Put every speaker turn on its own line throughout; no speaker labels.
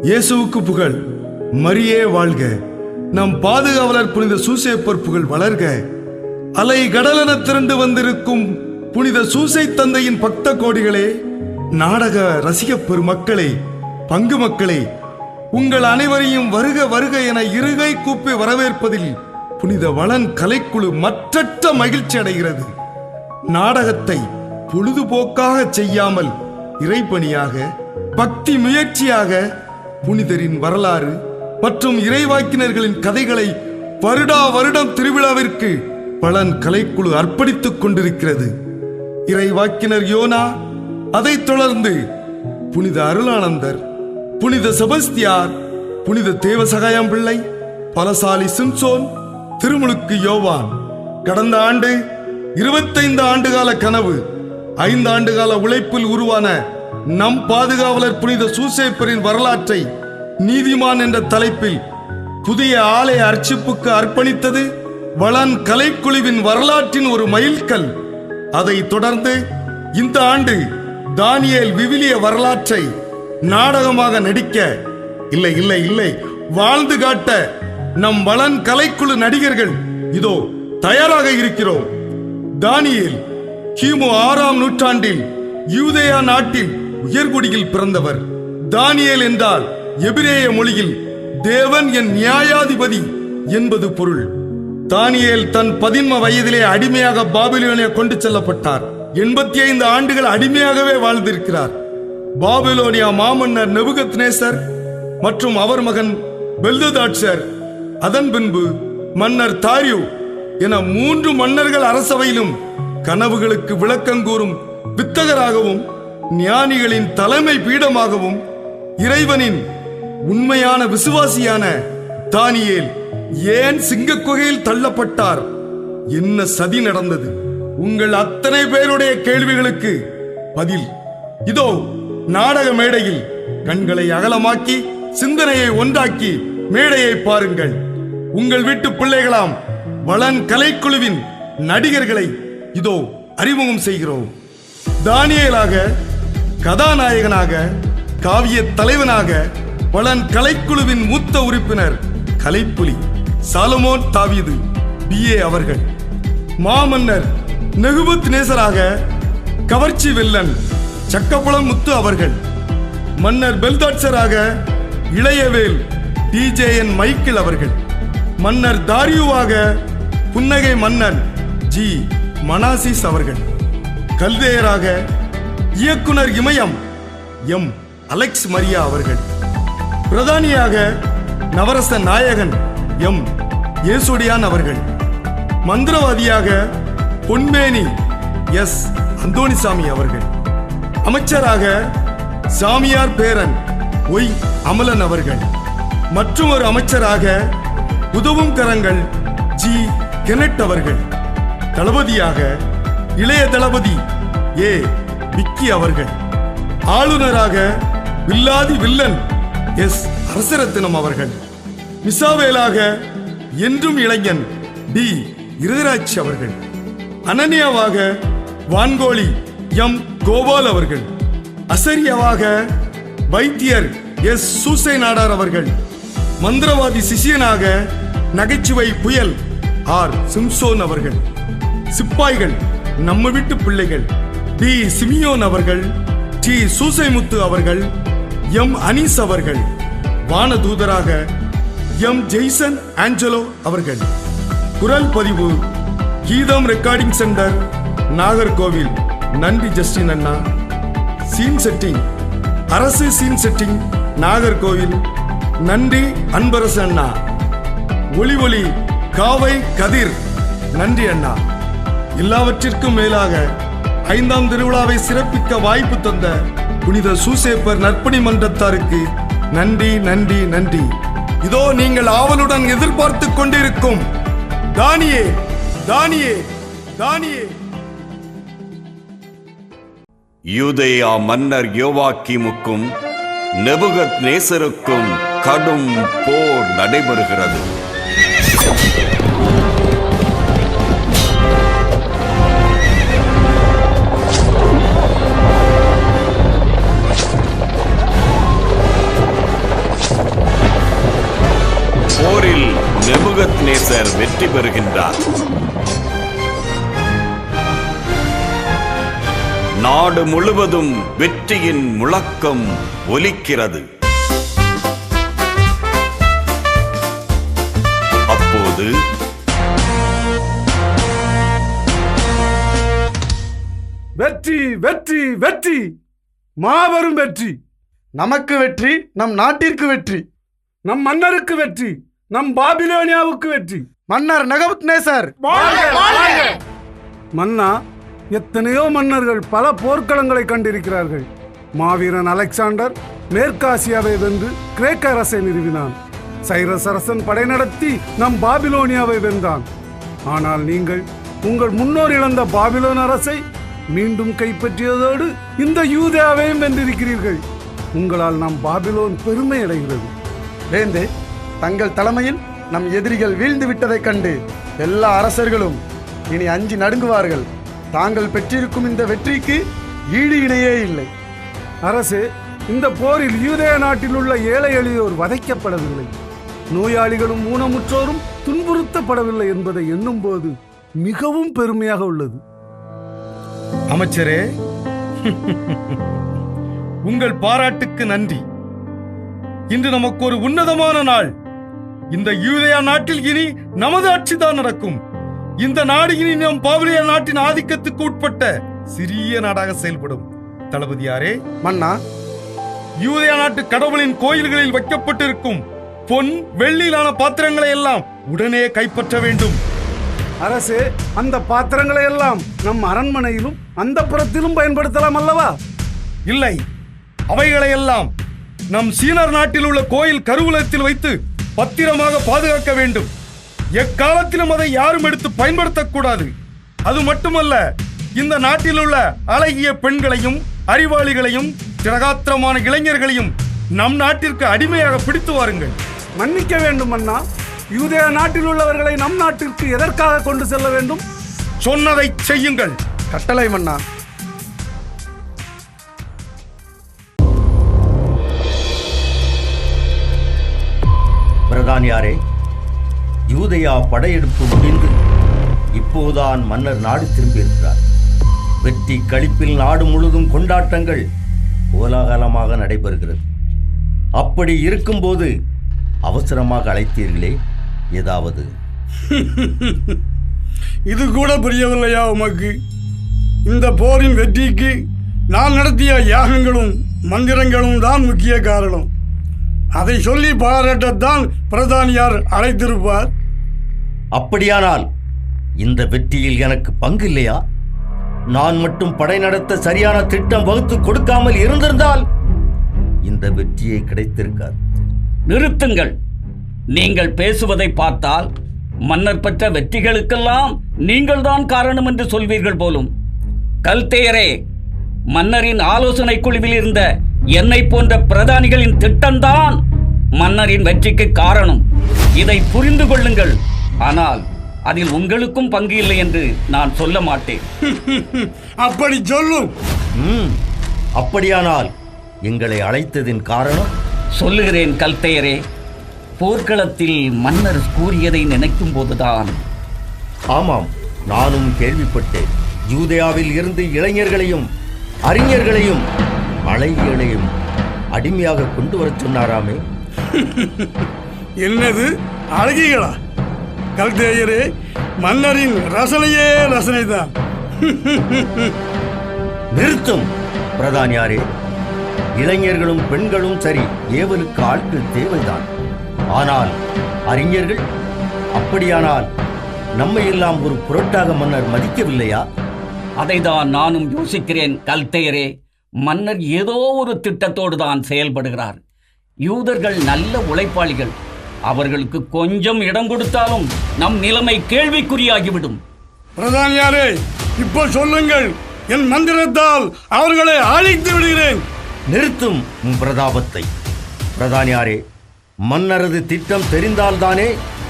இயேசுவுக்கு புகழ். மரியே வாழ்க. நம் பாதுகாவலர் புனித சூசேப்பர் புகழ் வளர்க. அலை கடலென திரண்டு வந்திருக்கும் புனித சூசை தந்தையின் பக்த கோடிகளே, நாடக ரசிக பெருமக்களே, பங்கு மக்களே, உங்கள் அனைவரையும் வருக வருக என இருகை கூப்பி வரவேற்பதில் புனித வளன் கலைக்குழு மற்றற்ற மகிழ்ச்சி அடைகிறது. நாடகத்தை பொழுதுபோக்காக செய்யாமல் இறைப்பணியாக, பக்தி முயற்சியாக புனிதரின் வரலாறு மற்றும் இறைவாக்கினர்களின் கதைகளை வருடா வருடம் திருவிழாவிற்கு பலன் கலைக்குழு அர்ப்பணித்துக் கொண்டிருக்கிறது. இறைவாக்கினர் யோனா, அதைத் தொடர்ந்து புனித அருளானந்தர், புனித செபஸ்தியார், புனித தேவசகாயம் பிள்ளை, பலசாலி சிம்சோன், திருமுழுக்கு யோவான். கடந்த ஆண்டு 25 ஆண்டுகால கனவு, 5 ஆண்டுகால உழைப்பில் உருவான நம் பாதுகாவலர் புனித சூசேப்பரின் வரலாற்றை நீதிமான் என்ற தலைப்பில் புதிய ஆலய அர்ச்சிப்புக்கு அர்ப்பணித்தது வளன் கலைக்குழுவின் வரலாற்றின் ஒரு மைல்கல். அதை தொடர்ந்து இந்த ஆண்டு தானியேல் விவிலிய வரலாற்றை நாடகமாக நடிக்க, இல்லை இல்லை இல்லை வாழ்ந்து காட்ட நம் வளன் கலைக்குழு நடிகர்கள் இதோ தயாராக இருக்கிறோம். தானியேல் கிமு 6ஆம் நூற்றாண்டில் யூதேயா நாட்டில் உயர்குடியில் பிறந்தவர். தானியேல் என்றால் எபிரேய மொழியில் தேவன் என் நியாயாதிபதி என்பது பொருள். தானியேல் தன் 13 வயதிலே அடிமையாக பாபிலோனியா கொண்டு செல்லப்பட்டார். 85 ஆண்டுகள் அடிமையாகவே வாழ்ந்திருக்கிறார். பாபிலோனியா மாமன்னர் நெபுகத்நேசர் மற்றும் அவர் மகன் பெல்ததாட்சர், அதன் பின்பு மன்னர் தாரியு என 3 மன்னர்கள் அரசவையிலும் கனவுகளுக்கு விளக்கங்கூறும் வித்தகராகவும், ஞானிகளின் தலைமை பீடமாகவும், இறைவனின் உண்மையான விசுவாசியான தானியேல் ஏன் சிங்க குகையில் தள்ளப்பட்டார்? என்ன சதி நடந்தது? உங்கள் அத்தனை பேருடைய கேள்விகளுக்கு பதில் இதோ நாடக மேடையில். கண்களை அகலமாக்கி சிந்தனையை ஒன்றாக்கி மேடையை பாருங்கள். உங்கள் வீட்டு பிள்ளைகளாம் வளன் கலைக்குழுவின் நடிகர்களை இதோ அறிமுகம் செய்கிறோம். தானியேலாக, கதாநாயகனாக, காவிய தலைவனாக வளன் கலைக்குழுவின் மூத்த உறுப்பினர் கலைப்புலி சாலமோன் தாவீது BA அவர்கள். மாமன்னர் நெபுகத்நேசராக கவர்ச்சி வில்லன் சக்கப்புளம் முத்து அவர்கள். மன்னர் பெல்தாட்சராக இளையவேல் DJN மைக்கேல் அவர்கள். மன்னர் தாரியுவாக புன்னகை மன்னன் G மனாசிஸ் அவர்கள். கல்தேயராக இயக்குனர் இமயம் M அலெக்ஸ் மரியா அவர்கள். பிரதானியாக நவரச நாயகன் M ஏசுடியான் அவர்கள். மந்திரவாதியாக பொன்மேனி S அந்தோணிசாமி அவர்கள். அமைச்சராக சாமியார் பேரன் ஒய் அமலன் அவர்கள். மற்றும் ஒரு அமைச்சராக உதவும் கரங்கள் G கெனட் அவர்கள். தளபதியாக இளைய தளபதி A விக்கி அவர்கள். ஆளுநராக வில்லாதி வில்லன் S அரசரத்தினம் அவர்கள். மிசாவேலாக என்றும் இளைஞன் D இருதராட்சி அவர்கள். அனனியாவாக வான்கோழி M கோபால் அவர்கள். அசரியாவாக வைத்தியர் S சூசை நாடார் அவர்கள். மந்திரவாதி சிஷியனாக நகைச்சுவை புயல் R சிம்சோன் அவர்கள். சிப்பாய்கள் நம்ம வீட்டு பிள்ளைகள் D சிமியோன் அவர்கள், T சூசைமுத்து அவர்கள், M அனீஸ் அவர்கள். வானதூதராக M ஜெய்சன் ஆஞ்சலோ அவர்கள். குரல் பதிவு கீதம் ரெக்கார்டிங் சென்டர் நாகர்கோவில். நன்றி ஜஸ்டின் அண்ணா. சீன் செட்டிங் அரசு சீன் செட்டிங் நாகர்கோவில். நன்றி அன்பரசு அண்ணா. ஒளி காவை கதிர். நன்றி அண்ணா. எல்லாவற்றிற்கும் மேலாக 5ஆம் திருவிழாவை சிறப்பிக்க வாய்ப்பு தந்த புனித சூசேப்பர் நற்பணி மன்றத்தாருக்கு நன்றி நன்றி நன்றி. இதோ நீங்கள் ஆவலுடன் எதிர்பார்த்துக் கொண்டிருக்கும் தானியே தானியே தானியே.
யூதேயா மன்னர் யோவாக்கீமுக்கும் நெபுகத்நேசருக்கும் கடும் போர் நடைபெறுகிறது. வெற்றி பெறுகின்றார். நாடு முழுவதும் வெற்றியின் முழக்கம் ஒலிக்கிறது. அப்போது
வெற்றி வெற்றி வெற்றி, மாபெரும் வெற்றி.
நமக்கு வெற்றி, நம் நாட்டிற்கு வெற்றி,
நம் மன்னருக்கு வெற்றி, நம் பாபிலோனியாவுக்கு வெற்றி.
மன்னர் நெபுகத்நேசர்
மன்னா, எத்தனையோ மன்னர்கள் பல போர்க்களங்களை கண்டிருக்கிறார்கள். மாவீரன் அலெக்சாண்டர் மேற்காசியாவை வென்று கிரேக்க அரசை நிறுவினான். சைரஸ் அரசன் படை நடத்தி நம் பாபிலோனியாவை வென்றான். ஆனால் நீங்கள் உங்கள் முன்னோர் இழந்த பாபிலோன் அரசை மீண்டும் கைப்பற்றியதோடு இந்த யூதேயாவையும் வென்றிருக்கிறீர்கள். உங்களால் நம் பாபிலோன் பெருமை அடைகிறது.
வேந்தே, தங்கள் தலைமையில் நம் எதிரிகள் வீழ்ந்து விட்டதைக் கண்டு எல்லா அரசர்களும் இனி அஞ்சி நடுங்குவார்கள். தாங்கள் பெற்றிருக்கும் இந்த வெற்றிக்கு ஈடு இணையே இல்லை.
அரசே, இந்த போரில் யூதேய நாட்டில் உள்ள ஏழை எளியோர் வதைக்கப்படவில்லை, நோயாளிகளும் ஊனமுற்றோரும் துன்புறுத்தப்படவில்லை என்பதை எண்ணும் போது மிகவும் பெருமையாக உள்ளது.
அமைச்சரே, உங்கள் பாராட்டுக்கு நன்றி. இன்று நமக்கு ஒரு உன்னதமான நாள். இந்த யூதேயா நாட்டில் இனி நமது ஆட்சி தான் நடக்கும். இந்த நாடு இனி நம் பாபிலோனிய நாட்டின் ஆதிக்கத்துக்கு உட்பட்ட சிறிய நாடாக செயல்படும். தளபதியாரே,
மன்னா,
யூதேயா நாட்டு கடவுளின் கோயில்களில் வைக்கப்பட்டிருக்கும் பொன் வெள்ளியிலான பாத்திரங்களை எல்லாம் உடனே கைப்பற்ற வேண்டும்.
அரசே, அந்த பாத்திரங்களை எல்லாம் நம் அரண்மனையிலும் அந்த புறத்திலும் பயன்படுத்தலாம் அல்லவா?
இல்லை, அவைகளை எல்லாம் நம் சீனர் நாட்டில் உள்ள கோயில் கருவூலத்தில் வைத்து பத்திரமாக பாதுகாக்க வேண்டும். எக்காலத்திலும் அதை யாரும் எடுத்து பயன்படுத்தக்கூடாது. அது மட்டுமல்ல, இந்த நாட்டில் உள்ள அழகிய பெண்களையும் அறிவாளிகளையும் திரகாத்திரமான இளைஞர்களையும் நம் நாட்டிற்கு அடிமையாக பிடித்து வாருங்கள்.
மன்னிக்க வேண்டும் அண்ணா, யூதேய நாட்டில் உள்ளவர்களை நம் நாட்டிற்கு எதற்காக கொண்டு செல்ல வேண்டும்?
சொன்னதை செய்யுங்கள்.
கட்டளை மன்னா.
பிரதானியாரே, யூதேயா படையெடுப்பு முடிந்து இப்போதான் மன்னர் நாடு திரும்பியிருக்கிறார். வெற்றி களிப்பில் நாடு முழுதும் கொண்டாட்டங்கள் கோலாகலமாக நடைபெறுகிறது. அப்படி இருக்கும்போது அவசரமாக அழைத்தீர்களே, ஏதாவது?
இது கூட புரியவில்லையா உமக்கு? இந்த போரின் வெற்றிக்கு நான் நடத்திய யாகங்களும் மந்திரங்களும் தான் முக்கிய காரணம். அதை சொல்லி பாராட்டத்தான் பிரதானியார் அழைத்திருப்பார்.
அப்படியானால் இந்த வெற்றியில் எனக்கு பங்கு இல்லையா? நான் மட்டும் படை நடத்த சரியான திட்டம் வகுத்து கொடுக்காமல் இருந்திருந்தால் இந்த வெற்றியை கிடைத்திருக்காது.
நிறுத்துங்கள். நீங்கள் பேசுவதை பார்த்தால் மன்னர் பெற்ற வெற்றிகளுக்கெல்லாம் நீங்கள்தான் காரணம் என்று சொல்வீர்கள் போலும். கல்தேயரே, மன்னரின் ஆலோசனை குழுவில் இருந்த என்னை போன்ற பிரதானிகளின் திட்டம்தான் மன்னரின் வெற்றிக்கு காரணம். இதை புரிந்து கொள்ளுங்கள். ஆனால் அதில் உங்களுக்கும் பங்கு இல்லை என்று நான் சொல்ல மாட்டேன்.
அப்படி சொல்லும்.
அப்படியானால் எங்களை அழைத்ததின் காரணம்?
சொல்லுகிறேன் கல்தேயரே. போர்க்களத்தில் மன்னர் கூறியதை நினைக்கும் போதுதான்.
ஆமாம், நானும் கேள்விப்பட்டேன். யூதேயாவில் இருந்து இளைஞர்களையும் அறிஞர்களையும் அழகிகளையும் அடிமையாக கொண்டு வரச் சொன்னாராமே.
என்னது அழகிகளா? கல்தேயரே, மன்னரின் ரசனையே ரசனைதான்.
நிறுத்தும் பிரதானியாரே. இளைஞர்களும் பெண்களும் சரி, ஏவலுக்கு ஆட்கள் தேவைதான். ஆனால் அறிஞர்கள்? அப்படியானால் நம்மை எல்லாம் ஒரு பொருட்டாக மன்னர் மதிக்கவில்லையா?
அதைதான் நானும் யோசிக்கிறேன் கல்தேயரே. மன்னர் ஏதோ ஒரு திட்டத்தோடு தான் செயல்படுகிறார். யூதர்கள் நல்ல உழைப்பாளிகள். அவர்களுக்கு கொஞ்சம் இடம் கொடுத்தாலும் நம் நிலைமை கேள்விக்குறியாகிவிடும்.
பிரதானியாரே, இப்போ சொல்லுங்கள். என் மந்திரத்தால் அவர்களை அழித்து விடுகிறேன்.
நிறுத்தும் உம் பிரதாபத்தை. பிரதானியாரே, மன்னரது திட்டம் தெரிந்தால்தானே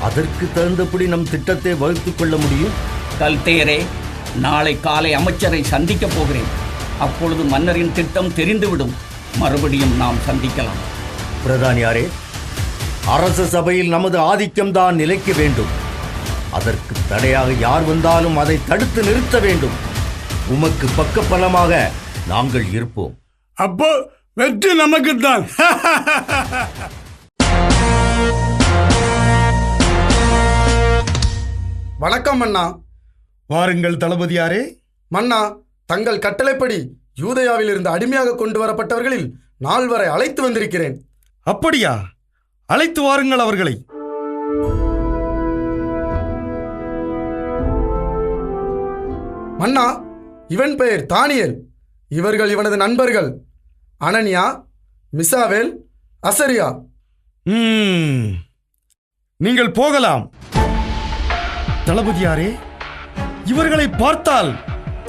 அதற்கு தகுந்தபடி நம் திட்டத்தை வகுத்துக் கொள்ள முடியும்.
கல்தேயரே, நாளை காலை அமைச்சரை சந்திக்கப் போகிறேன். அப்பொழுது மன்னரின் திட்டம் தெரிந்துவிடும். மறுபடியும் நாம் சந்திக்கலாம்.
பிரதானியாரே, அரச சபையில் நமது ஆதிக்கம்தான் நிலைக்க வேண்டும். அதற்கு தடையாக யார் வந்தாலும் அதை தடுத்து நிறுத்த வேண்டும். உமக்கு பக்கபலமாக நாங்கள் இருப்போம்.
அப்போ வெற்றி நமக்குத்தான்.
வணக்கம் மன்னா.
வாருங்கள் தளபதியாரே.
மன்னா, தங்கள் கட்டளைப்படி யூதேயாவில் இருந்து அடிமையாக கொண்டு வரப்பட்டவர்களில் 4 வரை அழைத்து வந்திருக்கிறேன்.
அப்படியா? அழைத்து வாருங்கள் அவர்களை.
மன்னா, இவன் பெயர் தானியேல். இவர்கள் இவனது நண்பர்கள் அனனியா, மிசாவேல், அசரியா.
நீங்கள் போகலாம். தளபதியாரே, இவர்களை பார்த்தால்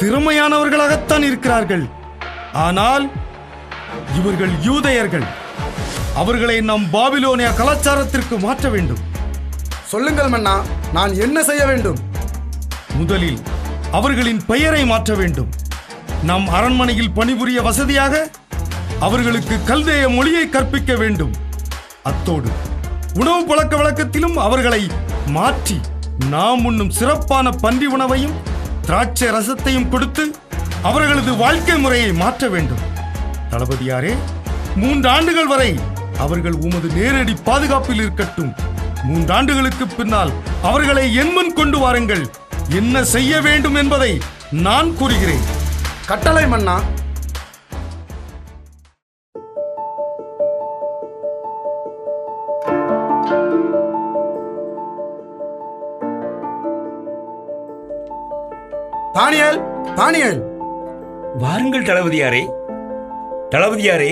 திறமையானவர்களாகத்தான் இருக்கிறார்கள். ஆனால் இவர்கள் யூதேயர்கள். அவர்களை நம் பாபிலோனிய கலாச்சாரத்திற்கு மாற்ற வேண்டும்.
சொல்லுங்கள் மன்னா, நான் என்ன செய்ய வேண்டும்?
முதலில் அவர்களின் பெயரை மாற்ற வேண்டும். நம் அரண்மனையில் பணிபுரிய வசதியாக அவர்களுக்கு கல்தேய மொழியை கற்பிக்க வேண்டும். அத்தோடு உணவு பழக்க வழக்கத்திலும் அவர்களை மாற்றி நாம் உண்ணும் சிறப்பான பன்றி உணவையும் திராட்சை ரசத்தையும் கொடுத்து அவர்களது வாழ்க்கை முறையை மாற்ற வேண்டும். தளபதியாரே, 3 ஆண்டுகள் வரை அவர்கள் உமது நேரடி பாதுகாப்பில் இருக்கட்டும். 3 ஆண்டுகளுக்கு பின்னால் அவர்களை என் முன் கொண்டு வாருங்கள். என்ன செய்ய வேண்டும் என்பதை நான் கூறுகிறேன்.
கட்டளை மன்னா. தானியேல், தானியேல்.
வாருங்கள் தளபதியாரே. தளபதியாரே,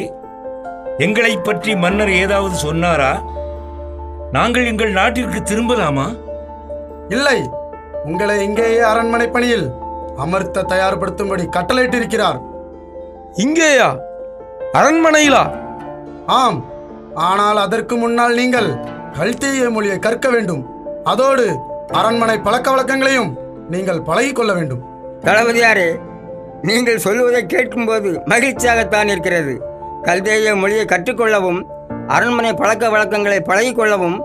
எங்களை பற்றி மன்னர் ஏதாவது சொன்னாரா? நாங்கள் எங்கள் நாட்டிற்கு திரும்பலாமா?
இல்லை, உங்களை இங்கேயே அரண்மனை பணியில் அமர்த்த தயார்படுத்தும்படி கட்டளையிட்டிருக்கிறார்.
இங்கேயா? அரண்மனையிலா?
ஆம், ஆனால் அதற்கு முன்னால் நீங்கள் கல்தேய மொழியை கற்க வேண்டும். அதோடு அரண்மனை பழக்க வழக்கங்களையும் நீங்கள் பழகிக்கொள்ள வேண்டும்.
தளபதியாரே, நீங்கள் சொல்லுவதை கேட்கும்போது மகிழ்ச்சியாகத்தான் இருக்கிறது. கல்தேய மொழியை கற்றுக்கொள்ளவும் அரண்மனை பழக்க வழக்கங்களை பழகிக்கொள்ளவும்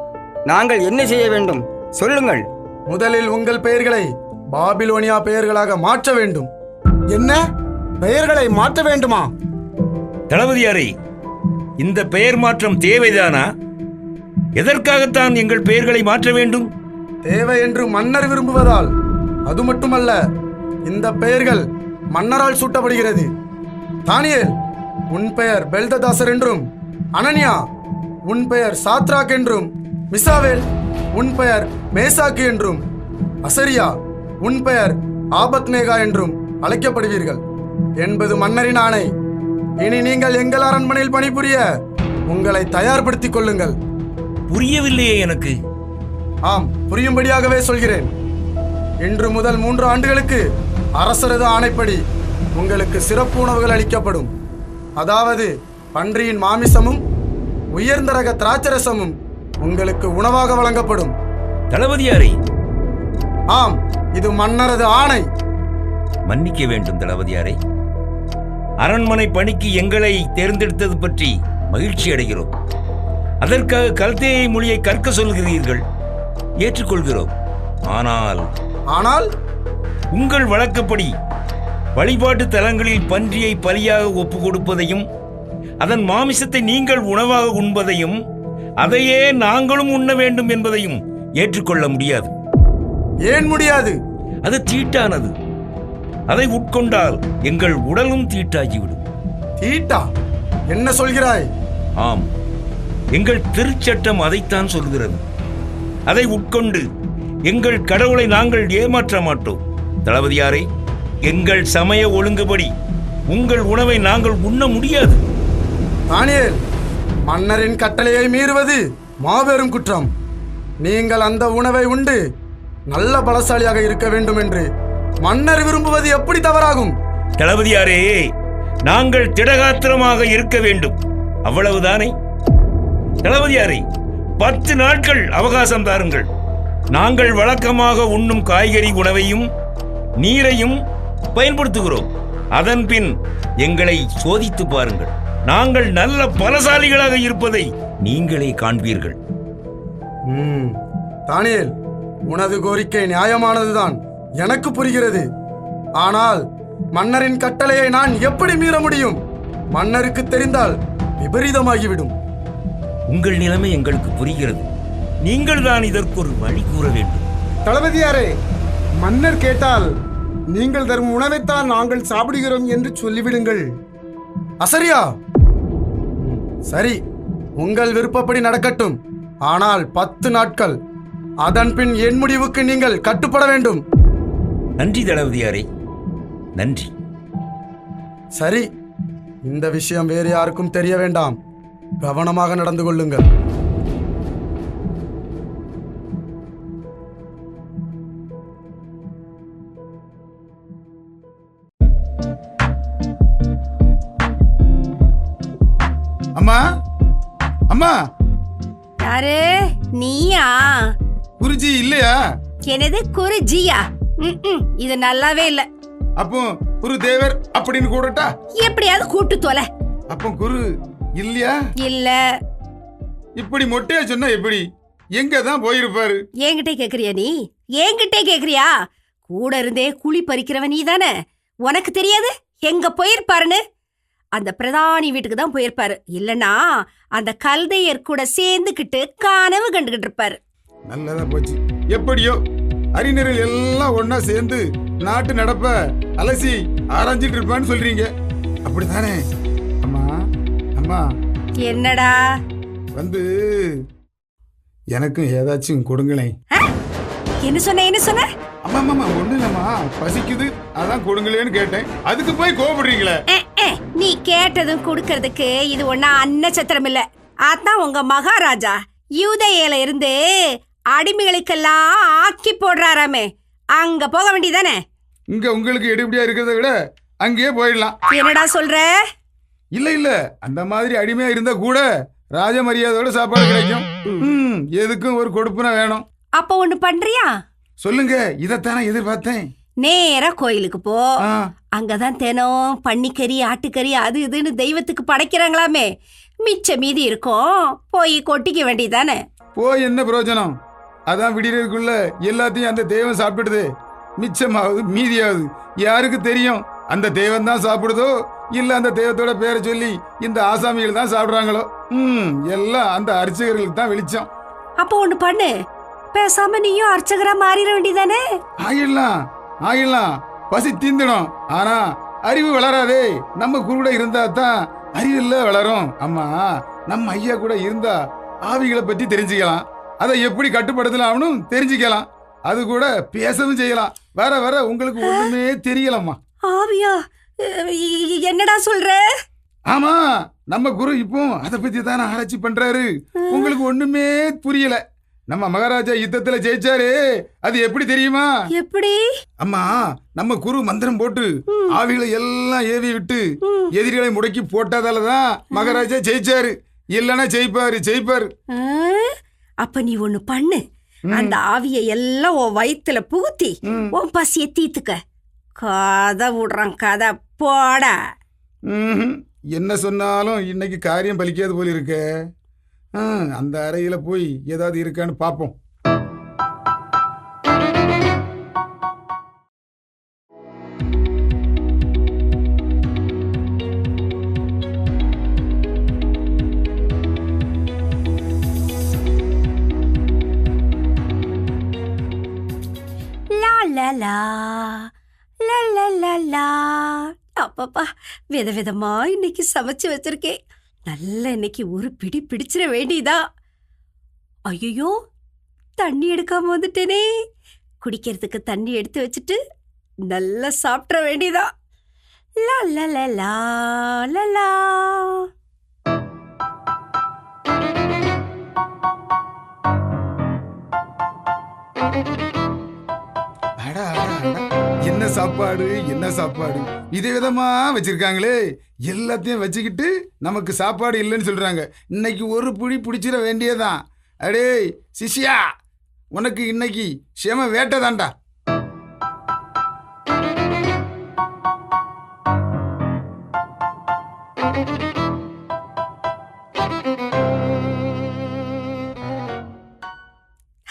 நாங்கள் என்ன செய்ய வேண்டும்? சொல்லுங்கள்.
முதலில் உங்கள் பெயர்களை பாபிலோனியா பெயர்களாக மாற்ற வேண்டும். என்ன? பெயர்களை மாற்ற வேண்டுமா?
தளபதியாரே, இந்த பெயர் மாற்றம் தேவைதானா? எதற்காகத்தான் எங்கள் பெயர்களை மாற்ற வேண்டும்?
தேவை என்று மன்னர் விரும்புவதால். அது மட்டுமல்ல, இந்த பெயர்கள் மன்னரால் சூட்டப்படுகிறது. தானியேல், உன் பெயர் பெல்ததாசர் என்றும், அனனியா உன் பெயர் சாத்ராக் என்றும், மிசாவேல் உன் பெயர் மேசாக்கு என்றும், அசரியா உன் பெயர் ஆபத்நேகா என்றும் அழைக்கப்படுவீர்கள் என்பது மன்னரின் ஆணை. இனி நீங்கள் எங்கள் அரண்மனையில் பணிபுரிய உங்களை தயார்படுத்திக் கொள்ளுங்கள்.
புரியவில்லையே எனக்கு.
ஆம், புரியும்படியாகவே சொல்கிறேன். இன்று முதல் 3 ஆண்டுகளுக்கு அரசரது ஆணைப்படி உங்களுக்கு சிறப்பு உணவுகள் அளிக்கப்படும். அதாவது பன்றியின் மாமிசமும் உயர்ந்த ரக திராட்சரசமும் உங்களுக்கு உணவாக வழங்கப்படும்.
தளபதியாரே,
ஆம், இது மன்னரது ஆணை.
மன்னிக்க வேண்டும் தளபதியாரே. அரண்மனை பணிக்கு எங்களை தேர்ந்தெடுத்தது பற்றி மகிழ்ச்சி அடைகிறோம். அதற்காக கல்தேய மொழியை கற்க சொல்கிறீர்கள், ஏற்றுக்கொள்கிறோம். ஆனால் உங்கள் வழக்கப்படி வழிபாட்டு தலங்களில் பன்றியை பலியாக ஒப்பு கொடுப்பதையும் அதன் மாமிசத்தை நீங்கள் உணவாக உண்பதையும் அதையே நாங்களும் உண்ண வேண்டும் என்பதையும் ஏற்றுக்கொள்ள முடியாது.
ஏன் முடியாது?
அது தீட்டானது. அதை உட்கொண்டால் எங்கள் உடலும் தீட்டாகிவிடும்.
தீட்டா? என்ன சொல்கிறாய்?
ஆம், எங்கள் திருச்சட்டம் அதைத்தான் சொல்கிறது. அதை உட்கொண்டு எங்கள் கடவுளை நாங்கள் ஏமாற்ற மாட்டோம். தளபதியாரே, எங்கள் சமய ஒழுங்குபடி உங்கள் உணவை நாங்கள் உண்ண முடியாது.
தானியேல், மன்னரின் கட்டளையை மீறுவது மாபெரும் குற்றம். நீங்கள் அந்த உணவை உண்டு நல்ல பலசாலியாக இருக்க வேண்டும் என்று மன்னர் விரும்புவது எப்படி தவறாகும்?
தளபதியாரே, நாங்கள் திடகாத்திரமாக இருக்க வேண்டும், அவ்வளவுதானே? தளபதியாரே, 10 நாட்கள் அவகாசம் தாருங்கள். நாங்கள் வழக்கமாக உண்ணும் காய்கறி உணவையும் நீரையும் பயன்படுத்துகிறோம். அதன் பின் எங்களை சோதித்து பாருங்கள். நாங்கள் நல்ல பலசாலிகளாக இருப்பதை நீங்களே காண்பீர்கள்.
தானியேல், உனது கோரிக்கை நியாயமானதுதான், எனக்கு புரிகிறது. ஆனால் மன்னரின் கட்டளையை நான் எப்படி மீற முடியும்? மன்னருக்கு தெரிந்தால் விபரீதமாகிவிடும்.
உங்கள் நிலைமை எங்களுக்கு புரிகிறது. நீங்கள் தான் இதற்கு ஒரு வழி கூற வேண்டும்.
தளபதியாரே, மன்னர் கேட்டால் நீங்கள் தரும் உணவைத்தான் நாங்கள் சாப்பிடுகிறோம் என்று சொல்லிவிடுங்கள்.
அசரியா? சரி, உங்கள் விருப்பப்படி நடக்கட்டும். ஆனால் 10 நாட்கள், அதன் பின் என் முடிவுக்கு நீங்கள் கட்டுப்பட வேண்டும்.
நன்றி தளபதியாரே, நன்றி.
சரி, இந்த விஷயம் வேறு யாருக்கும் தெரிய வேண்டாம். கவனமாக நடந்து கொள்ளுங்கள்.
அம்மா, அம்மா,
யாரு நீயா?
குருஜி இல்லையா?
என்னது குருஜியா? இது நல்லாவே இல்ல.
அப்போ குரு தேவர் அப்படின்னு கூடட்டா?
எப்படியாவது கூட்டு தொலை.
அப்போ குரு இல்லையா?
இல்ல.
இப்படி மொட்டையா சொன்னா எப்படி? எங்க தான் போயிருப்பாரு?
என்கிட்ட கேக்குறியா நீ? என்கிட்ட கேக்குறியா? கூட இருந்தே குழி பறிக்கிறவன் நீ தானே. உனக்கு தெரியாது எங்க போயிருப்பாருன்னு? அந்த பிரதானி வீட்டுக்கு தான் போயிருப்பாரு. இல்லனா அந்த கல்தையர் கூட சேர்ந்துக்கிட்டு கனவு கண்டுகிட்டு இருப்பாரு.
நல்லதா போச்சு. எப்படியோ அறிஞர்கள் எல்லாம் ஒன்னா சேர்ந்து நாட்டு நடப்ப அலசி ஆராய்ஞ்சிட்டு இருப்பான்னு சொல்றீங்க, அப்படித்தானே? அம்மா, அம்மா,
என்னடா
வந்து எனக்கும் ஏதாச்சும் கொடுங்களேன்.
என்ன சொன்ன? என்ன சொன்ன?
அம்மா, அம்மா, ஒண்ணு இல்லம்மா, பசிக்குது அதான் கொடுங்களேன்னு கேட்டேன். அதுக்கு போய் கோபப்படுறீங்களே?
நீ கேட்டதும் கொடுக்கறதுக்கு இது ஒன்னா அன்னச்சத்திரம் இல்ல. அதான் உங்க மகாராஜா யூதேயில இருந்து அடிமைகளுக்கெல்லாம் ஆக்கி போடுறாராமே, அங்க போக வேண்டியதானே?
இங்க உங்களுக்கு எடுபடியா இருக்கிறத விட அங்கேயே போயிடலாம்.
என்னடா சொல்ற?
இல்ல இல்ல, அந்த மாதிரி அடிமையா இருந்தா கூட ராஜ மரியாதையோட சாப்பாடு கிடைக்கும். எதுக்கும் ஒரு கொடுப்புனா வேணும்.
அப்ப ஒண்ணு பண்றியா?
சொல்லுங்க, இதத்தானே எதிர்பார்த்தேன்.
நேரா கோயிலுக்கு போ. அங்கதான் தினம் பன்னிக்கறி, ஆட்டுக்கறி, அது இதுன்னு தெய்வத்துக்கு படைக்கிறாங்களாமே. மிச்ச மீதி இருக்கும், போய் கொட்டிக்க வேண்டியதானே?
போய் என்ன பிரயோஜனம்? அதான் விடியறதுக்குள்ள எல்லாத்தையும் அந்த தெய்வம் சாப்பிடுது. மிச்சமாவது மீதியாவது யாருக்கு தெரியும்? அந்த தெய்வம் தான் சாப்பிடுதோ இல்ல அந்த தெய்வத்தோட பேரை சொல்லி இந்த ஆசாமிகள் தான் சாப்பிடுறாங்களோ? எல்லாம் அந்த அர்ச்சகர்களுக்கு தான் வெளிச்சம்.
அப்போ ஒண்ணு பண்ணு, பேசாம நீயும் அர்ச்சகரா மாறிட வேண்டியதானே?
ஆயிடலாம், ஆயிடலாம். பசி தீந்துடும், ஆனா அறிவு வளராதே. நம்ம கூட இருந்தா தான் அறிவில்ல வளரும். அம்மா, நம்ம ஐயா கூட இருந்தா ஆவிகளை பத்தி தெரிஞ்சுக்கலாம், அதை எப்படி கட்டுப்படுத்தலாம்னு தெரிஞ்சுக்கலாம், அது கூட பேசவும் செய்யலாம். வர வர உங்களுக்கு ஒண்ணுமே தெரியலம்மா.
ஆவியா? என்னடா சொல்ற?
ஆமா, நம்ம குரு இப்போ அதை பத்தி தானே ஆராய்ச்சி பண்றாரு. உங்களுக்கு ஒண்ணுமே புரியல. நம்ம மகாராஜா யுத்தத்துல ஜெயிச்சாரு, அது எப்படி தெரியுமா?
எப்படி?
அம்மா, நம்ம குரு மந்திரம் போட்டு ஆவிகளை எல்லாம் ஏவி விட்டு எதிரிகளை முடக்கி போட்டதாலதான் மகாராஜா ஜெயிச்சாரு. இல்லன்னா ஜெயிப்பாரு.
அப்ப நீ ஒண்ணு பண்ணு, அந்த ஆவிய எல்லாம் உன் வயித்துல புகுத்தி உன் பசிய தீத்துக்க. கதை விடுறான், கதை போடா.
என்ன சொன்னாலும் இன்னைக்கு காரியம் பலிக்காது போல இருக்க. அந்த அறையில போய் ஏதாவது இருக்கான்னு பாப்போம்.
அப்பப்பா, விதவிதமா இன்னைக்கு சமைச்சு வச்சிருக்கேன். நல்ல இன்னைக்கு ஒரு பிடி பிடிச்சிட வேண்டியதா. ஐயோ, தண்ணி எடுக்காம வந்துட்டேனே. குடிக்கிறதுக்கு தண்ணி எடுத்து வச்சுட்டு நல்லா சாப்பிட வேண்டியதா. லா லா லா லா லா லா.
என்ன சாப்பாடு, என்ன சாப்பாடு விதவிதமா வச்சிருக்காங்களே. எல்லாத்தையும் வச்சுக்கிட்டு நமக்கு சாப்பாடு இல்லைன்னு சொல்றாங்க. இன்னைக்கு ஒரு புடி பிடிச்சிட வேண்டியதான். அடே சிஷ்யா, உனக்கு இன்னைக்கு செம வேட்டை தாண்டா.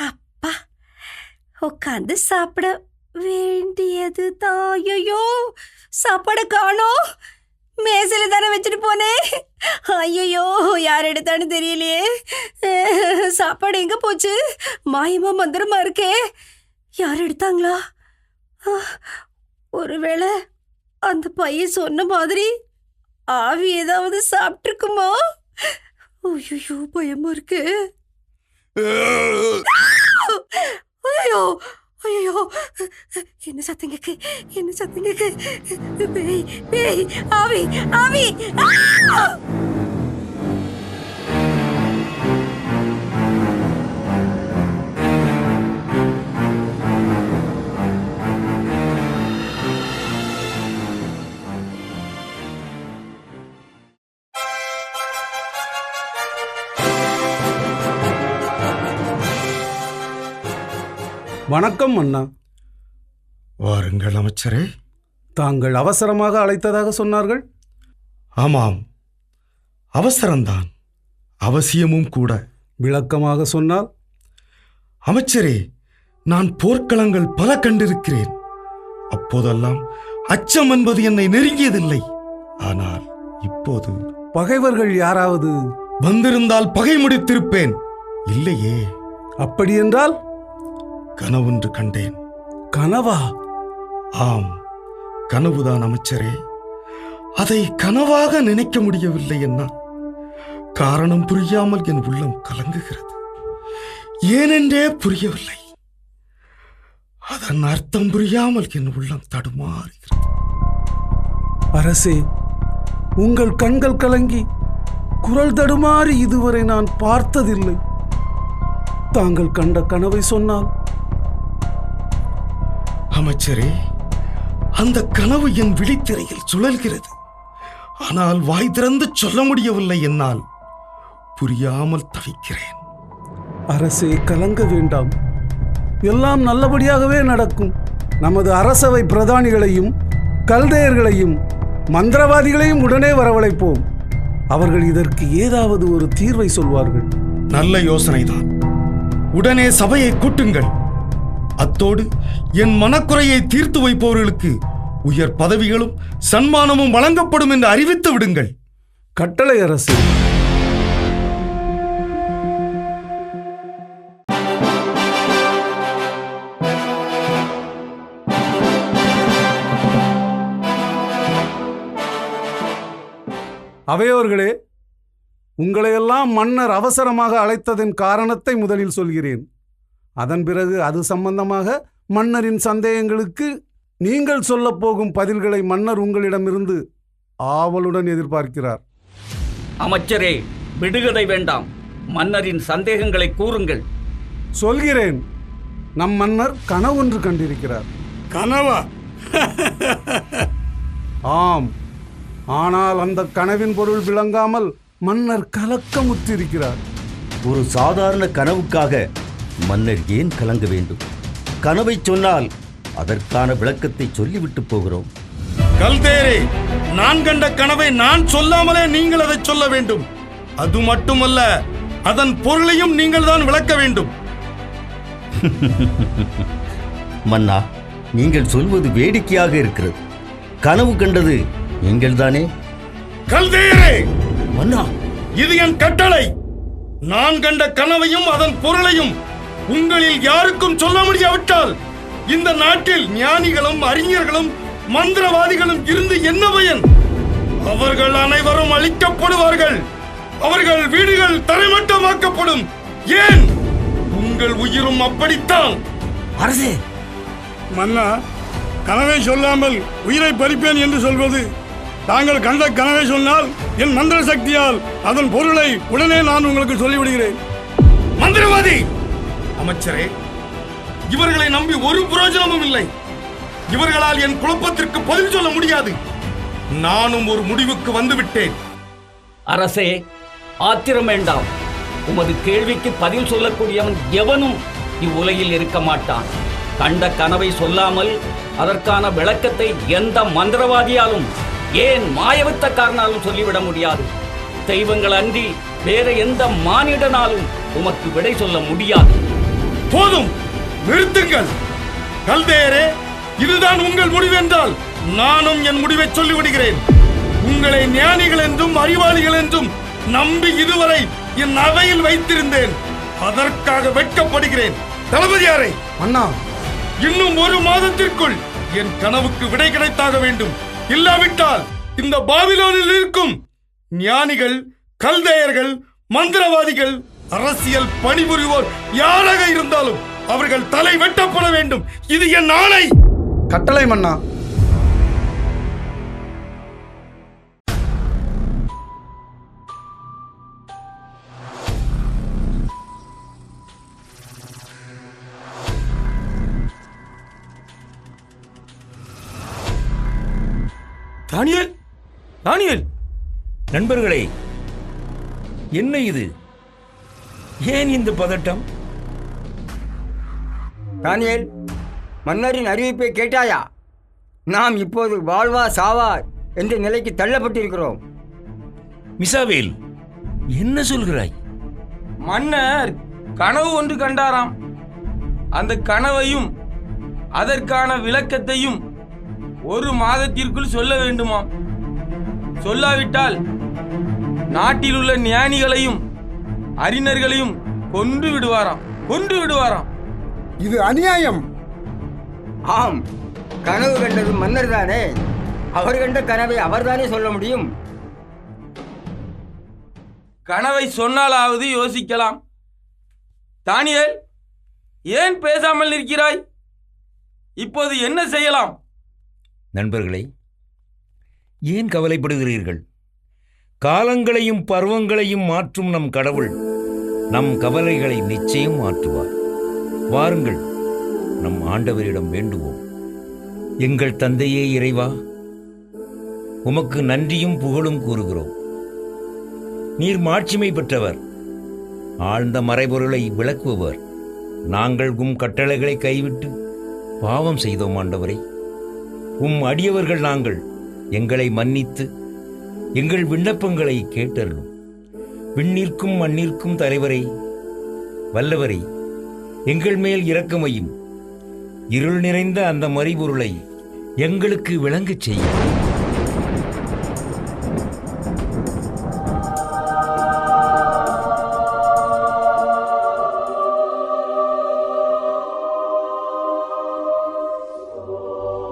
அப்பா, உட்கார்ந்து சாப்பிட வேண்டியது தாயோ. சாப்பாடு காணோம். மேசையில தானே வச்சுட்டு போனேன். ஐயோ, யார் எடுத்தான்னு தெரியலையே. சாப்பாடு எங்க போச்சு? மாயமா மந்திரமா இருக்கே. யார் எடுத்தாங்களா? ஒருவேளை அந்த பையன் சொன்ன மாதிரி ஆவி ஏதாவது சாப்பிட்டுருக்குமா? ஐயோ, பயமா இருக்கு. ஐயோ ஐயோ, என்ன சத்தம் கேக்கு? என்ன சத்தம் கேக்கு? பேய், பேய், ஆவி, ஆவி.
வணக்கம் அண்ணா.
வாருங்கள் அமைச்சரே.
தாங்கள் அவசரமாக அழைத்ததாக சொன்னார்கள்.
ஆமாம், அவசரம்தான், அவசியமும் கூட.
விளக்கமாக சொன்னால்?
அமைச்சரே, நான் போர்க்களங்கள் பல கண்டிருக்கிறேன். அப்போதெல்லாம் அச்சம் என்பது என்னை நெருங்கியதில்லை. ஆனால் இப்போது
பகைவர்கள் யாராவது
வந்திருந்தால் பகை முடித்திருப்பேன். இல்லையே.
அப்படியென்றால்?
கனவொன்று கண்டேன்.
கனவா?
ஆம், கனவுதான் அமைச்சரே. அதை கனவாக நினைக்க முடியவில்லை என்னால். காரணம் புரியாமல் என் உள்ளம் கலங்குகிறது. ஏனென்றே புரியவில்லை. அதன் அர்த்தம் புரியாமல் என் உள்ளம் தடுமாறுகிறது.
அரசே, உங்கள் கண்கள் கலங்கி குரல் தடுமாறி இதுவரை நான் பார்த்ததில்லை. தாங்கள் கண்ட கனவை சொன்னால்?
அமைச்சரே, அந்த கனவு என் விழித்திரையில் சுழல்கிறது. ஆனால் வாய் திறந்து சொல்ல முடியவில்லை. என்னால் புரியாமல் தவிக்கிறேன்.
அரசே, கலங்க வேண்டாம். எல்லாம் நல்லபடியாகவே நடக்கும். நமது அரசவை பிரதானிகளையும் கல்தையர்களையும் மந்திரவாதிகளையும் உடனே வரவழைப்போம். அவர்கள் இதற்கு ஏதாவது ஒரு தீர்வை சொல்வார்கள்.
நல்ல யோசனைதான். உடனே சபையை கூட்டுங்கள். அத்தோடு என் மனக்குறையை தீர்த்து வைப்பவர்களுக்கு உயர் பதவிகளும் சன்மானமும் வழங்கப்படும் என்று அறிவித்து விடுங்கள்.
கட்டளை அரசு. அவையோர்களே, உங்களையெல்லாம் மன்னர் அவசரமாக அழைத்ததன் காரணத்தை முதலில் சொல்கிறேன். அதன் பிறகு அது சம்பந்தமாக மன்னரின் சந்தேகங்களுக்கு நீங்கள் சொல்லப் போகும் பதில்களை மன்னர் உங்களிடமிருந்து ஆவலுடன் எதிர்பார்க்கிறார்.
அமைச்சரே, விடுகதை வேண்டாம். மன்னரின் சந்தேகங்களை கூறுங்கள்.
சொல்கிறேன். நம் மன்னர் கனவொன்று கண்டிருக்கிறார்.
கனவா?
ஆம். ஆனால் அந்த கனவின் பொருள் விளங்காமல் மன்னர் கலக்கமுற்றிருக்கிறார்.
ஒரு சாதாரண கனவுக்காக மன்னர் ஏன் கலங்க வேண்டும்? கனவை சொன்னால் அதற்கான விளக்கத்தை சொல்லிவிட்டு போகிறோம்.
கல்தேரே, நான் கண்ட கனவை நான் சொல்லாமலே நீங்கள் அதை சொல்ல வேண்டும். அது மட்டுமல்ல, அதன் பொருளையும் நீங்கள் தான் விளக்க வேண்டும்.
மன்னா, நீங்கள் சொல்வது வேடிக்கையாக இருக்கிறது. கனவு கண்டது நீங்கள் தானே?
கல்தேரே,
மன்னா,
இது என் கட்டளை. நான் கண்ட கனவையும் அதன் பொருளையும் உங்களில் யாருக்கும் சொல்ல முடியாவிட்டால் இந்த நாட்டில் ஞானிகளும் அறிஞர்களும் மந்திரவாதிகளும் இருந்து என்ன பயன்? அவர்கள் அனைவரும் அழிக்கப்படுவார்கள். அவர்கள் வீடுகள் தரைமட்டமாக்கப்படும். ஏன்? உங்கள் உயிரும் அப்படித்தான்.
அரசே,
மன்னா, கனவை சொல்லாமல் உயிரை பறிப்பேன் என்று சொல்வது, தாங்கள் கண்ட கனவை சொன்னால் என் மந்திர சக்தியால் அதன் பொருளை உடனே நான் உங்களுக்கு சொல்லிவிடுகிறேன்.
மந்திரவாதி! அமைச்சரே, இவர்களை நம்பி ஒரு பிரயோஜனமும் இல்லை. இவர்களால் என் குழப்பத்திற்கு பதில் சொல்ல முடியாது. நானும் ஒரு முடிவுக்கு வந்துவிட்டேன்.
அரசே, ஆத்திரம் வேண்டாம். உமது கேள்விக்கு பதில் சொல்லக்கூடியவன் எவனும் இவ்வுலகில் இருக்க மாட்டான். கண்ட கனவை சொல்லாமல் அதற்கான விளக்கத்தை எந்த மந்திரவாதியாலும் ஏன் மாயவித்தக்காரனாலும் சொல்லிவிட முடியாது. தெய்வங்கள் அன்றி வேற எந்த மானிடனாலும் உமக்கு விடை சொல்ல முடியாது.
போதும், நிறுத்துங்கள். கல்தேயரே, இதுதான் உங்கள் முடிவு என்றால் நானும் என் முடிவை சொல்லிவிடுகிறேன். உங்களை ஞானிகள் என்றும் அறிவாளிகள் என்றும் நம்பி இதுவரை என் அவையில் வைத்திருந்தேன். அதற்காக வெட்கப்படுகிறேன். தளபதியாரே,
மன்னா,
இன்னும் 1 மாதத்திற்குள் என் கனவுக்கு விடை கிடைத்தாக வேண்டும். இல்லாவிட்டால் இந்த பாபிலோனில் இருக்கும் ஞானிகள், கல்தேயர்கள், மந்திரவாதிகள், அரசியல் பணிபுரிவோர் யாராக இருந்தாலும் அவர்கள் தலை வெட்டப்பட வேண்டும். இது என் ஆணை.
கட்டளை மன்னா.
தானியேல், தானியேல், நண்பர்களே, என்ன இது? ஏன் இந்த பதட்டம்?
தானியேல், மன்னரின் அறிவிப்பை கேட்டாயா? நாம் இப்போது வாழ்வா சாவா என்ற நிலைக்கு தள்ளப்பட்டிருக்கிறோம்.
மிசாவேல், என்ன சொல்கிறாய்?
மன்னர் கனவு ஒன்று கண்டாராம். அந்த கனவையும் அதற்கான விளக்கத்தையும் 1 மாதத்திற்குள் சொல்ல வேண்டுமாம். சொல்லாவிட்டால் நாட்டில் உள்ள ஞானிகளையும் அறிஞர்களையும் கொன்று விடுவாராம்.
இது அநியாயம்.
ஆம், கனவு கண்டது மன்னர் தானே. அவர் கண்ட கனவை அவர்தானே சொல்ல முடியும்.
கனவை சொன்னாலாவது யோசிக்கலாம். தானியேல், ஏன் பேசாமல் நிற்கிறாய்? இப்போது என்ன செய்யலாம்?
நண்பர்களே, ஏன் கவலைப்படுகிறீர்கள்? காலங்களையும் பருவங்களையும் மாற்றும் நம் கடவுள் நம் கவலைகளை நிச்சயம் மாற்றுவார். வாருங்கள், நம் ஆண்டவரிடம் வேண்டுவோம். எங்கள் தந்தையே இறைவா, உமக்கு நன்றியும் புகழும் கூறுகிறோம். நீர் மாட்சிமை பெற்றவர், ஆழ்ந்த மறைபொருளை விளக்குபவர். நாங்கள் உம் கட்டளைகளை கைவிட்டு பாவம் செய்தோம் ஆண்டவரே. உம் அடியவர்கள் நாங்கள். எங்களை மன்னித்து எங்கள் விண்ணப்பங்களை கேட்டருளும். விண்ணிற்கும் மண்ணிற்கும் தலைவரே, வல்லவரே, எங்கள் மேல் இரக்கமையும். இருள் நிறைந்த அந்த மறைபொருளை எங்களுக்கு விளங்கச் செய்யும்.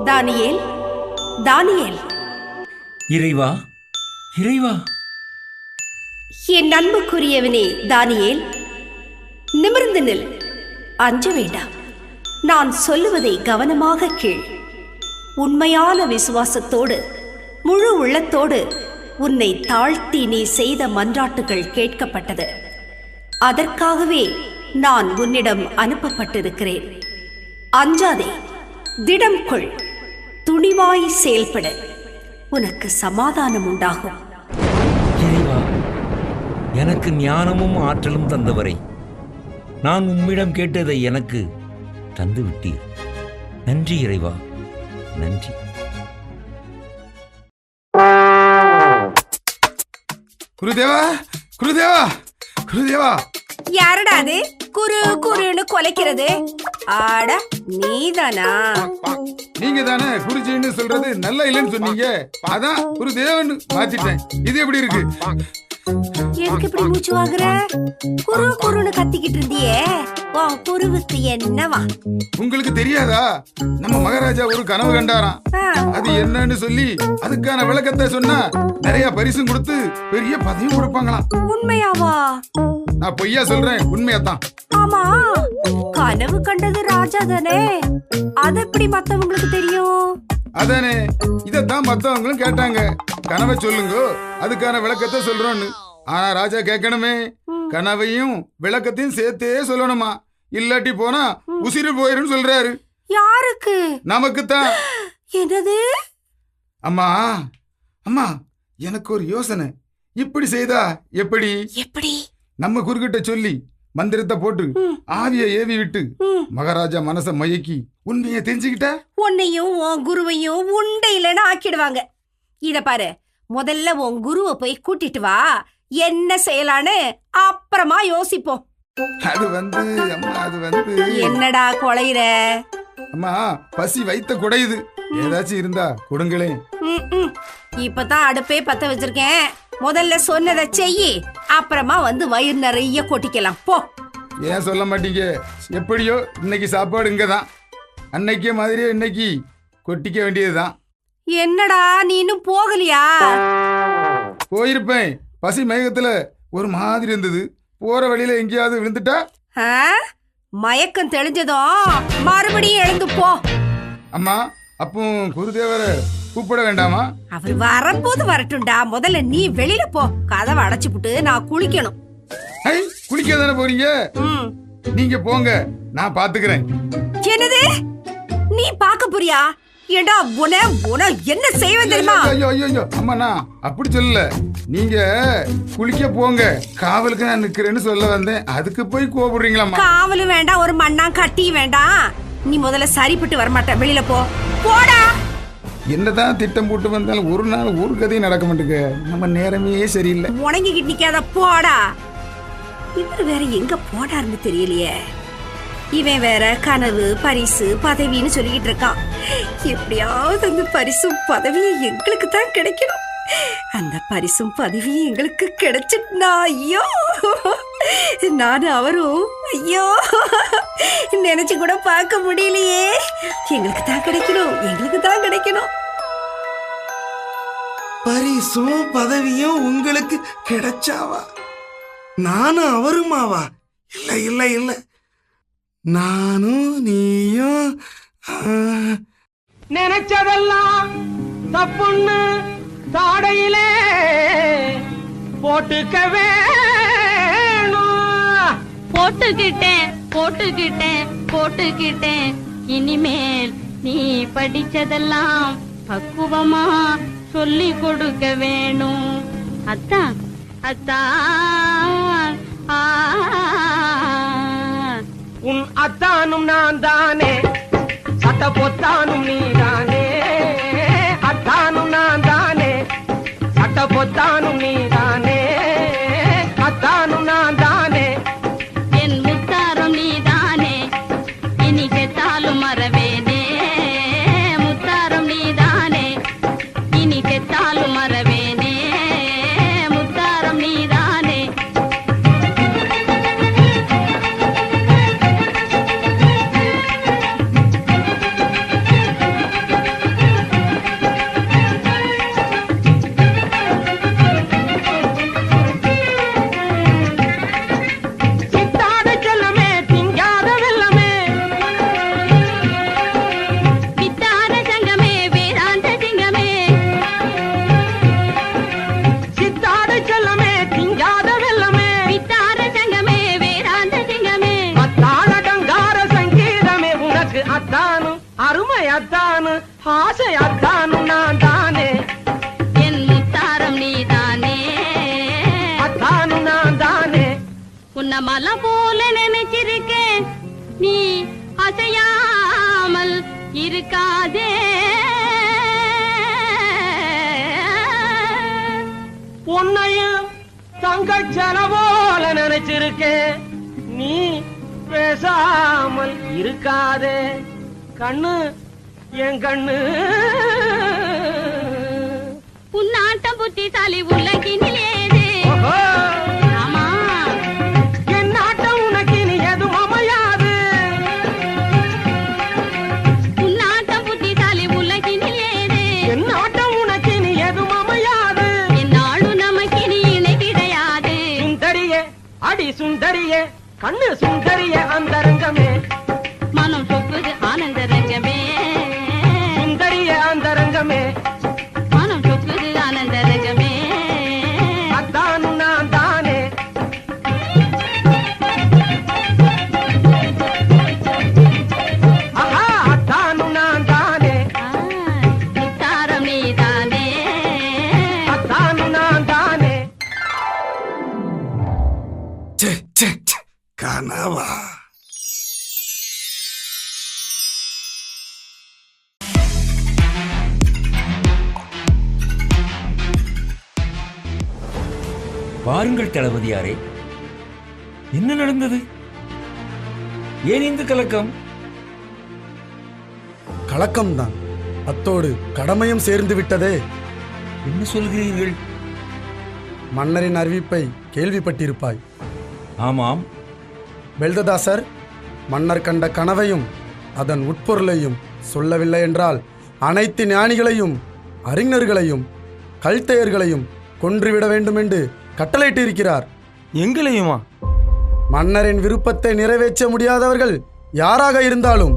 தானியேல், தானியேல்,
இறைவா, இறைவா,
என் அன்புக்குரியவனே தானியேல், நிமிர்ந்து நில். அஞ்ச வேண்டாம். நான் சொல்லுவதை கவனமாக கேள். உண்மையான விசுவாசத்தோடு முழு உள்ளத்தோடு உன்னை தாழ்த்தி நீ செய்த மன்றாட்டுகள் கேட்கப்பட்டது. அதற்காகவே நான் உன்னிடம் அனுப்பப்பட்டிருக்கிறேன். அஞ்சாதே, திடம் கொள், துணிவாய் செயல்பட. உனக்கு சமாதானம் உண்டாகும்.
இறைவா, எனக்கு ஞானமும் ஆற்றலும் தந்தவரை, நான் உம்மிடம் கேட்டதை எனக்கு தந்து விட்டீர். நன்றி இறைவா, நன்றி.
குருதேவா, குருதேவா, குருதேவா.
யாரடா அது குரு குருன்னு கொலைக்கிறது? ஆட நீதானா?
நீங்க தானே குருஜின்னு சொல்றது நல்லா இல்லைன்னு சொன்னீங்க. அதான் குருதேவன் மாத்திட்டேன். இது எப்படி இருக்கு?
எதுக்கு இப்படி மூச்சு வாங்குற? குரு குருன்னு கத்திக்கிட்டு இருந்தியே, உன் குருவுக்கு என்னவா?
உங்களுக்கு தெரியாதா? நம்ம மகாராஜா ஒரு கனவு கண்டாராம். அது என்னன்னு சொல்லி அதுக்கான விளக்கத்தை சொன்னா நிறைய பரிசும் கொடுத்து பெரிய பதவியும் கொடுப்பாங்களாம்.
உண்மையாவா?
நான் பொய்யா சொல்றேன், உண்மையாத்தான்.
ஆமா, கனவு கண்டது ராஜா தானே, அது எப்படி மத்தவங்களுக்கு தெரியும்?
அதானே, இதத்தான் மத்தவங்களும் கேட்டாங்க. கனவை சொல்லுங்க, அதுக்கான விளக்கத்தை சொல்றோன்னு. ஆனா ராஜா கேட்கணுமே, கனவையும் விளக்கத்தையும் சேர்த்தே சொல்லணுமா, இல்லாட்டி போனா உசிறு போயிரும் சொல்றாரு.
யாருக்கு?
நமக்குத்தான்.
என்னது?
அம்மா, அம்மா, எனக்கு ஒரு யோசனை. இப்படி செய்தா எப்படி?
எப்படி?
நம்ம குறுக்கிட்ட சொல்லி மந்திரத்தை போட்டு ஆவிய ஏவி விட்டு மகாராஜா மனச மயக்கி உண்மையை தெரிஞ்சுக்கிட்ட
உன்னையும் உன் குருவையும் உண்டையிலன்னு ஆக்கிடுவாங்க. இத பாரு, முதல்ல உன் குருவை போய் கூட்டிட்டு வா, என்ன செய்யலான்னு அப்புறமா யோசிப்போம்.
அது வந்து அம்மா, அது வந்து
என்னடா கொலையிற?
அம்மா பசி வைத்த குடையுது, ஏதாச்சும் இருந்தா கொடுங்களேன்.
இப்பதான் அடுப்பே பத்த வச்சிருக்கேன். முதல்ல சொன்னதை செய், அப்புறமா வந்து வயிறு நிறைய கொட்டிக்கலாம் போ.
ஏன் சொல்ல மாட்டீங்க? எப்படியோ இன்னைக்கு சாப்பாடு இங்கதான், அன்னைக்கே மாதிரியே இன்னைக்கு கொட்டிக்க வேண்டியதுதான்.
என்னடா நீ இன்னும் போகலையா?
போயிருப்பேன், பசி மயக்கத்துல ஒரு மாதிரி இருந்தது. போற வழியில எங்கேயாவது விழுந்துட்டா?
மயக்கம் தெளிஞ்சதும் மறுபடியும் எழுந்து போ.
அம்மா, அப்போ குருதேவரை கூப்பிட வேண்டாமா?
அவர் வரும்போது வரட்டும்டா, முதல்ல நீ வெளியில போ. கதவை அடைச்சு புட்டு நான் குளிக்கணும்.
குளிக்க தானே போறீங்க? நீங்க போங்க, நான் பாத்துக்கிறேன்.
என்னது நீ பாக்க போறியா? ஏண்டா உன என்ன செய்வேன் தெரியுமா?
ஐயோ ஐயோ ஐயோ அம்மா, நான் அப்படி சொல்லல. நீங்க குளிக்க போங்க, காவலுக்கு நான் நிக்கிறேன்னு சொல்ல வந்தேன். அதுக்கு போய் கூப்பிடுறீங்களா?
காவலும் வேண்டாம், ஒரு மண்ணா கட்டி வேண்டாம். நீ முதல்ல சரிப்பட்டு வரமாட்ட, வெளியில போ. போடா.
என்னதான் திட்டம் போட்டு வந்தாலும் ஒரு நாள் ஒரு கதையும் நடக்க மாட்டேங்க. நம்ம நேரமே சரியில்லை.
உணங்கிக்கிட்டு நிக்காத, போடா. இவர் வேற எங்க போனாருன்னு தெரியலையே. இவன் வேற கனவு, பரிசு, பதவின்னு சொல்லிக்கிட்டு இருக்கான். எப்படியாவது அந்த பரிசும் பதவியும் எங்களுக்கு தான் கிடைக்கணும். அந்த பரிசும் பதவியும் எங்களுக்கு கிடைச்சிட்டுனா ஐயோ, நானும் அவரும் ஐயோ நினைச்சு கூட பார்க்க முடியலையே. எங்களுக்கு தான் கிடைக்கணும், எங்களுக்கு தான் கிடைக்கணும்.
பரிசும் பதவியும் உங்களுக்கு கிடைச்சாவா? நானும் அவருமாவா? இல்ல இல்ல இல்ல, நானும் நீயும்
நினைச்சதெல்லாம் தப்புன்னு தாடையிலே போட்டுக்க வேணும்.
போட்டுக்கிட்டேன் இனிமேல் நீ படிச்சதெல்லாம் பக்குவமா சொல்லி கொடுக்க வேணும். அத்தான்
உன் அத்தானும் நான் தானே, சட்ட பொத்தானும் நீ தானே. அத்தானும் நான் தானே, சட்ட பொத்தானும் நீ தானே. அத்தானும் நான் தானே,
என் முத்தாரம் நீ தானே, இனி செத்தாலும் மறவேனே. முத்தாரம் நீ தானே, இனி செத்தாலும் மறவேனே. முத்தாரம் நீ தானே.
சித்தாத செல்லமே, திங்காத வெல்லமே.
வித்தார சங்கமே, வேதாந்த சிங்கமே.
சித்தாத செல்லமே, திங்காத வெல்லமே.
வித்தார சங்கமே, வேதாந்த சிங்கமே.
அத்தான டங்கார சங்கீதமே. உனக்கு அத்தானு அருமை, அத்தானு ஆசை, அத்தானு நான் தானே.
என் முத்தாரம் நீ தானே.
அத்தானு நான் தானே.
உன்ன மலை போல நினைச்சிருக்கேன், நீ அசையாமல் இருக்காதே.
உன்னையும் தங்கச்சன போல நினைச்சிருக்கேன், நீ பேசாமல் இருக்காதே. கண்ணு என் கண்ணு,
உன்னாட்டம் புத்திசாலி உலகினில் ஏது.
ஓஹோ,
ஆமா,
என் நாட்டம் உனக்கு இனி எதுவும் அமையாது.
உன்னாட்டம் புத்திசாலி உலகினில் ஏது.
என் நாட்டம் உனக்கு இனி எதுவும் அமையாது.
என்னாலும் நமக்கு இனி இணை கிடையாது.
சுந்தரியே, அடி சுந்தரியே, கண்ணு சுந்தரியே, அந்தரங்கமே.
மனம் சொக்குது ஆனந்த ரங்கமே.
சுந்தரியே அந்தரங்கமே.
மனம் சொக்குது ஆனந்த ரங்கமே.
அத்தானு நான் தானே. ஆஹா, அத்தானு நான் தானே.
முத்தாரம் நீ தானே.
அத்தானு நான் தானே.
கனவா?
பாருங்கள் தளபதியாரே, என்ன நடந்தது? ஏன் இந்த கலக்கம்?
கலக்கம்தான். அத்தோடு கடமையும் சேர்ந்து விட்டதே.
என்ன சொல்கிறீர்கள்?
மன்னரின் அறிவிப்பை கேள்விப்பட்டிருப்பாய்.
ஆமாம்.
பெல்ததாசர் மன்னர் கண்ட கனவையும் அதன் உட்பொருளையும் சொல்லவில்லை என்றால் அனைத்து ஞானிகளையும் அறிஞர்களையும் கல்தையர்களையும் கொன்றுவிட வேண்டும் என்று கட்டளையிட்டிருக்கிறார்.
எங்களையுமா?
மன்னரின் விருப்பத்தை நிறைவேற்ற முடியாதவர்கள் யாராக இருந்தாலும்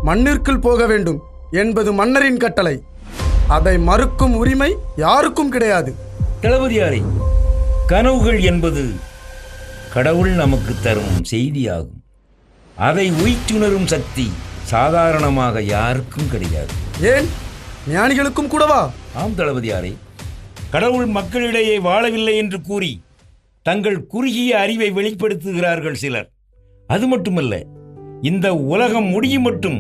மண்ணிற்குள் போக வேண்டும் என்பது மன்னரின் கட்டளை. அதை மறுக்கும் உரிமை யாருக்கும் கிடையாது.
தளபதியாரே, கனவுகள் என்பது கடவுள் நமக்கு தரும் செய்தியாகும். அதை உய்த்துணரும் சக்தி சாதாரணமாக யாருக்கும் கிடையாது.
ஏன், ஞானிகளுக்கும் கூடவா?
ஆம் தளபதியாரே, கடவுள் மக்களிடையே வாழவில்லை என்று கூறி தங்கள் குறுகிய அறிவை வெளிப்படுத்துகிறார்கள் சிலர். அது மட்டுமல்ல, இந்த உலகம் முடியும் மட்டும்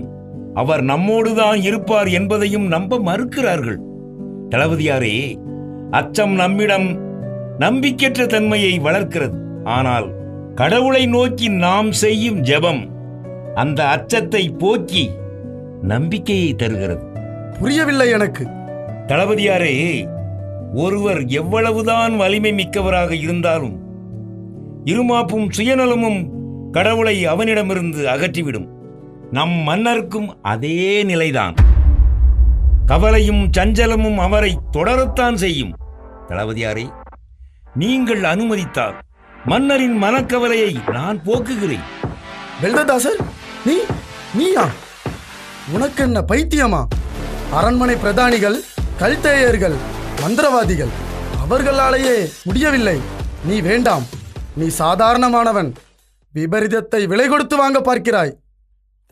அவர் நம்மோடுதான் இருப்பார் என்பதையும் நம்ப மறுக்கிறார்கள். தளபதியாரே, அச்சம் நம்மிடம் நம்பிக்கையற்ற தன்மையை வளர்க்கிறது. ஆனால் கடவுளை நோக்கி நாம் செய்யும் ஜெபம் அந்த அச்சத்தை போக்கி நம்பிக்கையை தருகிறது.
புரியவில்லை எனக்கு.
தளபதியாரே, ஒருவர் எவ்வளவுதான் வலிமை மிக்கவராக இருந்தாலும் இருமாப்பும் சுயநலமும் கடவுளை அவனிடமிருந்து அகற்றிவிடும். நம் மன்னருக்கும் அதே நிலைதான். கவலையும் சஞ்சலமும் அவரை தொடரத்தான் செய்யும். தளபதியாரே, நீங்கள் அனுமதித்தால் மன்னரின் மனக்கவலையை நான் போக்குகிறேன்.
பெல்ததாசர், நீயா? உனக்கு என்ன பைத்தியமா? அரண்மனை பிரதானிகள், கல்தேயர்கள், மந்திரவாதிகள் அவர்களாலேயே முடியவில்லை. நீ வேண்டாம். நீ சாதாரணமானவன். விபரீதத்தை விலை கொடுத்து வாங்க பார்க்கிறாய்.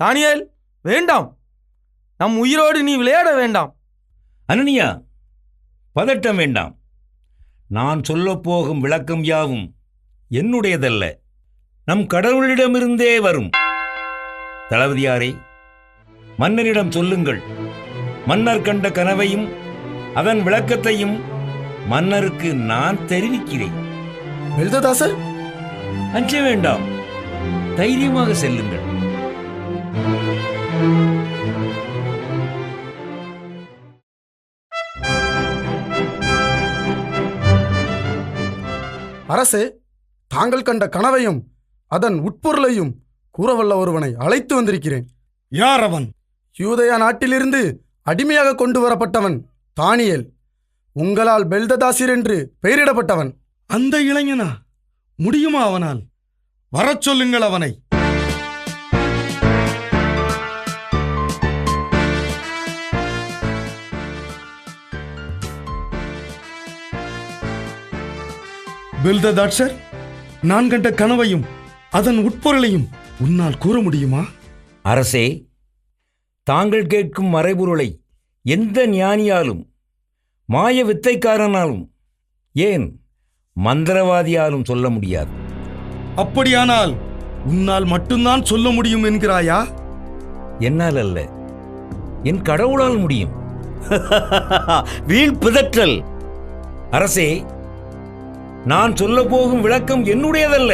தானியேல், வேண்டாம். நம் உயிரோடு நீ விளையாட வேண்டாம்.
அனனியா, பதட்டம் வேண்டாம். நான் சொல்லப்போகும் விளக்கம் யாவும் என்னுடையதல்ல, நம் கடவுளிடமிருந்தே வரும். தளபதியாரே, மன்னரிடம் சொல்லுங்கள். மன்னர் கண்ட கனவையும் அதன் விளக்கத்தையும் மன்னருக்கு நான் தெரிவிக்கிறேன்.
பெல்ததாசர்,
அஞ்ச வேண்டாம், தைரியமாக செல்லுங்கள்.
அரசே, தாங்கள் கண்ட கனவையும் அதன் உட்பொருளையும் கூறவல்ல ஒருவனை அழைத்து வந்திருக்கிறேன்.
யார் அவன்?
யூதயா நாட்டிலிருந்து அடிமையாக கொண்டு வரப்பட்டவன் தானியேல். உங்களால் பெல்ததாசிர் என்று பெயரிடப்பட்டவன்.
அந்த இளைஞனா? முடியுமா அவனால்? வரச் சொல்லுங்கள் அவனை. பெல்ததாட்சர், நான் கண்ட கனவையும் அதன் உட்பொருளையும் உன்னால் கூற முடியுமா?
அரசே, தாங்கள் கேட்கும் மறைபொருளை எந்த ஞானியாலும், மாய வித்தைக்காரனாலும், ஏன் மந்திரவாதியாலும் சொல்ல முடியாது.
அப்படியானால் உன்னால் மட்டும்தான் சொல்ல முடியும் என்கிறாயா?
என்னால் அல்ல, என் கடவுளால் முடியும்.
வீண் பிதற்றல்.
அரசே, நான் சொல்ல போகும் விளக்கம் என்னுடையதல்ல,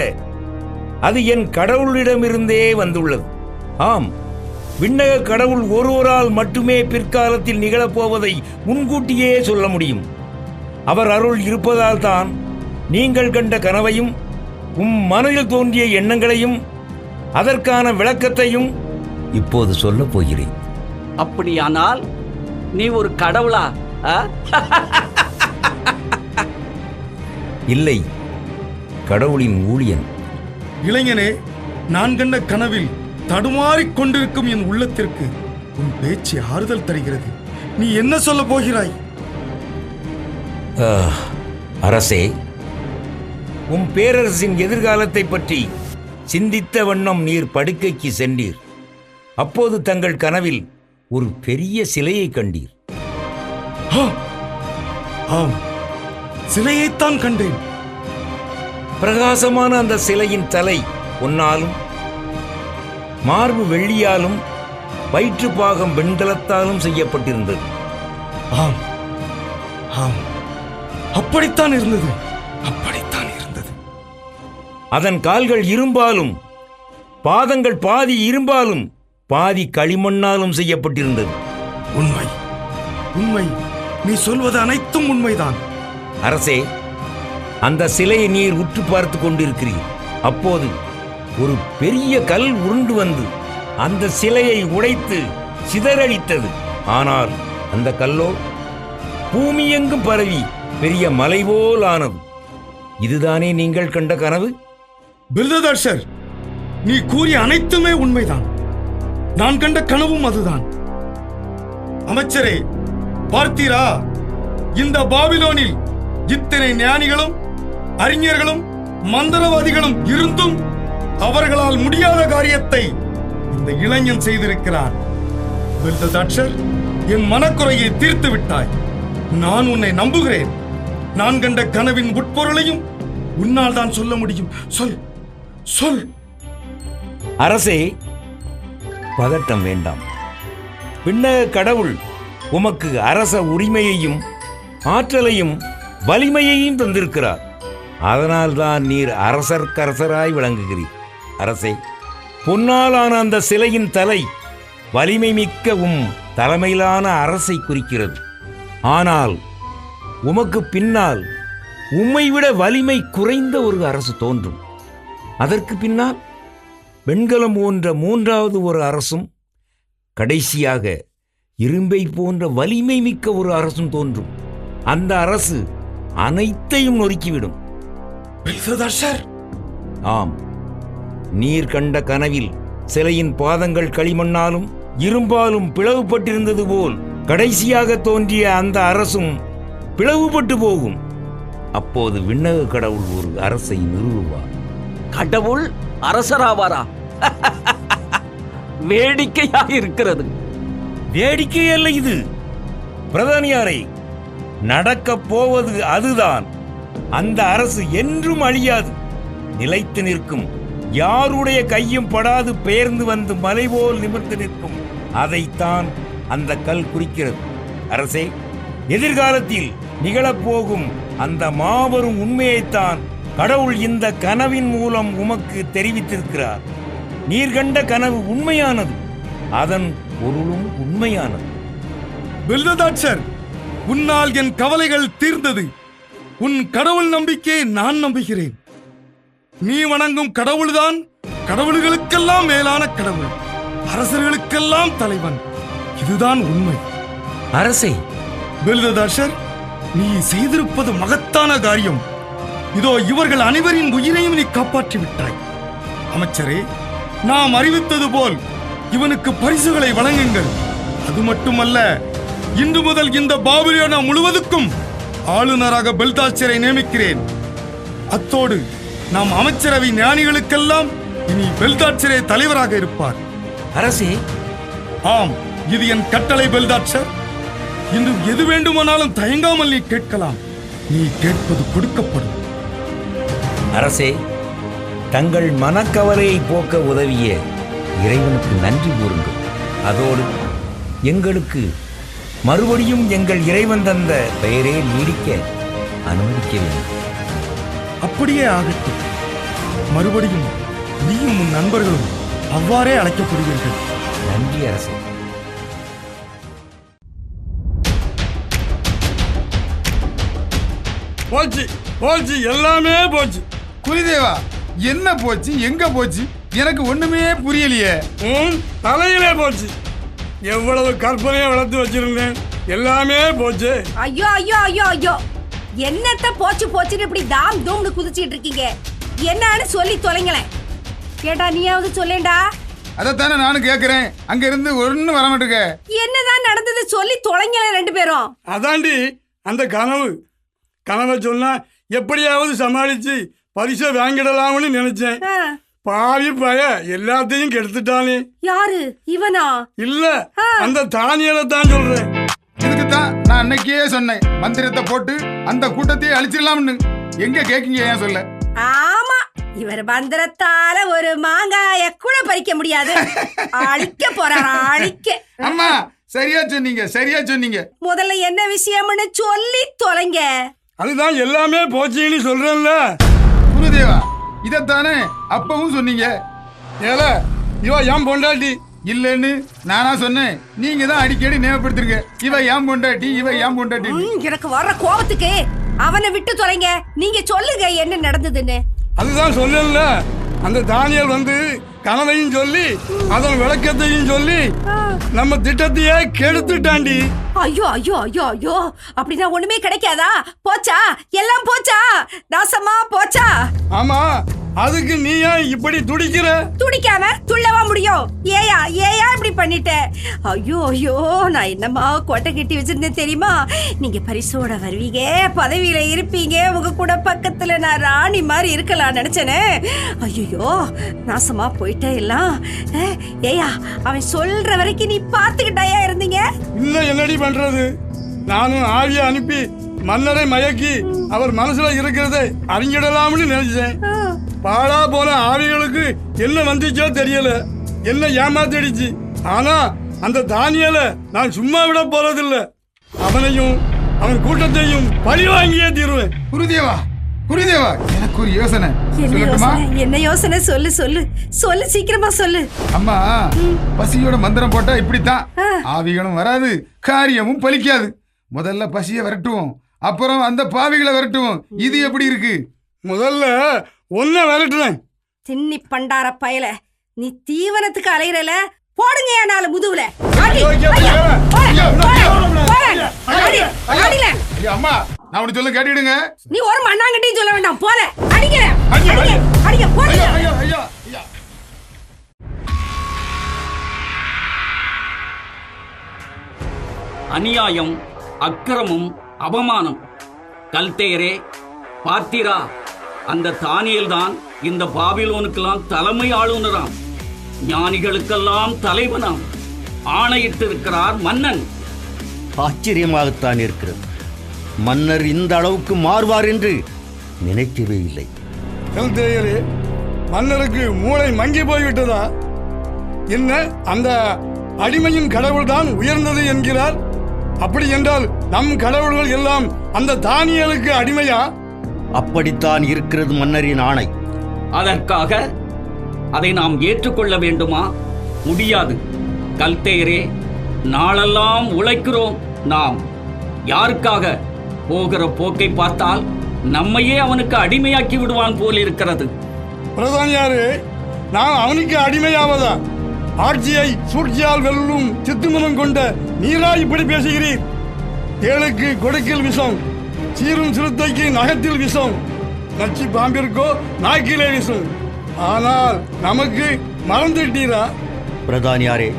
அது என் கடவுளிடமிருந்தே வந்துள்ளது. ஆம், விண்ணக கடவுள் ஒருவரால் மட்டுமே பிற்காலத்தில் நிகழப்போவதை முன்கூட்டியே சொல்ல முடியும். அவர் அருள் இருப்பதால் தான் நீங்கள் கண்ட கனவையும் மனதில் தோன்றிய எண்ணங்களையும் அதற்கான விளக்கத்தையும் இப்போது சொல்லப் போகிறேன்.
அப்படியானால் நீ ஒரு கடவுளா?
இல்லை, கடவுளின் ஊழியன்.
இளைஞனே, நான் கண்ட கனவில் தடுமாறிக் கொண்டிருக்கும் என் உள்ளத்திற்கு உன் பேச்சு ஆறுதல் தருகிறது. நீ என்ன சொல்ல போகிறாய்?
அரசே, உம் பேரரசின் எதிர்காலத்தை பற்றி சிந்தித்த வண்ணம் நீர் படுக்கைக்கு சென்றீர். அப்போது தங்கள் கனவில் ஒரு பெரிய சிலையை கண்டீர்.
ஆம், சிலையைத்தான் கண்டேன்.
பிரகாசமான அந்த சிலையின் தலை பொன்னாலும், மார்பு வெள்ளியாலும், வயிற்று பாகம் வெண்கலத்தாலும் செய்யப்பட்டிருந்தது.
ஆம் ஆம், அப்படித்தான் இருந்தது, அப்படித்தான் இருந்தது.
அதன் கால்கள் இரும்பாலும், பாதங்கள் பாதி இரும்பாலும் பாதி களிமண்ணாலும் செய்யப்பட்டிருந்தது.
உண்மை, உண்மை. நீ சொல்வது அனைத்தும் உண்மைதான்.
அரசே, அந்த சிலையை நீர் உற்று பார்த்து கொண்டிருக்கிறீர். அப்போது ஒரு பெரிய கல் உருண்டு வந்து அந்த சிலையை உடைத்து சிதறடித்தது. ஆனால் அந்த கல்லோ பூமியெங்கும் பரவி பெரிய மலை போல் ஆனது. இதுதானே நீங்கள் கண்ட கனவு?
பில்ததாட்சர், நீ கூறிய அனைத்துமே உண்மைதான். நான் கண்ட கனவும் அதுதான். அமைச்சரே, பார்த்தீரா? இந்த பாபிலோனில் இத்தனை ஞானிகளும் அறிஞர்களும் மந்திரவாதிகளும் இருந்தும் அவர்களால் முடியாத காரியத்தை இந்த இளைஞன் செய்திருக்கிறான். பில்ததாட்சர், என் மனக்குறையை தீர்த்து விட்டாய். நான் உன்னை நம்புகிறேன். நான் கண்ட கனவின் உட்பொருளையும் உன்னால் தான் சொல்ல முடியும். சொல், சொல்.
அரசே, பதட்டம் வேண்டாம். விண்ணக கடவுள் உமக்கு அரச உரிமையையும் ஆற்றலையும் வலிமையையும் தந்திருக்கிறார். அதனால்தான் நீர் அரசர்க்கரசராய் விளங்குகிறீர். அரசே, பொன்னாலான அந்த சிலையின் தலை வலிமை மிக்க தலைமையிலான அரசை குறிக்கிறது. ஆனால் உமக்கு பின்னால் உம்மை விட வலிமை குறைந்த ஒரு அரசு தோன்றும். அதற்கு பின்னால் வெண்கலம் போன்ற மூன்றாவது ஒரு அரசும், கடைசியாக இரும்பை போன்ற வலிமை மிக்க ஒரு அரசும் தோன்றும். அந்த அரசு அனைத்தையும் நொறுக்கிவிடும். ஆம், நீர் கண்ட கனவில் சிலையின் பாதங்கள் களிமண்ணாலும் இரும்பாலும் பிளவுபட்டிருந்தது போல் கடைசியாக தோன்றிய அந்த அரசும் பிளவுபட்டு போகும். அப்போது விண்ணக கடவுள் ஒரு அரசை நிறுவுவார்.
கடவுள் அரசராவாரா? வேடிக்கையாக இருக்கிறது.
வேடிக்கை அல்ல இது, பிரதானியாரை. நடக்கப் போவது அதுதான். அந்த அரசு என்றும் அழியாது, நிலைத்து நிற்கும். யாருடைய கையும் படாது பெயர்ந்து வந்து மலை போல் நிமிர்ந்து நிற்கும். அதைத்தான் அந்த கல் குறிக்கிறது. அரசே, எதிர்காலத்தில் நிகழப்போகும் அந்த மாபெரும் உண்மையைத்தான் கடவுள் இந்த கனவின் மூலம் உமக்கு தெரிவித்திருக்கிறார். நீர் கண்ட கனவு உண்மையானது, அதன் பொருளும் உண்மையானது.
பில்ததாட்சர், உன்னால் என் கவலைகள் தீர்ந்தது. உன் கடவுள் நம்பிக்கையை நான் நம்புகிறேன். நீ வணங்கும் கடவுள்தான் கடவுள்களுக்கெல்லாம் மேலான கடவுள், அரசர்களுக்கெல்லாம் தலைவன். இதுதான் உண்மை.
அரசே,
பில்ததாட்சர், நீ செய்திருப்பது மகத்தான காரியம். இதோ இவர்கள் அனைவரின் உயிரையும் நீ காப்பாற்றி விட்டாய். அமைச்சரே, நாம் அறிவித்தது போல் இவனுக்கு பரிசுகளை வழங்குங்கள். அது மட்டுமல்ல, இன்று முதல் இந்த பாபிலோனா முழுவதுக்கும் ஆளுநராக பெல்தாட்சரை நியமிக்கிறேன். அத்தோடு நாம் அமைச்சரவை ஞானிகளுக்கெல்லாம் இனி பெல்தாட்சரே தலைவராக இருப்பார்.
அரசே,
ஆம், இது என் கட்டளை. பெல்தாட்சர், இன்று எது வேண்டுமானாலும் தயங்காமல் நீ கேட்கலாம். நீ கேட்பது கொடுக்கப்படும்.
அரசே, தங்கள் மனக்கவலையை போக்க உதவிய இறைவனுக்கு நன்றி கூறுங்கள். அதோடு எங்களுக்கு மறுபடியும் எங்கள் இறைவன் தந்த பெயரே நீடிக்க அனுமதிக்க வேண்டும்.
அப்படியே ஆகட்டும். மறுபடியும் நீயும் உன் நண்பர்களும் அவ்வாறே அழைக்கப்படுவீர்கள்.
நன்றி அரசே.
போச்சு போச்சு, எல்லாமே போச்சு.
குருதேவா, என்ன போச்சு, எங்க போச்சு? எனக்கு ஒண்ணுமே புரியலையே.
தலையிலே போச்சு. எவ்வளவு கற்பனையை வளர்த்து வச்சிருந்தேன், எல்லாமே போச்சு.
ஐயோ ஐயோ ஐயோ ஐயோ, என்னத்த போச்சு போச்சுன்னு இப்படி தாம் தூம்னு குதிச்சிட்டு இருக்கீங்க? என்னன்னு சொல்லி தொலைங்களேன். கேட்டா நீயாவது சொல்லேண்டா.
அதைத்தானே நானும் கேக்குறேன். அங்க இருந்து ஒன்னும் வர மாட்டேங்க.
என்னதான் நடந்தது சொல்லி தொலைங்களேன் ரெண்டு பேரும்.
அதாண்டி அந்த கனவை சொன்னா எப்படியாவது சமாளிச்சு பரிசை வாங்கிடலாம்னு நினைச்சேன். பாவி பய எல்லாத்தையும் கெடுத்துட்டானே.
யாரு இவனா?
இல்ல, அந்த தானியலை தான் சொல்றேன்.
இதுக்குத்தான் நான் அன்னைக்கே சொன்னேன், மந்திரத்தை போட்டு அந்த கூட்டத்தையே அழிச்சிடலாம்னு. எங்க கேக்கீங்க ஏன் சொல்ல?
ஆமா, இவர் மந்திரத்தால ஒரு மாங்காய கூட பறிக்க முடியாது. அழிக்க போறாரா, அழிக்க.
அம்மா, சரியா சொன்னீங்க, சரியா சொன்னீங்க.
முதல்ல என்ன விஷயம்னு சொல்லி தொலைங்க.
அதுதான் எல்லாமே போச்சுன்னு சொல்றேன்ல.
குருதேவா, இதத்தானே அப்பவும் சொன்னீங்க.
ஏல, இவ ஏன் பொண்டாட்டி
இல்லன்னு நானா சொன்னேன்? நீங்க தான் அடிக்கடி ஞாபகப்படுத்துறீங்க, இவ ஏன் பொண்டாட்டி, இவ ஏன் பொண்டாட்டி.
எனக்கு வர்ற கோபத்துக்கு அவனை விட்டு தொலைங்க. நீங்க சொல்லுங்க என்ன நடந்ததுன்னு.
அதுதான் சொல்லல, அந்த தானியல் வந்து கனவையும் சொல்லி அதன் விளக்கத்தையும் சொல்லி நம்ம திட்டத்தையே கெடுத்துட்டாண்டி.
ஐயோ ஐயோ ஐயோ ஐயோ, அப்படின்னா ஒண்ணுமே கிடைக்காதா? போச்சா, எல்லாம் போச்சா, நாசமா போச்சா?
ஆமா, அதுக்கு நீ ஏன் இப்படி துடிக்கிற?
துடிக்காம துள்ளவா முடியும்? ஏயா ஏயா இப்படி பண்ணிட்ட? ஐயோ ஐயோ, நான் என்னமா கொட்டை கட்டி வச்சிருந்தேன் தெரியுமா? நீங்க பரிசோட வருவீங்க, பதவியில இருப்பீங்க, உங்க கூட பக்கத்துல நான் ராணி மாதிரி இருக்கலாம் நினைச்சேனே. ஐயோ, நாசமா போயிட்ட எல்லாம். ஏயா, அவன் சொல்ற வரைக்கும் நீ பாத்துக்கிட்டாயா இருந்தீங்க?
இன்னும் என்னடி பண்றது? நானும் ஆவிய அனுப்பி மன்னரை மயக்கி அவர் மனசுல இருக்கிறதை அறிஞ்சிடலாம்னு நினைச்சேன். பாழா போன ஆவிகளுக்கு என்ன வந்துச்சோ தெரியல, என்ன ஏமாத்திடுச்சு. ஆனா அந்த தானியல நான் சும்மா விட போறதில்ல. அவனையும் அவன் கூட்டத்தையும் பழி வாங்கியே தீருவேன்.
குருதேவா, குருதேவா, எனக்கு ஒரு யோசனை சொல்லட்டுமா?
என்ன யோசனை? சொல்லு சொல்லு சொல்லு, சீக்கிரமா சொல்லு.
அம்மா, பசியோட மந்திரம் போட்டா இப்படித்தான், ஆவிகளும் வராது, காரியமும் பலிக்காது. முதல்ல பசிய விரட்டுவோம், அப்புறம் அந்த பாவிகளை விரட்டுவோம். இது எப்படி இருக்கு?
முதல்ல ஒன்ன விரட்டுறேன்.
தின்னி பண்டார பயல, நீ தீவனத்துக்கு அலையிறல. போடுங்க என் நாலு முதுகுல.
அம்மா, நான் உனக்கு சொல்ல கேட்டுடுங்க.
நீ ஒரு மண்ணாங்கட்டியும் சொல்ல வேண்டாம், போல அடிங்க அடிங்க போடுங்க.
அநியாயம், அக்கிரமம், அவமானம். கல்தேயரே, பார்த்தீரா, அந்த தானியல் தான் இந்த பாபிலோனுக்கெல்லாம் தலைமை ஆளுநராம், ஞானிகளுக்கெல்லாம் தலைவனாம். ஆணையிட்டிருக்கிறார் மன்னன்.
ஆச்சரியமாகத்தான் இருக்கிறது. மன்னர் இந்த அளவுக்கு மாறுவார் என்று நினைக்கவே இல்லை.
கல்தேயரே, மன்னருக்கு மூளை மங்கி போய்விட்டதா என்ன? அந்த அடிமையின் கடவுள் தான் உயர்ந்தது என்கிறார். அப்படி என்றால் நம் கடவுள்கள் எல்லாம் அந்த தானியலுக்கு அடிமையா?
அப்படித்தான் இருக்கிறது மன்னரின் ஆணை.
அதற்காக அதை நாம் ஏற்றுக்கொள்ள வேண்டுமா? முடியாது. கல்தேயரே, நாளெல்லாம் உழைக்கிறோம் நாம். யாருக்காக? போகிற போக்கை பார்த்தால் நம்மையே அவனுக்கு அடிமையாக்கி விடுவான் போல் இருக்கிறது.
பிரதானியாரே, நான் அவனுக்கு அடிமையாவதா? ஆட்சியை சூழ்ச்சியால் வெல்லும் சித்துமனம் கொண்ட நீரா இப்படி பேசுகிறீர்? தேளுக்கு கொடுக்கில் விஷம், சீரும் சிறுத்தைக்கு நகத்தில் விஷம், நச்சு பாம்பிற்கோ நாக்கிலே விஷம். ஆனால் நமக்கு மறந்துட்டீரா?
பிரதானியாரே,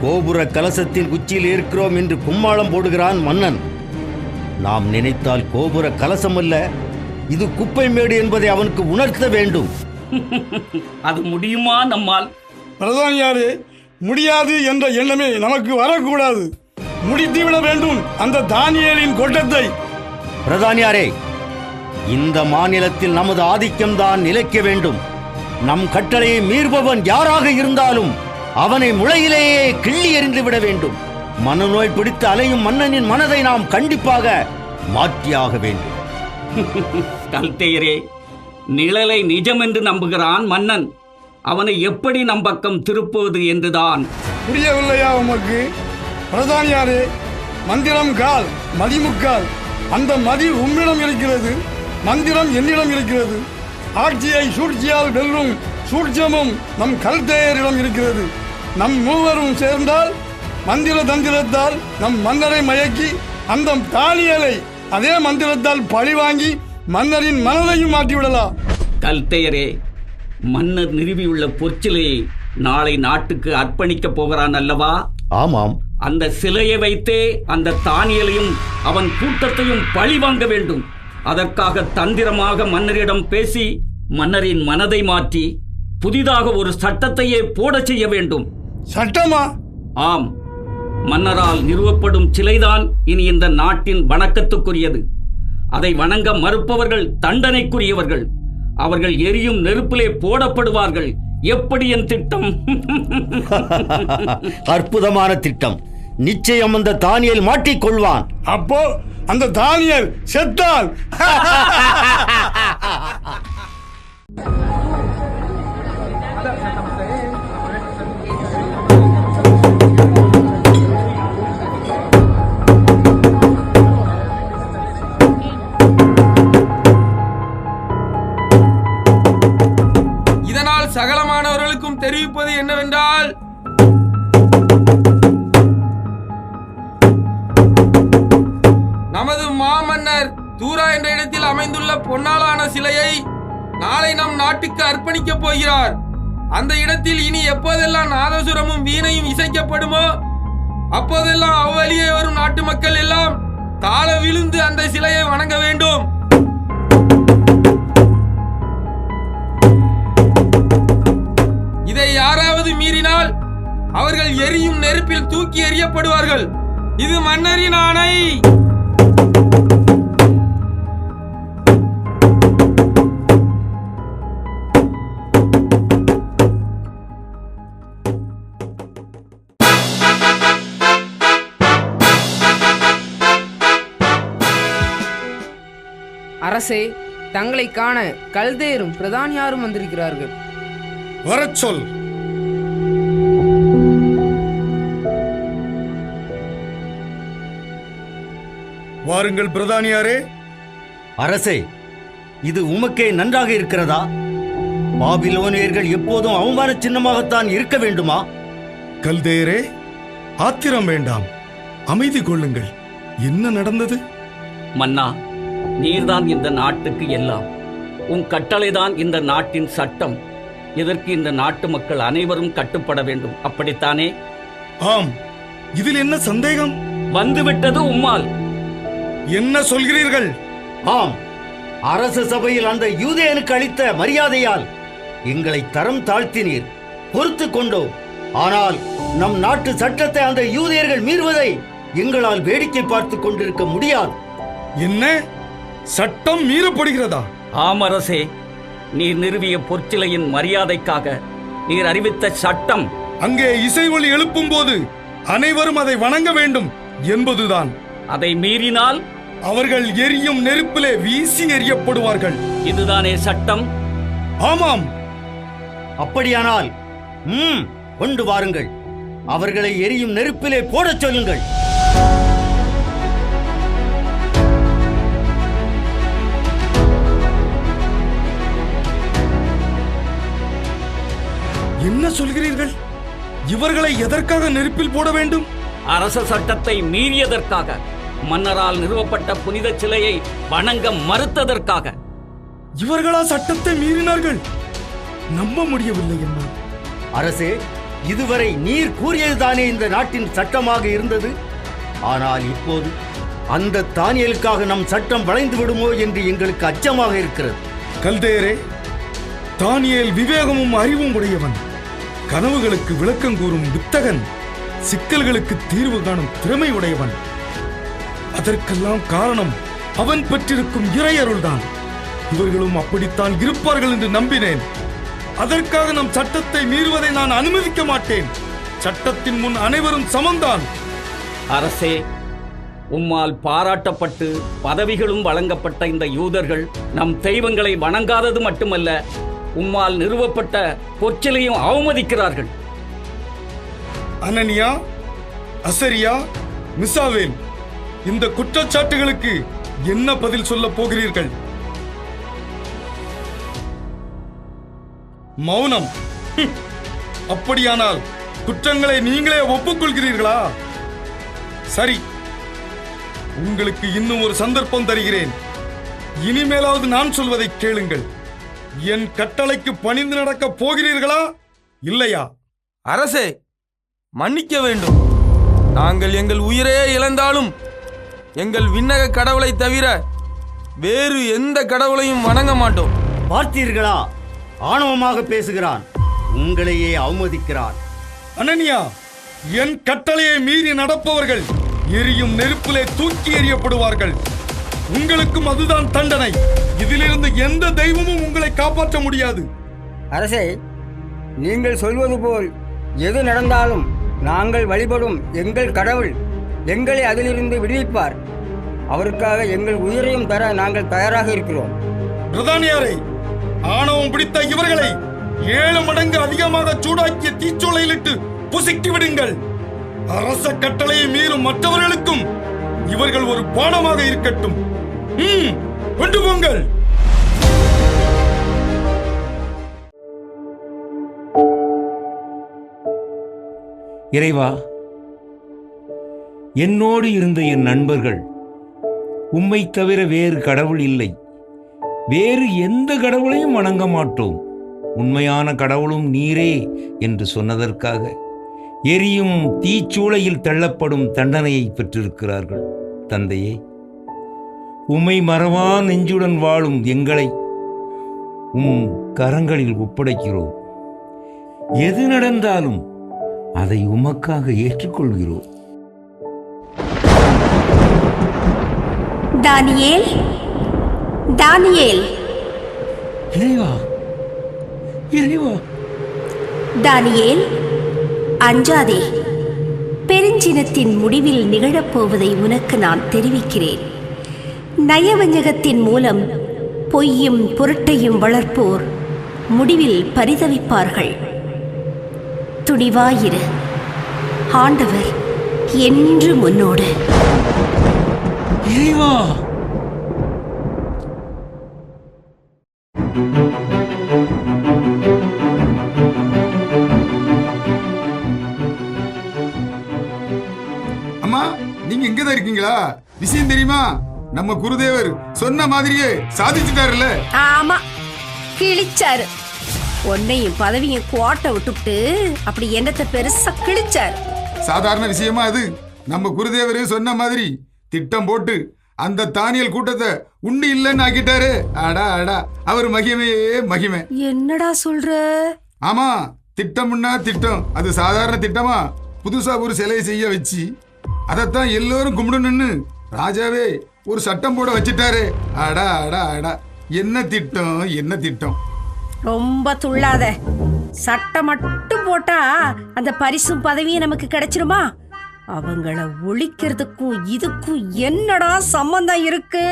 கோபுர கலசத்தின் உச்சியில் இருக்கிறோம் என்று கும்மாளம் போடுகிறான் மன்னன். நாம் நினைத்தால் கோபுர கலசம் அல்ல, இது குப்பை மேடு என்பதை அவனுக்கு உணர்த்த வேண்டும்.
அது முடியுமா நம்மால்?
பிரதானியாரே, முடியாது என்ற எண்ணமே நமக்கு வரக்கூடாது. முடித்துவிட வேண்டும் அந்த தானியேலின் கொட்டத்தை.
பிரதானியாரே, இந்த மாநிலத்தில் நமது ஆதிக்கம்தான் நிலைக்க வேண்டும். நம் கட்டளையை மீறுபவன் யாராக இருந்தாலும் அவனை முளையிலேயே கிள்ளி எறிந்து விட வேண்டும். மனநோய் பிடித்து அலையும் மன்னனின் மனதை நாம் கண்டிப்பாக மாற்றியாக வேண்டும்.
கல்தேயரே, நிழலை நிஜம் என்று நம்புகிறான் மன்னன். அவனை எப்படி நம் பக்கம் திருப்புவது என்றுதான்.
புரியவில்லையா உமக்கு? பிரதானியாரே, மந்திரம் கால் மதிமுக்கால். அந்த மதி உம்மிடம் இருக்கிறது, மந்திரம் என்னிடம் இருக்கிறது. ஆட்சியை சூழ்ச்சியால் வெல்லும் சூழ்ச்சமும் நம் கல்தேயரிடம் இருக்கிறது. நம் மூவரும் சேர்ந்தால் மந்திர தந்திரத்தால் நம் மன்னரை மயக்கி அந்த தானியலை அதே மந்திரத்தால் பழி வாங்கி மன்னரின் மனதையும் மாற்றிவிடலாம்.
கல்தேயரே, மன்னர் நிறுவியுள்ள பொற்சிலையை நாளை நாட்டுக்கு அர்ப்பணிக்கப் போகிறான் அல்லவா?
ஆமாம்.
அந்த சிலையை வைத்தே அந்த தானியலையும் அவன் கூட்டத்தையும் பழி வாங்க வேண்டும். அதற்காக தந்திரமாக மன்னரிடம் பேசி மன்னரின் மனதை மாற்றி புதிதாக ஒரு சட்டத்தையே போட செய்ய வேண்டும்.
சட்டமா?
ஆம். மன்னரால் நிறுவப்படும் சிலைதான் இனி இந்த நாட்டின் வணக்கத்துக்குரியது. அதை வணங்க மறுப்பவர்கள் தண்டனைக்குரியவர்கள். அவர்கள் எரியும் நெருப்பிலே போடப்படுவார்கள். எப்படி என் திட்டம்?
அற்புதமான திட்டம். நிச்சயம் அந்த தானியல் மாட்டிக்கொள்வான்.
அப்போ அந்த தானியல் செத்தால்
ஆனால் சகலமானவர்களுக்கும் தெரிவிப்பது என்னவென்றால், நமது மாமன்னர் தூரா என்ற இடத்தில் அமைந்துள்ள பொன்னாலான சிலையை நாளை நம் நாட்டுக்கு அர்ப்பணிக்கப் போகிறார். அந்த இடத்தில் இனி எப்போதெல்லாம் நாதசுரமும் வீணையும் இசைக்கப்படுமோ அப்போதெல்லாம் அவ்வழியே வரும் நாட்டு மக்கள் எல்லாம் தாழ விழுந்து அந்த சிலையை வணங்க வேண்டும். இதை யாராவது மீறினால் அவர்கள் எரியும் நெருப்பில் தூக்கி எறியப்படுவார்கள். இது மன்னரின் ஆணை.
அரசே, தங்களை காண கல்தேரும் பிரதானியாரும் வந்திருக்கிறார்கள்.
வரச் சொல். வாருங்கள் பிரதானியாரே.
அரசே, இது உமக்கே நன்றாக இருக்கிறதா? பாபிலோனியர்கள் எப்போதும் அவமான சின்னமாகத்தான் இருக்க வேண்டுமா?
கல்தேயரே, ஆத்திரம் வேண்டாம், அமைதி கொள்ளுங்கள். என்ன நடந்தது?
மன்னா, நீர்தான் இந்த நாட்டுக்கு எல்லாம். உன் கட்டளைதான் இந்த நாட்டின் சட்டம். இதற்கு இந்த நாட்டு மக்கள் அனைவரும் கட்டுப்பட வேண்டும், அப்படித்தானே?
ஆம், இதில் என்ன சந்தேகம்?
வந்துவிட்டது உம்மால்.
என்ன சொல்கிறீர்கள்?
ஆம், அரச சபையில் அந்த யூதேயனுக்கு அளித்த மரியாதையால் எங்களை தரம் தாழ்த்தினீர், பொறுத்து கொண்டோம். ஆனால் நம் நாட்டு சட்டத்தை அந்த யூதேயர்கள் மீறுவதை எங்களால் வேடிக்கை பார்த்து கொண்டிருக்க முடியாது.
என்ன, சட்டம் மீறப்படுகிறதா?
ஆம் அரசே, நீர் நிறுவிய பொற்சிலையின் மரியாதைக்காக நீர் அறிவித்த சட்டம்.
அங்கே இசை ஒலி எழுப்பும் போது அனைவரும் அதை வணங்க வேண்டும் என்பதுதான்.
அதை மீறினால்
அவர்கள் எரியும் நெருப்பிலே வீசி எறியப்படுவார்கள்.
இதுதானே சட்டம்?
ஆமாம்.
அப்படியானால் கொண்டு வாருங்கள், அவர்களை எரியும் நெருப்பிலே போடச் சொல்லுங்கள்.
என்ன சொல்கிறீர்கள்? இவர்களை எதற்காக நெருப்பில் போட வேண்டும்?
அரச சட்டத்தை மீறியதற்காக, மன்னரால் நிறுவப்பட்ட புனித சிலையை வணங்க மறுத்ததற்காக.
இவர்களா சட்டத்தை மீறினார்கள்? நம்ப முடியவில்லை. என்ன
அரசே, இதுவரை நீர் கூறியதுதானே இந்த நாட்டின் சட்டமாக இருந்தது. ஆனால் இப்போது அந்த தானியலுக்காக நம் சட்டம் வளைந்து விடுமோ என்று எங்களுக்கு அச்சமாக இருக்கிறது.
கல்தேயரே, தானியேல் விவேகமும் அறிவும் உடையவன், கனவுகளுக்கு விளக்கம் கூறும் வித்தகன், சிக்கல்களுக்கு தீர்வு காணும் திறமை உடையவன். அதற்கெல்லாம் காரணம் அவன் பெற்றிருக்கும் இறையருள்தான். இவர்களும் அப்படித்தான் இருப்பார்கள் என்று நம்பினேன். அதற்காக நம் சட்டத்தை மீறுவதை நான் அனுமதிக்க மாட்டேன். சட்டத்தின் முன் அனைவரும் சமம்தான்.
அரசே, உம்மால் பாராட்டப்பட்டு பதவிகளும் வழங்கப்பட்ட இந்த யூதர்கள் நம் தெய்வங்களை வணங்காதது மட்டுமல்ல, உம்மால் நிறுவப்பட்ட பொற்சிலையும் அவமதிக்கிறார்கள்.
அனனியா, அசரியா, மிசாவேல், இந்த குற்றச்சாட்டுகளுக்கு என்ன பதில் சொல்ல போகிறீர்கள்? மௌனம். அப்படியானால் குற்றங்களை நீங்களே ஒப்புக்கொள்கிறீர்களா? சரி, உங்களுக்கு இன்னும் ஒரு சந்தர்ப்பம் தருகிறேன். இனிமேலாவது நான் சொல்வதை கேளுங்கள். என் கட்டளைக்கு பணிந்து நடக்க போகிறீர்களா இல்லையா?
அரசே, மன்னிக்க வேண்டும். நாங்கள் எங்கள் உயிரையே இழந்தாலும் எங்கள் விண்ணக கடவுளை தவிர வேறு எந்த கடவுளையும் வணங்க மாட்டோம்.
பார்த்தீர்களா, ஆணவமாக பேசுகிறான், உங்களையே அவமதிக்கிறான்.
அனனியா, என் கட்டளையை மீறி நடப்பவர்கள் எரியும் நெருப்பிலே தூக்கி எறியப்படுவார்கள். உங்களுக்கும் அதுதான் தண்டனை. இதிலிருந்து எந்த தெய்வமும் உங்களை காப்பாற்ற முடியாது.
அரசே, நீங்கள் சொல்வது போல் எது நடந்தாலும் நாங்கள் வழிபடும் எங்கள் கடவுள் எங்களை அதிலிருந்து விடுவிப்பார். அவருக்காக எங்கள் உயிரையும் தர நாங்கள் தயாராக இருக்கிறோம்.
பிரதானியாரே, ஆணவம் பிடித்த இவர்களை 7 மடங்கு அதிகமாக சூடாக்கிய தீச்சோலையிலிட்டு புசிக்கி விடுங்கள். அரச கட்டளையை மீறும் மற்றவர்களுக்கும் இவர்கள் ஒரு பாடமாக இருக்கட்டும். கொண்டு போங்கள்.
இறைவா, என்னோடு இருந்த என் நண்பர்கள் உம்மை தவிர வேறு கடவுள் இல்லை, வேறு எந்த கடவுளையும் வணங்க மாட்டோம், உண்மையான கடவுளும் நீரே என்று சொன்னதற்காக எரியும் தீச்சூளையில் தள்ளப்படும் தண்டனையை பெற்றிருக்கிறார்கள். தந்தையே, உம்மை மறவா நெஞ்சுடன் வாழும் எங்களை உம் கரங்களில் ஒப்படைக்கிறோம். எது நடந்தாலும் அதை உமக்காக ஏற்றுக்கொள்கிறோம்.
தானியேல், தானியேல்,
இறைவா, இறைவா.
தானியேல், அஞ்சாதே. பெருஞ்சினத்தின் முடிவில் நிகழப்போவதை உனக்கு நான் தெரிவிக்கிறேன். நயவஞ்சகத்தின் மூலம் பொய்யும் பொருட்டையும் வளர்ப்போர் முடிவில் பரிதவிப்பார்கள். துணிவாயிரு, ஆண்டவர் என்று முன்னோடு.
இறைவா,
அம்மா, நீங்க இங்கதான் இருக்கீங்களா? விஷயம் தெரியுமா? நம்ம குருதேவர் சொன்ன மாதிரியே சாதிச்சுட்டாருல்ல.
ஆமா, கிழிச்சாரு. உன்னையும் பதவியும் கோட்டை விட்டுவிட்டு அப்படி என்னத்தை பெருசா கிழிச்சாரு.
சாதாரண விஷயமா அது? நம்ம குருதேவர் சொன்ன மாதிரி திட்டம் போட்டு அந்த தானியல் கூட்டத்தை உண்டு இல்லைன்னு ஆக்கிட்டாரு. அடா அடா, அவர் மகிமையே மகிமை.
என்னடா சொல்ற?
ஆமா, திட்டம்னா திட்டம். அது சாதாரண திட்டமா? புதுசா ஒரு சிலையை செய்ய வச்சு அதைத்தான் எல்லோரும் கும்பிடணும்னு ராஜாவே ஒரு சட்டம் போட வச்சுட்டாரு. அடா அடா அடா, என்ன திட்டம், என்ன திட்டம்.
ரொம்ப துள்ளாத. சட்டம் மட்டும் போட்டா அந்த பரிசும் பதவியும் நமக்கு கிடைச்சிருமா? அவங்கள ஒழிக்கிறதுக்கும் இதுக்கும் என்னடா சம்பந்தம் இருக்கு?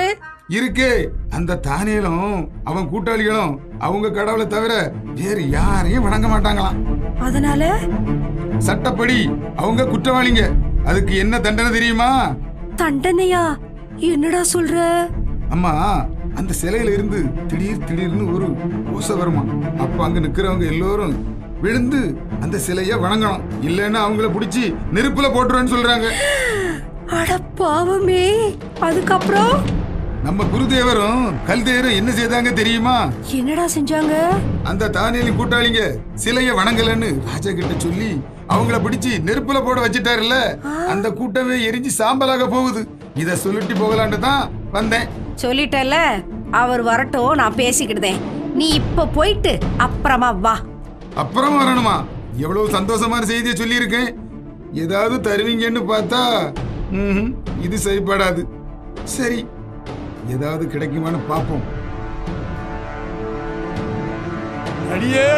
இருக்கே. அந்த தானியலும் அவன் கூட்டாளிகளும் அவங்க கடவுளை தவிர வேறு யாரையும் வணங்க மாட்டாங்களாம்.
அதனால
சட்டப்படி அவங்க குற்றவாளிங்க. அதுக்கு என்ன தண்டனை தெரியுமா?
தண்டனையா? என்னடா சொல்ற?
அம்மா, அந்த சிலையில இருந்து திடீர்னு ஒரு ஓசை வருமா. அப்ப அங்க நிக்கிறவங்க எல்லோரும் விழுந்து அந்த சிலைய வணங்கணும், இல்லைன்னா அவங்கள பிடிச்சி நெருப்புல போட்டுருன்னு சொல்றாங்க.
அட பாவமே. அதுக்கப்புறம்
நம்ம குருதேவரும் கல்தேவரும் என்ன செய்தாங்க தெரியுமா?
என்னடா செஞ்சாங்க?
அந்த தானியலின் கூட்டாளிங்க சிலைய வணங்கலன்னு ராஜா கிட்ட சொல்லி அவங்கள பிடிச்சி நெருப்புல போட வச்சிட்டாருல்ல. அந்த கூட்டமே எரிஞ்சு சாம்பலாக போகுது. இத சொல்லிட்டு போகலான்னு தான் வந்தேன்.
சொல்லிட்டல, அவர் வரட்டும், நான் பேசிக்கிட்டேன். நீ இப்ப போயிட்டு அப்புறமா வா.
அப்புறம் வரணுமா? எவ்வளவு சந்தோஷமான செய்தியை சொல்லி இருக்கேன். ஏதாவது தருவீங்கன்னு பார்த்தா இது சரிப்படாது. சரி, ஏதாவது கிடைக்குமான்னு பார்ப்போம்.
அடியே,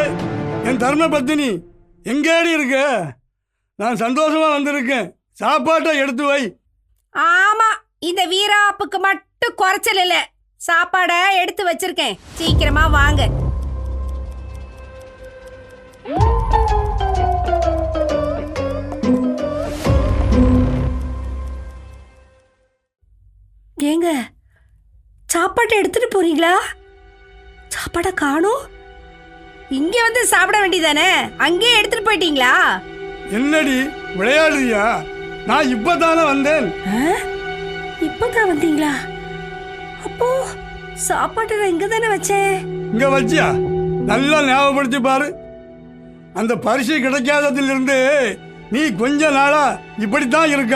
என் தர்ம பத்தினி எங்கேடி இருக்க? நான் சந்தோஷமா வந்திருக்கேன். சாப்பாட்டை எடுத்து வை.
ஆமா, இந்த வீராப்புக்கு மட்டும் குறைச்சல் இல்ல. சாப்பாட எடுத்து வச்சிருக்கேன், சீக்கிரமா வாங்க. ஏங்க, சாப்பாட்டை எடுத்துட்டு போறீங்களா? சாப்பாட காணோம். இங்க வந்து சாப்பிட வேண்டியதானே, அங்கேயே எடுத்துட்டு போயிட்டீங்களா?
என்னடி விளையாடுறியா? நான் இப்பதானே வந்தேன்.
இப்பதான் வந்தீங்களா? அப்போ சாப்பாட்டை நான் இங்க தானே வச்சேன்.
இங்க வச்சியா? நல்லா ஞாபகப்படுத்தி பாரு. அந்த பரிசு கிடைக்காததிலிருந்து நீ கொஞ்ச நாளா இப்படித்தான் இருக்க.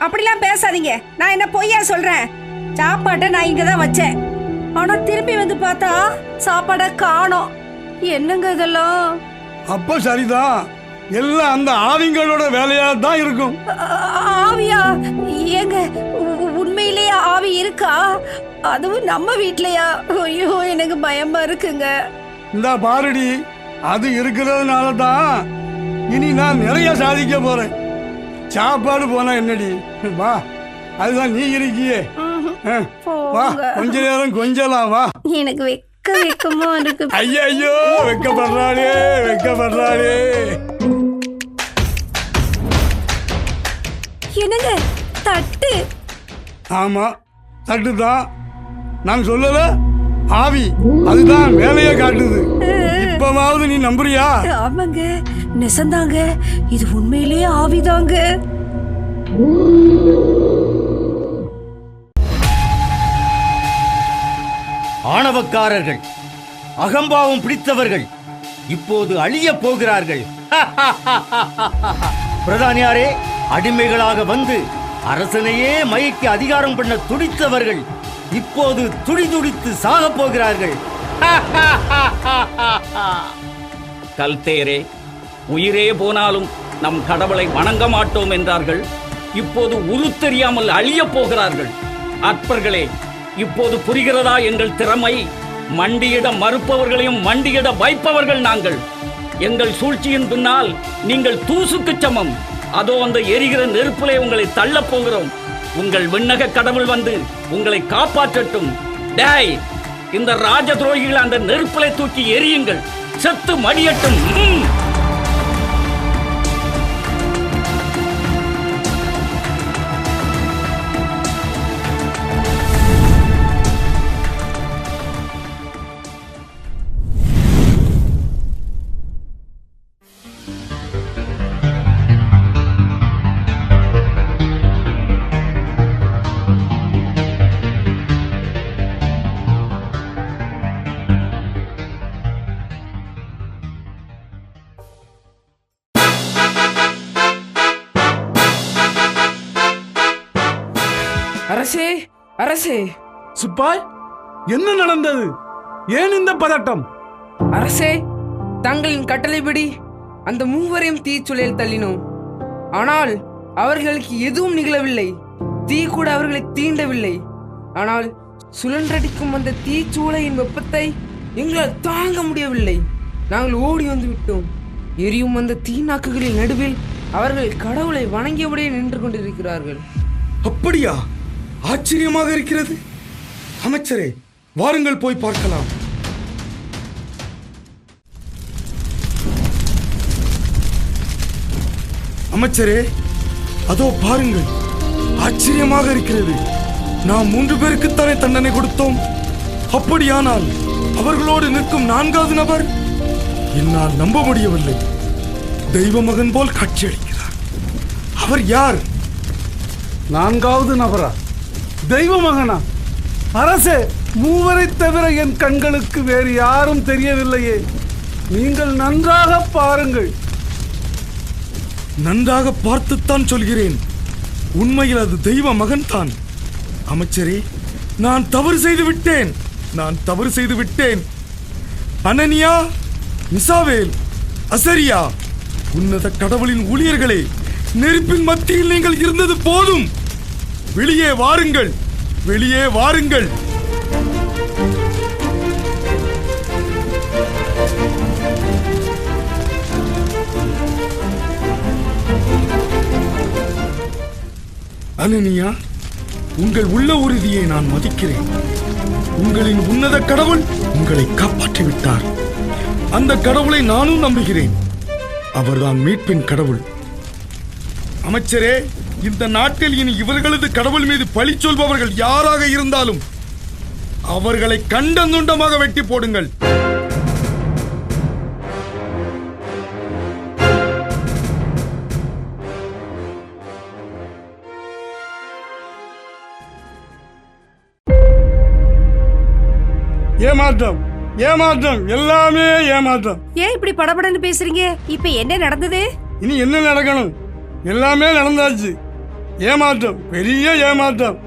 அப்படிலாம் பேசாதீங்க. நான் என்ன பொய்யா சொல்றேன்? சாப்பாட்டை நான் இங்க தான் வச்சேன். ஆனா திரும்பி வந்து பார்த்தா சாப்பாடை காணோம். என்னங்க இதெல்லாம்?
அப்ப சரிதான், எல்லாம் அந்த ஆவிங்களோட வேலையா தான் இருக்கும்.
ஆவியா? ஏங்க, உண்மையிலேயே ஆவி இருக்கா? அதுவும் நம்ம வீட்லயா? ஐயோ, எனக்கு பயமா இருக்குங்க.
இந்த பாருடி, அது இருக்கிறதுனால தான் இனி நான் நிறைய சாதிக்க போறேன். சாப்பாடு போனா என்னடி, வா. அதுதான் நீ இருக்கியே. வா, கொஞ்ச நேரம் கொஞ்சலாம் வா.
எனக்கு வெக்கமா இருக்கு.
ஐயோ, வெக்கப்படுறாளே, வெக்கப்படுறாளே.
என்னங்க தட்டு?
ஆமா, தட்டு தான். நான் சொல்லல, ஆவி அதுதான் வேலையை காட்டுது. இப்பமா சொன்னாவது நீ நம்புறியா?
ஆமாங்க, நெசந்தாங்க. இது உண்மையிலேயே ஆவிதாங்க.
ஆணவக்காரர்கள், அகம்பாவம் பிடித்தவர்கள் இப்போது அழிய போகிறார்கள். பிரதானியாரே, அடிமைகளாக வந்து அரசனையே மயக்கி அதிகாரம் பண்ண துடித்தவர்கள் இப்போது துடிதுடித்து சாகப் போகிறார்கள்.
கல்தேரே, உயிரே போனாலும் நம் கடவுளை வணங்க மாட்டோம் என்றார்கள். இப்போது உரு தெரியாமல் அழியப் போகிறார்கள். அற்பர்களே, இப்போது புரிகிறதா எங்கள் திறமை? மண்டியிட மறுப்பவர்களையும் மண்டியிட வைப்பவர்கள் நாங்கள். எங்கள் சூழ்ச்சியின் பின்னால் நீங்கள் தூசுக்கு சமம். அதோ அந்த எரிகிற நெருப்பிலே உங்களை தள்ளப் போகிறோம். உங்கள் விண்ணக கடவுள் வந்து உங்களை காப்பாற்றட்டும். டேய், இந்த ராஜ துரோகிகளை அந்த நெருப்பிலை தூக்கி எரியுங்கள். செத்து மடியட்டும்.
அரசே, அரசே!
சிப்பாய், என்ன நடந்தது? ஏன் இந்த பதட்டம்?
அரசே, தங்களின் கட்டளைப்படி அந்த மூவரையும் தீச்சுளையில் தள்ளினோம். ஆனால் அவர்களுக்கு எதுவும் நிகழவில்லை. தீ கூட அவர்களை தீண்டவில்லை. ஆனால் சுழன்றடிக்கும் அந்த தீச்சூளையின் வெப்பத்தை எங்களால் தாங்க முடியவில்லை. நாங்கள் ஓடி வந்து விட்டோம். எரியும் அந்த தீநாக்குகளின் நடுவில் அவர்கள் கடவுளை வணங்கியபடியே நின்று கொண்டிருக்கிறார்கள்.
அப்படியா? ஆச்சரியமாக இருக்கிறது. அமைச்சரே, வாருங்கள் போய் பார்க்கலாம். அமைச்சரே, அதோ பாருங்கள். ஆச்சரியமாக இருக்கிறது. நாம் 3 பேருக்குத்தானே தண்டனை கொடுத்தோம். அப்படியானால் அவர்களோடு நிற்கும் 4வது நபர் என்னால் நம்ப முடியவில்லை. தெய்வ மகன் போல் காட்சியளிக்கிறார். அவர் யார்?
4வது நபரா? தெய்வ மகனா? அரசே, மூவரை தவிர என் கண்களுக்கு வேறு யாரும் தெரியவில்லையே. நீங்கள் நன்றாக பாருங்கள்.
நன்றாக பார்த்துத்தான் சொல்கிறேன். உண்மையில் அது தெய்வ மகன் தான். அமைச்சரே, நான் தவறு செய்து விட்டேன். அனனியா, மிசாவேல், அசரியா, உன்னத கடவுளின் ஊழியர்களே, நெருப்பின் மத்தியில் நீங்கள் இருந்தது போதும். வெளியே வாருங்கள். அனனியா, உங்கள் உள்ள உறுதியை நான் மதிக்கிறேன். உங்களின் உன்னத கடவுள் உங்களை காப்பாற்றி விட்டார். அந்த கடவுளை நானும் நம்புகிறேன். அவர்தான் மீட்பின் கடவுள். அமைச்சரே, இந்த நாட்டில் இனி இவர்களது கடவுள் மீது பழி சொல்பவர்கள் யாராக இருந்தாலும் அவர்களை கண்டந்துண்டமாக வெட்டி போடுங்கள்.
ஏமாற்றம், எல்லாமே ஏமாற்றம்.
ஏன் இப்படி படபடன்னு பேசுறீங்க? இப்ப என்ன நடந்தது?
இனி என்ன நடக்கணும்? எல்லாமே நடந்தாச்சு. ஏமாற்றம், பெரிய ஏமாற்றம்.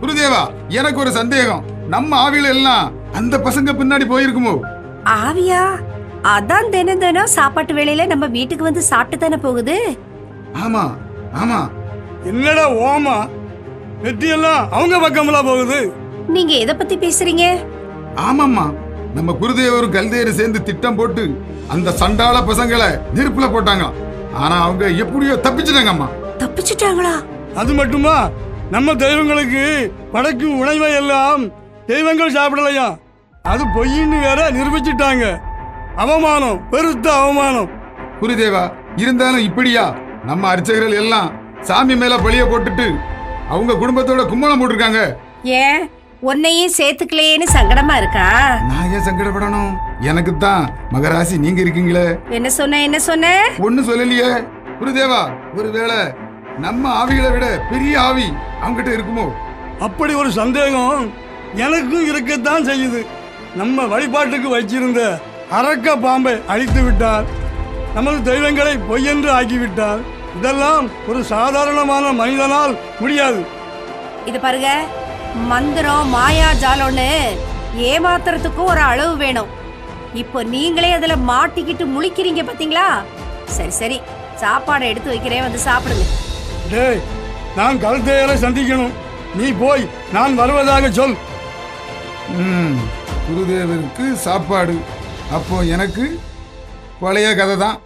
குருதேவா, எனக்கு ஒரு சந்தேகம். நம்ம ஆவியில எல்லாம் அந்த பசங்க பின்னாடி போயிருக்குமோ?
ஆவியா? அதான் தினம் சாப்பாட்டு வேளையில நம்ம வீட்டுக்கு வந்து சாப்பிட்டு தானே போகுது.
ஆமா.
என்னடா ஓமா? வெற்றி எல்லாம் அவங்க பக்கம்லாம் போகுது.
நீங்க எதை பத்தி பேசுறீங்க?
ஆமாம்மா, நம்ம குருதேவரும் கல்தேரும் சேர்ந்து திட்டம் போட்டு அந்த சண்டாள பசங்களை நெருப்புல போட்டாங்க. ஆனா அவங்க எப்படியோ தப்பிச்சிட்டாங்கம்மா.
தப்பிச்சிட்டாங்களா?
அது மட்டுமா, நம்ம தெய்வங்களுக்கு படைக்கும் உணவை எல்லாம் தெய்வங்கள் சாப்பிடலையா? அது பொய்ன்னு வேற நிரூபிச்சிட்டாங்க. அவமானம், பெருத்த அவமானம்.
குருதேவா, இருந்தாலும் இப்படியா? நம்ம அர்ச்சகர்கள் எல்லாம் சாமி மேல பழிய போட்டுட்டு அவங்க குடும்பத்தோட கும்பலம் போட்டிருக்காங்க.
ஏன் உன்னையும் சேர்த்துக்கலையேன்னு சங்கடமா இருக்கா?
நான் ஏன் சங்கடப்படணும்? எனக்கு தான் மகராசி நீங்க இருக்கீங்களே.
என்ன சொன்ன
ஒண்ணு சொல்லலையே குருதேவா. ஒருவேளை நம்ம ஆவிகளை விட பெரிய ஆவி அவங்கிட்ட இருக்குமோ?
அப்படி ஒரு சந்தேகம் எனக்கும் இருக்கத்தான் செய்யுது. நம்ம வழிபாட்டுக்கு வச்சிருந்த அரக்க பாம்பை அழித்து விட்டார், நமது தெய்வங்களை பொய்யென்று ஆக்கிவிட்டார். இதெல்லாம் ஒரு சாதாரணமான மனிதனால் முடியாது.
இது பாருங்க, மந்திரம் மாயா ஜாலம்னு ஏமாத்துறதுக்கும் ஒரு அளவு வேணும். இப்போ நீங்களே அதுல மாட்டிக்கிட்டு முழிக்கிறீங்க பாத்தீங்களா? சரி சரி, சாப்பாடை எடுத்து வைக்கிறேன், வந்து சாப்பிடுங்க.
டேய், நான் கல்தேயரை சந்திக்கணும். நீ போய் நான் வருவதாக சொல்.
குருதேவருக்கு சாப்பாடு, அப்போ எனக்கு பழைய கதை தான்.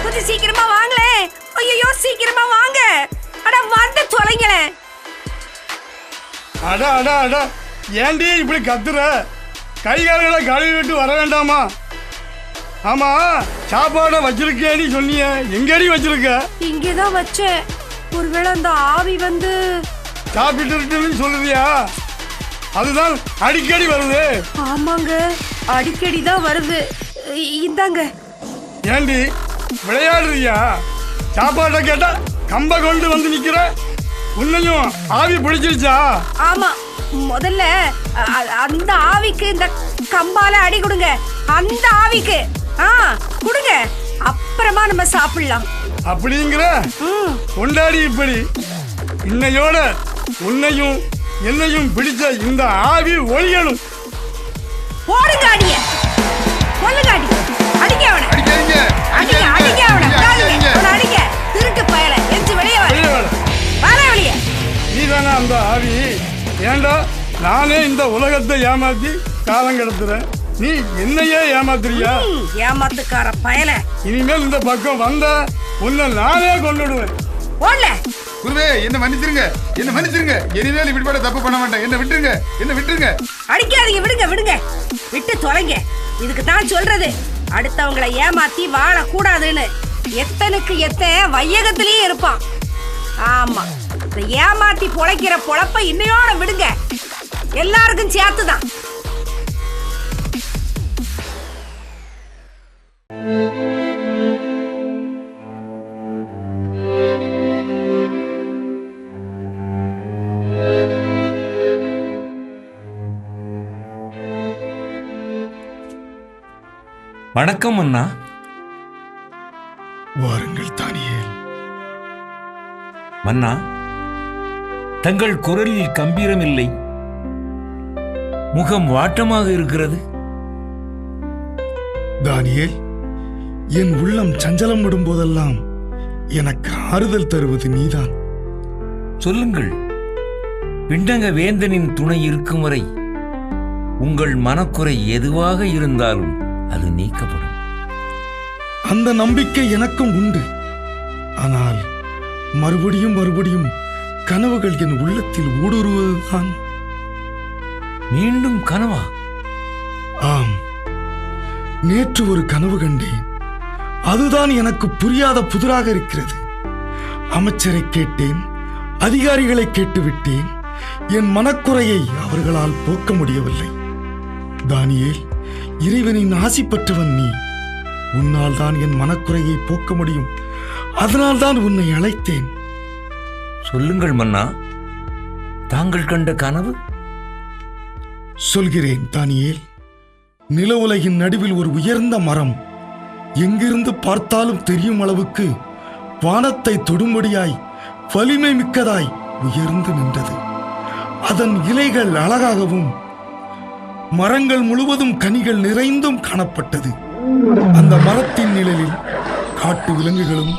கொஞ்சம் சீக்கிரமா வாங்களேன். ஐயோ சீக்கிரமா வாங்க. அட வந்து தொலைங்களேன்.
அட அட அட, ஏண்டி இப்படி கத்துற? கை கால்களை கழுவி விட்டு வர வேண்டாமா? ஆமா, சாப்பாடை வச்சிருக்கேன்னு சொன்னிய, எங்கடி வச்சிருக்க?
இங்கதான் வச்சேன். ஒருவேளை அந்த ஆவி வந்து
சாப்பிட்டு சொல்லுதியா? அதுதான் அடிக்கடி வருது.
ஆமாங்க, அடிக்கடி தான் வருது. இந்தாங்க.
ஏண்டி விளையாடுறியா? சாப்பாட்டை கேட்டா கம்ப கொண்டு வந்து நிக்கிற. உன்னையும் ஆவி பிடிச்சிருச்சா?
ஆமா, முதல்ல அந்த ஆவிக்கு இந்த கம்பால அடி கொடுங்க. அந்த ஆவிக்கு கொடுங்க, அப்புறமா நம்ம சாப்பிடலாம்.
அப்படிங்கிற கொண்டாடி இப்படி இன்னையோட உன்னையும் என்னையும் பிடிச்ச இந்த ஆவி ஒழியணும்.
போடுங்க அடிய, கொல்லுங்க அடி, அடிக்க அவனை,
அடிக்காதீங்க,
அடிக்க அடிக்க அவனை, அவனை அடிக்க. திருட்டு பயல, எஞ்சி வெளியே வர வெளியே.
நீதானா அந்த ஆவி? ஏண்டா, நானே இந்த உலகத்தை ஏமாத்தி காலம் கடத்துறேன், நீ என்னையே ஏமாத்துறியா?
ஏமாத்துக்கார பயல.
இனிமேல் இந்த பக்கம் வந்த உன்னை நானே கொண்டுடுவேன்.
போடல.
குருவே, என்ன மன்னிச்சிருங்க, என்ன மன்னிச்சிருங்க. இனிமேல் இப்படிப்பட்ட தப்பு பண்ண மாட்டேன். என்ன விட்டுருங்க, என்ன விட்டுருங்க.
அடிக்காதீங்க, விடுங்க விடுங்க, விட்டு தொலைங்க. இதுக்கு தான் சொல்றது, அடுத்தவங்களை ஏமாத்தி வாழக்கூடாதுன்னு. எத்தனுக்கு எத்தன் வையகத்திலேயே இருப்பான். ஆமா, இந்த ஏமாத்தி பொழைக்கிற பொழப்ப இன்னையோட விடுங்க. எல்லாருக்கும் சேர்த்துதான்.
வணக்கம் அண்ணா.
வாருங்கள் தானியேல்.
மன்னா, தங்கள் குரலில் கம்பீரம் இல்லை, முகம் வாட்டமாக இருக்கிறது.
தானியேல், என் உள்ளம் சஞ்சலம் விடும் போதெல்லாம் எனக்கு ஆறுதல் தருவது நீதான்.
சொல்லுங்கள். பிண்டங்க வேந்தனின் துணை இருக்கும் வரை உங்கள் மனக்குறை எதுவாக இருந்தாலும் அது நீக்கப்படும்.
அந்த நம்பிக்கை எனக்கும் உண்டு. ஆனால் மறுபடியும் மறுபடியும் கனவுகள் என் உள்ளத்தில் ஊடுருவதுதான்.
மீண்டும் கனவா?
ஆம், நேற்று ஒரு கனவு கண்டேன். அதுதான் எனக்கு புரியாத புதிராக இருக்கிறது. அமைச்சரை கேட்டேன், அதிகாரிகளை கேட்டுவிட்டேன். என் மனக்குறையை அவர்களால் போக்க முடியவில்லை. தானியேல், இறைவனின் ஆசி பெற்றவன் நீ. உன்னால் தான் என் மனக்குறையை போக்க முடியும். அதனால் தான் உன்னை அழைத்தேன்.
சொல்லுங்கள் மன்னா, தாங்கள் கண்ட கனவு?
சொல்கிறேன் தானியேல். நில உலகின் நடுவில் ஒரு உயர்ந்த மரம், எங்கிருந்து பார்த்தாலும் தெரியும் அளவுக்கு வானத்தை தொடும்படியாய் வலிமை மிக்கதாய் உயர்ந்து நின்றது. அதன் இலைகள் அழகாகவும் மரங்கள் முழுவதும் கனிகள் நிறைந்தும் காணப்பட்டது. அந்த மரத்தின் நிழலில் காட்டு விலங்குகளும்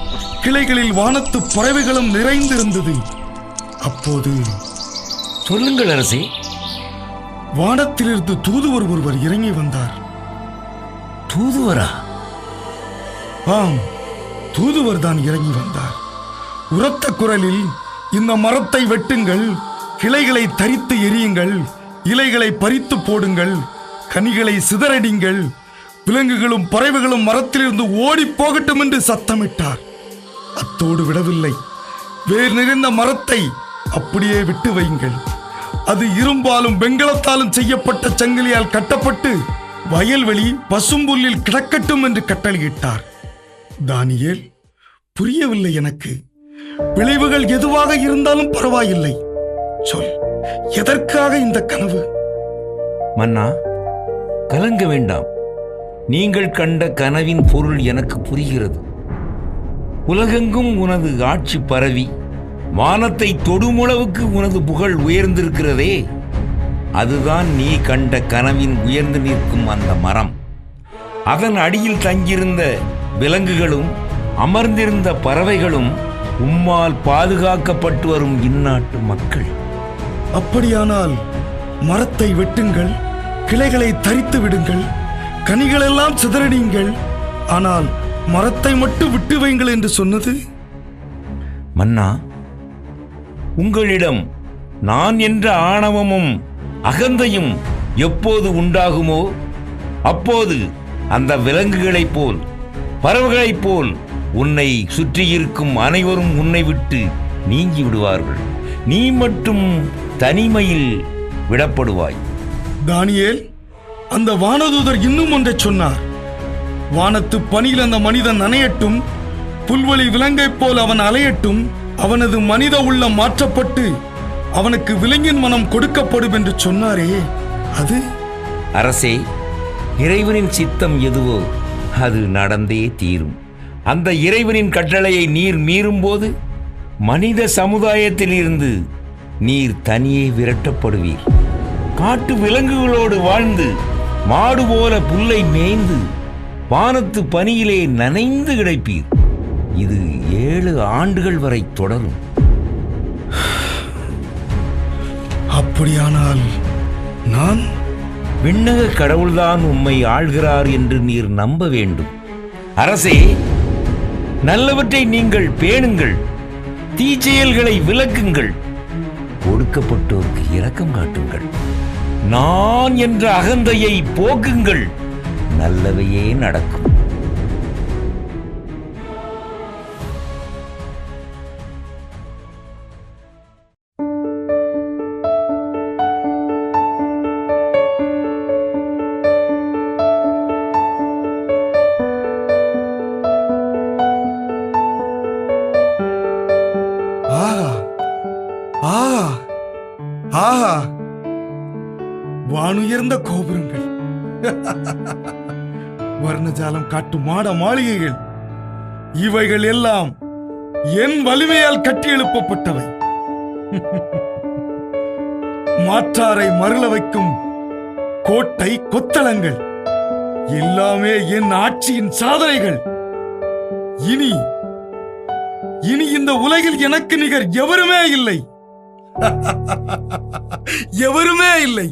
கிளைகளில் வானத்து பறவைகளும் நிறைந்திருந்தது. அப்போது
சொல்லுங்கள் அரசே.
வானத்திலிருந்து தூதுவர் ஒருவர் இறங்கி வந்தார்.
தூதுவரா?
ஆம், தூதுவர் தான் இறங்கி வந்தார். உரத்த குரலில், இந்த மரத்தை வெட்டுங்கள், கிளைகளை தரித்து எரியுங்கள், இலைகளை பறித்து போடுங்கள், கனிகளை சிதறடிங்கள்,
விலங்குகளும் பறவைகளும் மரத்திலிருந்து ஓடி போகட்டும் என்று சத்தமிட்டார். அத்தோடு விடவில்லை, வேர் நிறைந்த மரத்தை அப்படியே விட்டு வையுங்கள். அது இரும்பாலும் வெண்கலத்தாலும் செய்யப்பட்ட சங்கிலியால் கட்டப்பட்டு வயல்வெளி பசும்புல்லில் கிடக்கட்டும் என்று கட்டளையிட்டார். தானியேல், புரியவில்லை எனக்கு. விளைவுகள் எதுவாக இருந்தாலும் பரவாயில்லை, சொல், எதற்காக இந்த கனவு?
மன்னா, கலங்க வேண்டாம். நீங்கள் கண்ட கனவின் பொருள் எனக்கு புரிகிறது. உலகெங்கும் உனது ஆட்சி பரவி வானத்தை தொடுமுளவுக்கு உனது புகழ் உயர்ந்திருக்கிறதே, அதுதான் நீ கண்ட கனவின் உயர்ந்து நிற்கும் அந்த மரம். அதன் அடியில் தங்கியிருந்த விலங்குகளும் அமர்ந்திருந்த பறவைகளும் உம்மால் பாதுகாக்கப்பட்டு வரும் இந்நாட்டு மக்கள்.
அப்படியானால் மரத்தை வெட்டுங்கள், கிளைகளை தரித்து விடுங்கள், கனிகளெல்லாம் சிதறடிங்கள், ஆனால் மரத்தை மட்டும் விட்டு வைங்கள் என்று சொன்னது?
மன்னா, உங்களிடம் நான் என்ற ஆணவமும் அகந்தையும் எப்போது உண்டாகுமோ அப்போது அந்த விலங்குகளைப் போல் பறவைகளைப் போல் உன்னை சுற்றியிருக்கும் அனைவரும் உன்னை விட்டு நீங்கி விடுவார்கள். நீ மட்டும் தனிமையில் விடப்படுவாய்.
தானியேல், அந்த வானதூதர் இன்னும் ஒன்றை சொன்னார். வானத்து பனியில் அந்த மனிதன் நனையட்டும், புல்வெளி விலங்கைப் போல் அவன் அலையட்டும், அவனது மனித உள்ளம் மாற்றப்பட்டு அவனுக்கு விலங்கின் மனம் கொடுக்கப்படும் என்று சொன்னாரே, அது?
அரசே, இறைவனின் சித்தம் எதுவோ அது நடந்தே தீரும். அந்த இறைவனின் கட்டளையை நீர் மீறும்போது மனித சமுதாயத்தில் இருந்து நீர் தனியே விரட்டப்படுவீர். காட்டு விலங்குகளோடு வாழ்ந்து மாடு போல புல்லை மேய்ந்து வானத்து பனியிலே நனைந்து கிடைப்பீர். இது 7 ஆண்டுகள் வரை தொடரும்.
அப்படியானால் நான்?
விண்ணக கடவுள்தான் உம்மை ஆள்கிறார் என்று நீர் நம்ப வேண்டும். அரசே, நல்லவற்றை நீங்கள் பேணுங்கள், தீச்செயல்களை விலக்குங்கள், ஒடுக்கப்பட்டோருக்கு இரக்கம் காட்டுங்கள், நான் என்ற அகந்தையை போக்குங்கள், நல்லவையே நடக்கும்.
ஆஹா, வானுயர்ந்த கோபுரங்கள், வர்ணஜாலம் காட்டும் மாட மாளிகைகள், இவைகள் எல்லாம் என் வலிமையால் கட்டி எழுப்பப்பட்டவை. மாற்றாரை மருள வைக்கும் கோட்டை கொத்தளங்கள் எல்லாமே என் ஆட்சியின் சாதனைகள். இனி இந்த உலகில் எனக்கு நிகர் எவருமே இல்லை. எவருமே இல்லை.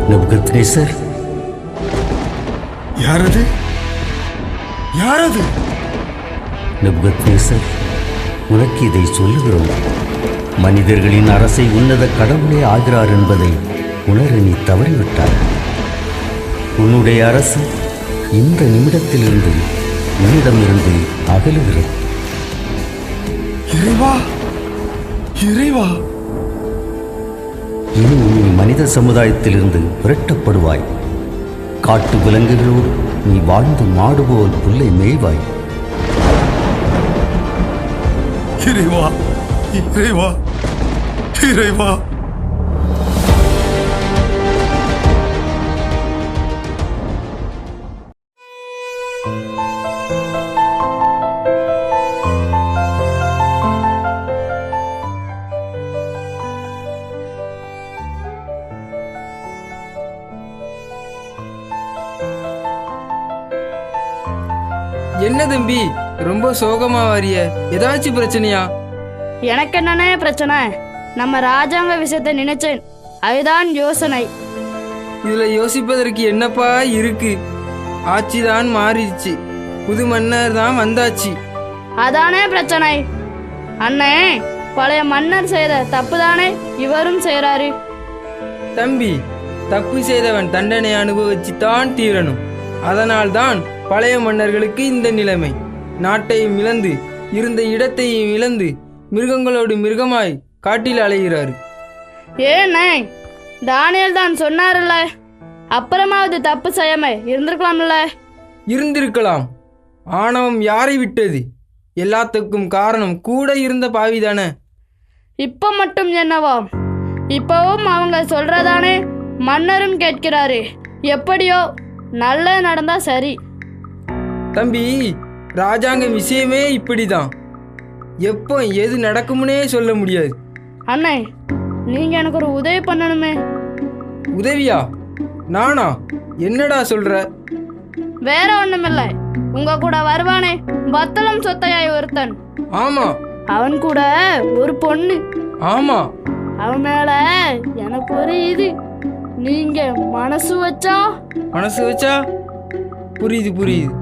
நெபுகத்நேசர்,
யாரது? யாரது?
நெபுகத்நேசர், உனக்கு இதை சொல்லுகிறோம். மனிதர்களின் அரசை உன்னத கடவுளே ஆகிறார் என்பதை உணர நீ தவறிவிட்டார். உன்னுடைய அரசு இந்த நிமிடத்திலிருந்து உன்னிடமிருந்து அகலுகிறது.
இறைவா, இறைவா,
இனி நீ மனித சமுதாயத்திலிருந்து விரட்டப்படுவாய். காட்டு விலங்குகளோடு நீ வாழ்ந்து மாடு போல் புல்லை மேய்வாய்.
இறைவா, இறைவா, இறைவா.
என்ன தம்பி, ரொம்ப சோகமா வாரிய? ஏதாச்சும் பிரச்சனையா?
எனக்கு என்னன்னே பிரச்சனை? நம்ம ராஜாங்க விஷயத்தை நினைச்சேன், அதுதான் யோசனை.
இதுல யோசிப்பதற்கு என்னப்பா இருக்கு? ஆட்சி தான் மாறிடுச்சு, புது மன்னர் தான் வந்தாச்சு.
அதானே பிரச்சனை. அண்ணே, பழைய மன்னர் செய்த தப்புதானே இவரும் செய்றாரு.
தம்பி, தப்பு செய்தவன் தண்டனை அனுபவிச்சு தான் தீரணும். அதனால்தான் பழைய மன்னர்களுக்கு இந்த நிலைமை. நாட்டையும் இழந்து இருந்த இடத்தையும் இழந்து மிருகங்களோடு மிருகமாய் காட்டில் அலைகிறாரு.
ஏண்ணே, தானியல் தான் சொன்னார்ல, அப்புறமாவது தப்பு செய்யாம இருந்திருக்கலாம்ல.
இருந்திருக்கலாம். ஆணவம் யாரை விட்டது? எல்லாத்துக்கும் காரணம் கூட இருந்த பாவிதானே.
இப்ப மட்டும் என்னவா? இப்பவும் அவங்க சொல்றதானே மன்னரும் கேட்கிறாரு. எப்படியோ நல்லது நடந்தா சரி.
தம்பி, ராஜாங்க விஷயமே இப்படிதான். எப்போ எது நடக்கும்னே சொல்ல முடியாது.
அண்ணே, நீங்க எனக்கு ஒரு உதவி பண்ணணுமே.
உதவியா? நானா? என்னடா சொல்ற?
வேற ஒண்ணுமில்லை, உங்க கூட வருவானே பத்தளம் சொத்தையாய் ஒருத்தன்.
ஆமா.
அவன் கூட ஒரு பொண்ணு.
ஆமா.
அவன் மேல எனக்கு ஒரு இது. நீங்க மனசு வச்சா
புரியுது புரியுது.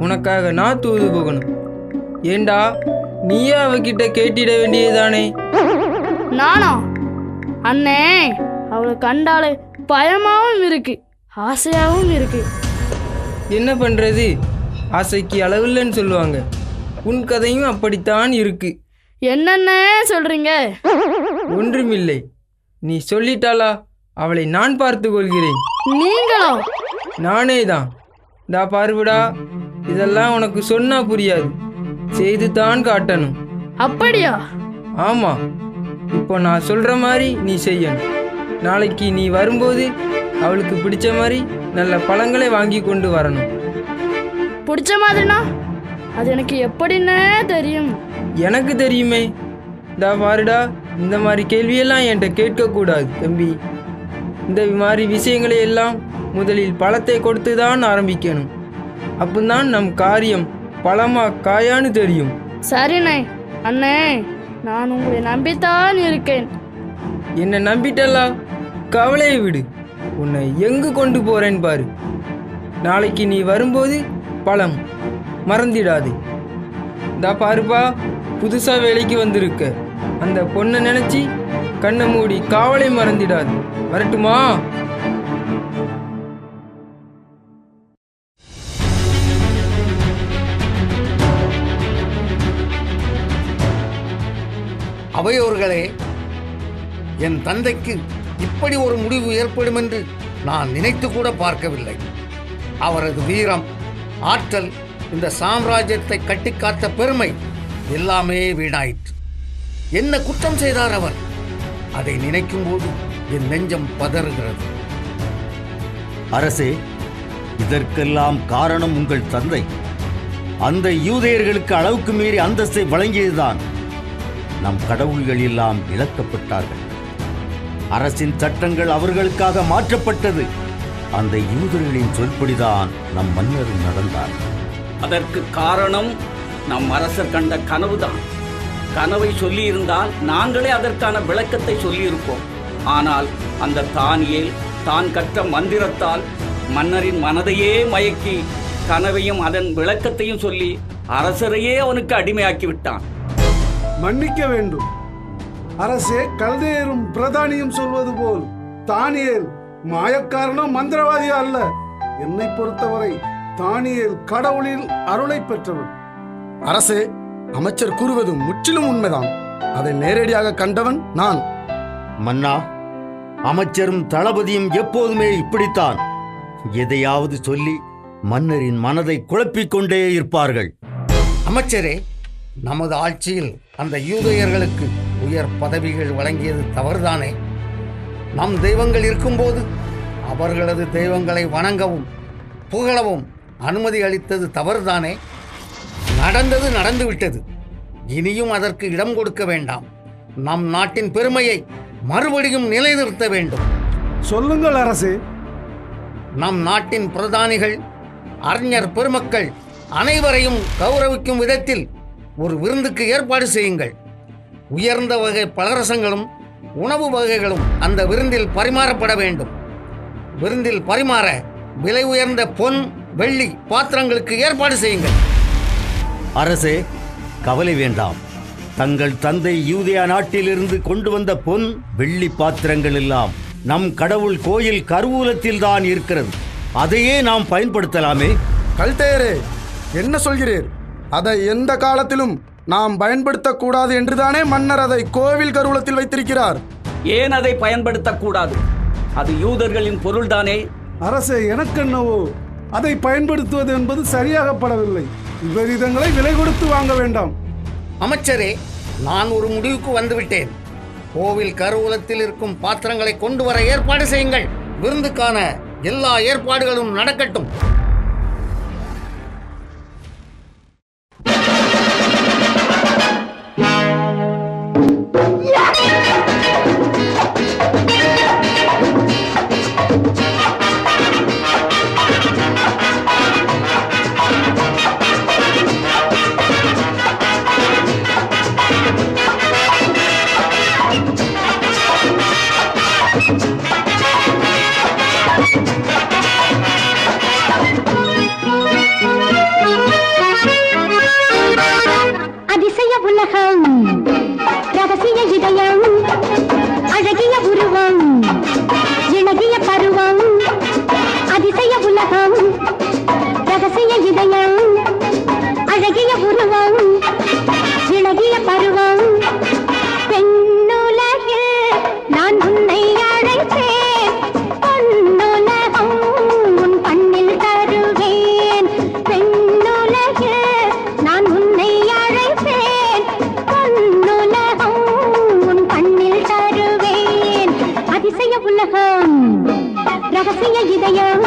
உனக்காக நான் தூது போகணும். ஏண்டா, நீயே அவகிட்ட கேட்டிட வேண்டியதானே?
நானா? அண்ணே, அவளை கண்டாலே பயமாவும் இருக்கு, ஆசையாகவும் இருக்கு.
என்ன பண்றது? ஆசைக்கு அளவில்லைன்னு சொல்லுவாங்க. உன் கதையும் அப்படித்தான் இருக்கு.
என்னென்ன சொல்றீங்க?
ஒன்றுமில்லை. நீ சொல்லிட்டாளா அவளை நான் பார்த்து கொள்கிறேன்.
நீங்களோ?
நானே தான். டா பார்வுடா, இதெல்லாம் உனக்கு சொன்னா புரியாது, செய்து தான் காட்டணும்.
அப்படியா?
ஆமா. இப்போ நான் சொல்ற மாதிரி நீ செய்யணும். நாளைக்கு நீ வரும்போது அவளுக்கு பிடிச்ச மாதிரி நல்ல பழங்களை வாங்கி கொண்டு வரணும்.
பிடிச்ச மாதிரினா அது எனக்கு எப்படின்னு தெரியும்?
எனக்கு தெரியுமே. டா பாருடா, இந்த மாதிரி கேள்வியெல்லாம் என்கிட்ட கேட்கக்கூடாது தம்பி. இந்த மாதிரி விஷயங்களை எல்லாம் முதலில் பழத்தை கொடுத்து தான் ஆரம்பிக்கணும். அப்போதான் நம் காரியம் பழமா காயான்னு தெரியும்.
சரிண்ணே. அண்ணே, நான் உங்களை நம்பித்தான் இருக்கேன்.
என்னை நம்பிட்டல்லா? கவலையை விடு. உன்னை எங்கு கொண்டு போறேன்னு பாரு. நாளைக்கு நீ வரும்போது பழம் மறந்திடாது. இதா பாருப்பா, புதுசா வேலைக்கு வந்திருக்க. அந்த பொண்ணை நினைச்சி கண்ணை மூடி காவலை மறந்திடாது. வரட்டுமா?
அவையோர்களே, என் தந்தைக்கு இப்படி ஒரு முடிவு ஏற்படும் என்று நான் நினைத்து கூட பார்க்கவில்லை. அவரது வீரம், ஆற்றல், இந்த சாம்ராஜ்யத்தை கட்டிக்காத்த பெருமை எல்லாமே வீணாயிற்று. என்ன குற்றம் செய்தார் அவர்? அதை நினைக்கும் போது என் நெஞ்சம் பதறுகிறது.
அரசே, இதற்கெல்லாம் காரணம் உங்கள் தந்தை. அந்த யூதேயர்களுக்கு அளவுக்கு மீறி அந்தஸ்தை வழங்கியதுதான். நம் கடவுள்கள் எல்லாம் இழக்கப்பட்டார்கள். அரசின் சட்டங்கள் அவர்களுக்காக மாற்றப்பட்டது. அந்த யூதர்களின் சொல்படிதான் நம் மன்னரும் நடந்தார்.
அதற்கு காரணம் நம் அரசர் கண்ட கனவுதான். கனவை சொல்லியிருந்தால் நாங்களே அதற்கான விளக்கத்தை சொல்லியிருப்போம். ஆனால் அந்த தானியேல் தான் கற்ற மந்திரத்தால் மன்னரின் மனதையே மயக்கி கனவையும் அதன் விளக்கத்தையும் சொல்லி அரசரையே அவனுக்கு அடிமையாக்கி விட்டான்.
மன்னிக்க வேண்டும் அரசே. கல்தேயரும் பிரதானியும் சொல்வது போல் தானியேல் மாயக்காரனோ மந்திரவாதியோ அல்ல. என்னை பொறுத்தவரை தானியேல் கடவுளில் அருளை பெற்றவன்.
அரசே, அமைச்சர் கூறுவது முற்றிலும் உண்மைதான். அதை நேரடியாக கண்டவன் நான்.
மன்னா, அமைச்சரும் தளபதியும் எப்போதுமே இப்படித்தான். எதையாவது சொல்லி மன்னரின் மனதை குழப்பிக் கொண்டே இருப்பார்கள்.
அமைச்சரே, நமது ஆட்சியில் அந்த யூதேயர்களுக்கு உயர் பதவிகள் வழங்கியது தவறுதானே? நம் தெய்வங்கள் இருக்கும்போது அவர்களது தெய்வங்களை வணங்கவும் புகழவும் அனுமதி அளித்தது தவறுதானே? நடந்தது நடந்துவிட்டது. இனியும் அதற்கு இடம் கொடுக்க வேண்டாம். நம் நாட்டின் பெருமையை மறுபடியும் நிலைநிறுத்த வேண்டும்.
சொல்லுங்கள் அரசே.
நம் நாட்டின் பிரதானிகள், அறிஞர் பெருமக்கள் அனைவரையும் கௌரவிக்கும் விதத்தில் ஒரு விருந்துக்கு ஏற்பாடு செய்யுங்கள். உயர்ந்த வகை பலரசங்களும் உணவு வகைகளும் அந்த விருந்தில் பரிமாறப்பட வேண்டும். விருந்தில் பரிமாற விலை உயர்ந்த பொன், வெள்ளி பாத்திரங்களுக்கு ஏற்பாடு செய்யுங்கள்.
அரசே, கவலை வேண்டாம். தங்கள் தந்தை யூதேயா நாட்டிலிருந்து கொண்டு வந்த பொன் வெள்ளி பாத்திரங்கள் எல்லாம் நம் கடவுள் கோயில் கருவூலத்தில் தான் இருக்கிறது. அதையே நாம் பயன்படுத்தலாமே.
கல்தேயரே, என்ன சொல்கிறீர்? அதை எந்த காலத்திலும் நாம் பயன்படுத்தக்கூடாது என்றுதானே மன்னர் அதை கோவில் கருவூலத்தில் வைத்திருக்கிறார்.
ஏன் அதை பயன்படுத்தக்கூடாது? அது யூதர்களின் பொருள்தானே.
அரசே, எனக்கென்னவோ அதை பயன்படுத்துவது என்பது சரியாகப்படவில்லை. விபரீதங்களை விலை கொடுத்து வாங்க வேண்டாம்.
அமைச்சரே, நான் ஒரு முடிவுக்கு வந்துவிட்டேன். கோவில் கருவூலத்தில் இருக்கும் பாத்திரங்களை கொண்டு வர ஏற்பாடு செய்யுங்கள். விருந்துக்கான எல்லா ஏற்பாடுகளும் நடக்கட்டும்.
அதிசய உலகம், ரகசிய இதயம், அழகிய உருவம், இளகிய பருவம். அதிசய உலகம், ரகசிய இதயம், அழகிய உருவம், இளகிய பருவம். பெண்ணுலகில் நான் உன்னை அழைத்தேன், பொன்னுலகம் உன் கண்ணில் தருவேன். பெண்ணுலகில் நான் உன்னை அழைத்தேன், பொன்னுலகம் உன் கண்ணில் தருவேன். அதிசய உலகம், ரகசிய இதயம்,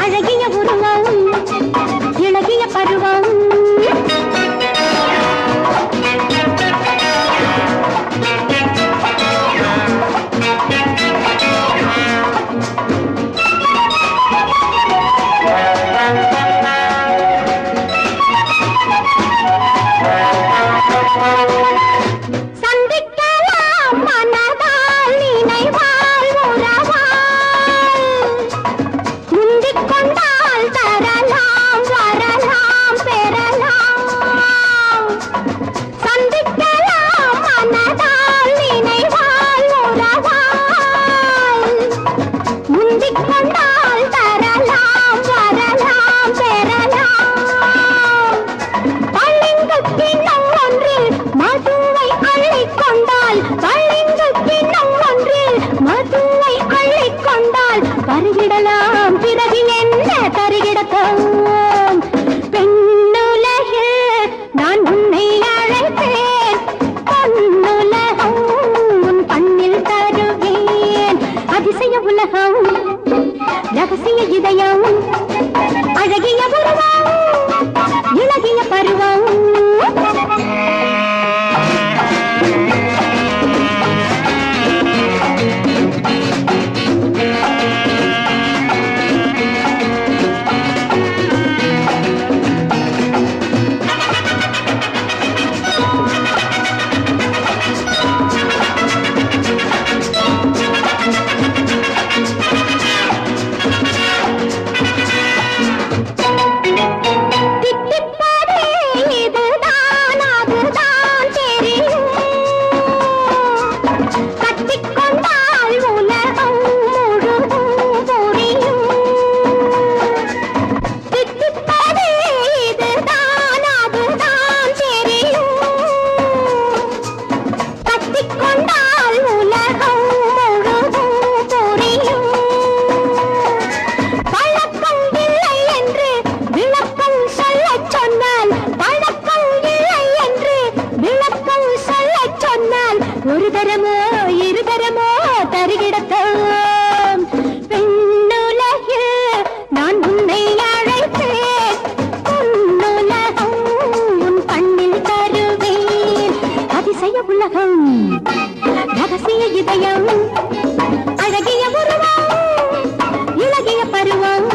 அழகிய உருவம், இளகிய பருவம். சந்திக்கலாம் மனதால், நினைவால், உறவால். முந்திக் கொண்டால் தரலாம், வரலாம், பெறலாம். சந்திக்கலாம் மனதால், நினைவால், உறவால். முந்திக் கொண்டால் தரலாம், வரலாம், பெறலாம். பளிங்கு கிண்ணம் ஒன்றில் மதுவை அள்ளிக் கொண்டால், பளிங்கு கிண்ணம் ஒன்றில் மதுவை அள்ளிக் கொண்டால் பருகிடலாம், பிறகு என்ன தருகிடத்தோம். பெண்ணுலகில் நான் உன்னை அழைத்தேன், பொன்னுலகம் உன் கண்ணில் தருவேன். அதிசய உலகம், ரகசிய இதயம், அழகிய உருவம், இளகிய பருவம். தித்திப்பதே இதுதான், அதுதான் தெரியும். கட்டிக்கொண்டால் உலகம் முழுதும் புரியும். தித்திப்பதே இதுதான், அதுதான் தெரியும். கட்டிக்கொண்டால் உலகம் முழுதும் புரியும். பழக்கம் இல்லை என்று விளக்கம் சொல்லச் சொன்னால், பழக்கம் இல்லை என்று விளக்கம் சொல்லச் சொன்னால், ஒரு தரமோ இரு தரமோ தருகிடத்தோம். பெண்ணுலகில் நான் உன்னை அழைத்தேன், பொன்னுலகம் உன் கண்ணில் தருவேன். அதிசய உலகம், ரகசிய இதயம், அழகிய உருவம், இளகிய பருவம்.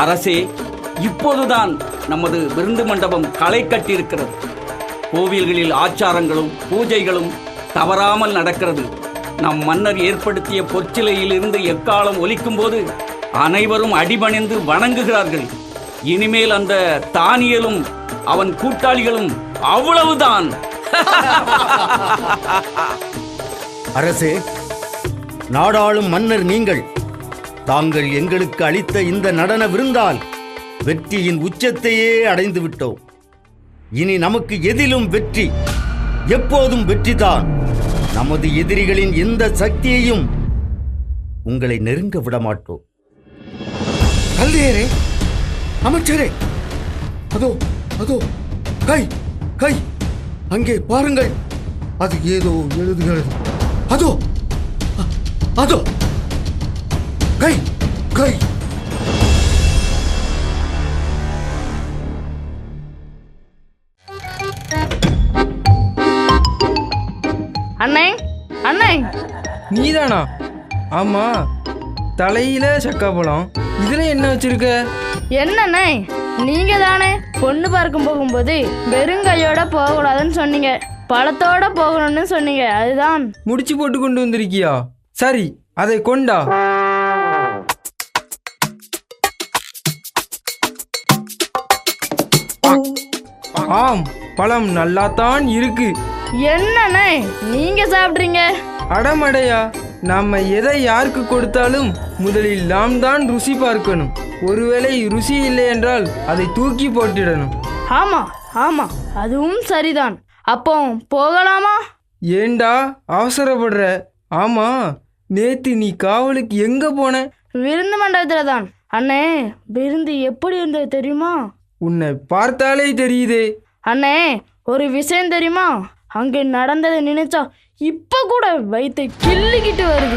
அரசே, இப்போதுதான் நமது விருந்து மண்டபம் களை கட்டியிருக்கிறது. கோவில்களில் ஆச்சாரங்களும் பூஜைகளும் தவறாமல் நடக்கிறது. நம் மன்னர் ஏற்படுத்திய பொற்சிலையிலிருந்து எக்காலம் ஒலிக்கும் போது அனைவரும் அடிபணிந்து வணங்குகிறார்கள். இனிமேல் அந்த தானியலும் அவன் கூட்டாளிகளும் அவ்வளவுதான்.
அரசே, நாடாளும் மன்னர் நீங்கள். தாங்கள் எங்களுக்கு அளித்த இந்த நடன விருந்தால் வெற்றியின் உச்சத்தையே அடைந்து விட்டோம். இனி நமக்கு எதிலும் வெற்றி, எப்போதும் வெற்றிதான். நமது எதிரிகளின் எந்த சக்தியையும் உங்களை நெருங்க விடமாட்டோம்.
கல்தையரே, அமைச்சரே, அதோ அதோ கை கை அங்கே பாருங்கள், அது ஏதோ எழுதுகிறது. அதோ அதோ கை கை.
அண்ணே அண்ணே,
நீதானா? ஆமா, தலையில சக்காப்பழம், இதுல என்ன வச்சிருக்க?
என்னண்ணே, நீங்க தானே பொண்ணு பார்க்கும் போகும்போது வெறுங்கையோட போகக்கூடாதுன்னு சொன்னீங்க, பழத்தோட போகணும்னு சொன்னீங்க. அதுதான்.
முடிச்சு போட்டு கொண்டு வந்திருக்கியா? சரி, அதை கொண்டா. ஆம், பழம் நல்லாத்தான் இருக்கு.
என்னண்ணே நீங்க சாப்பிட்றீங்க?
அடமடையா, நாம எதை யாருக்கு கொடுத்தாலும் முதலில் நாம் தான் ருசி பார்க்கணும். ஒருவேளை ருசி இல்லை என்றால் அதை தூக்கி போட்டிடணும்.
ஆமா ஆமா, அதுவும் சரிதான். அப்போ போகலாமா?
ஏண்டா அவசரப்படுற? ஆமா, நேத்து நீ காவலுக்கு எங்க போன?
விருந்து மண்டபத்துல தான். அண்ணே, விருந்து எப்படி இருந்தது தெரியுமா?
உன்னை பார்த்தாலே தெரியுதே.
அண்ணே, ஒரு விஷயம் தெரியுமா? அங்கே நடந்ததை நினைச்சா இப்ப கூட வயிற்றை கிள்ளிக்கிட்டு வருது.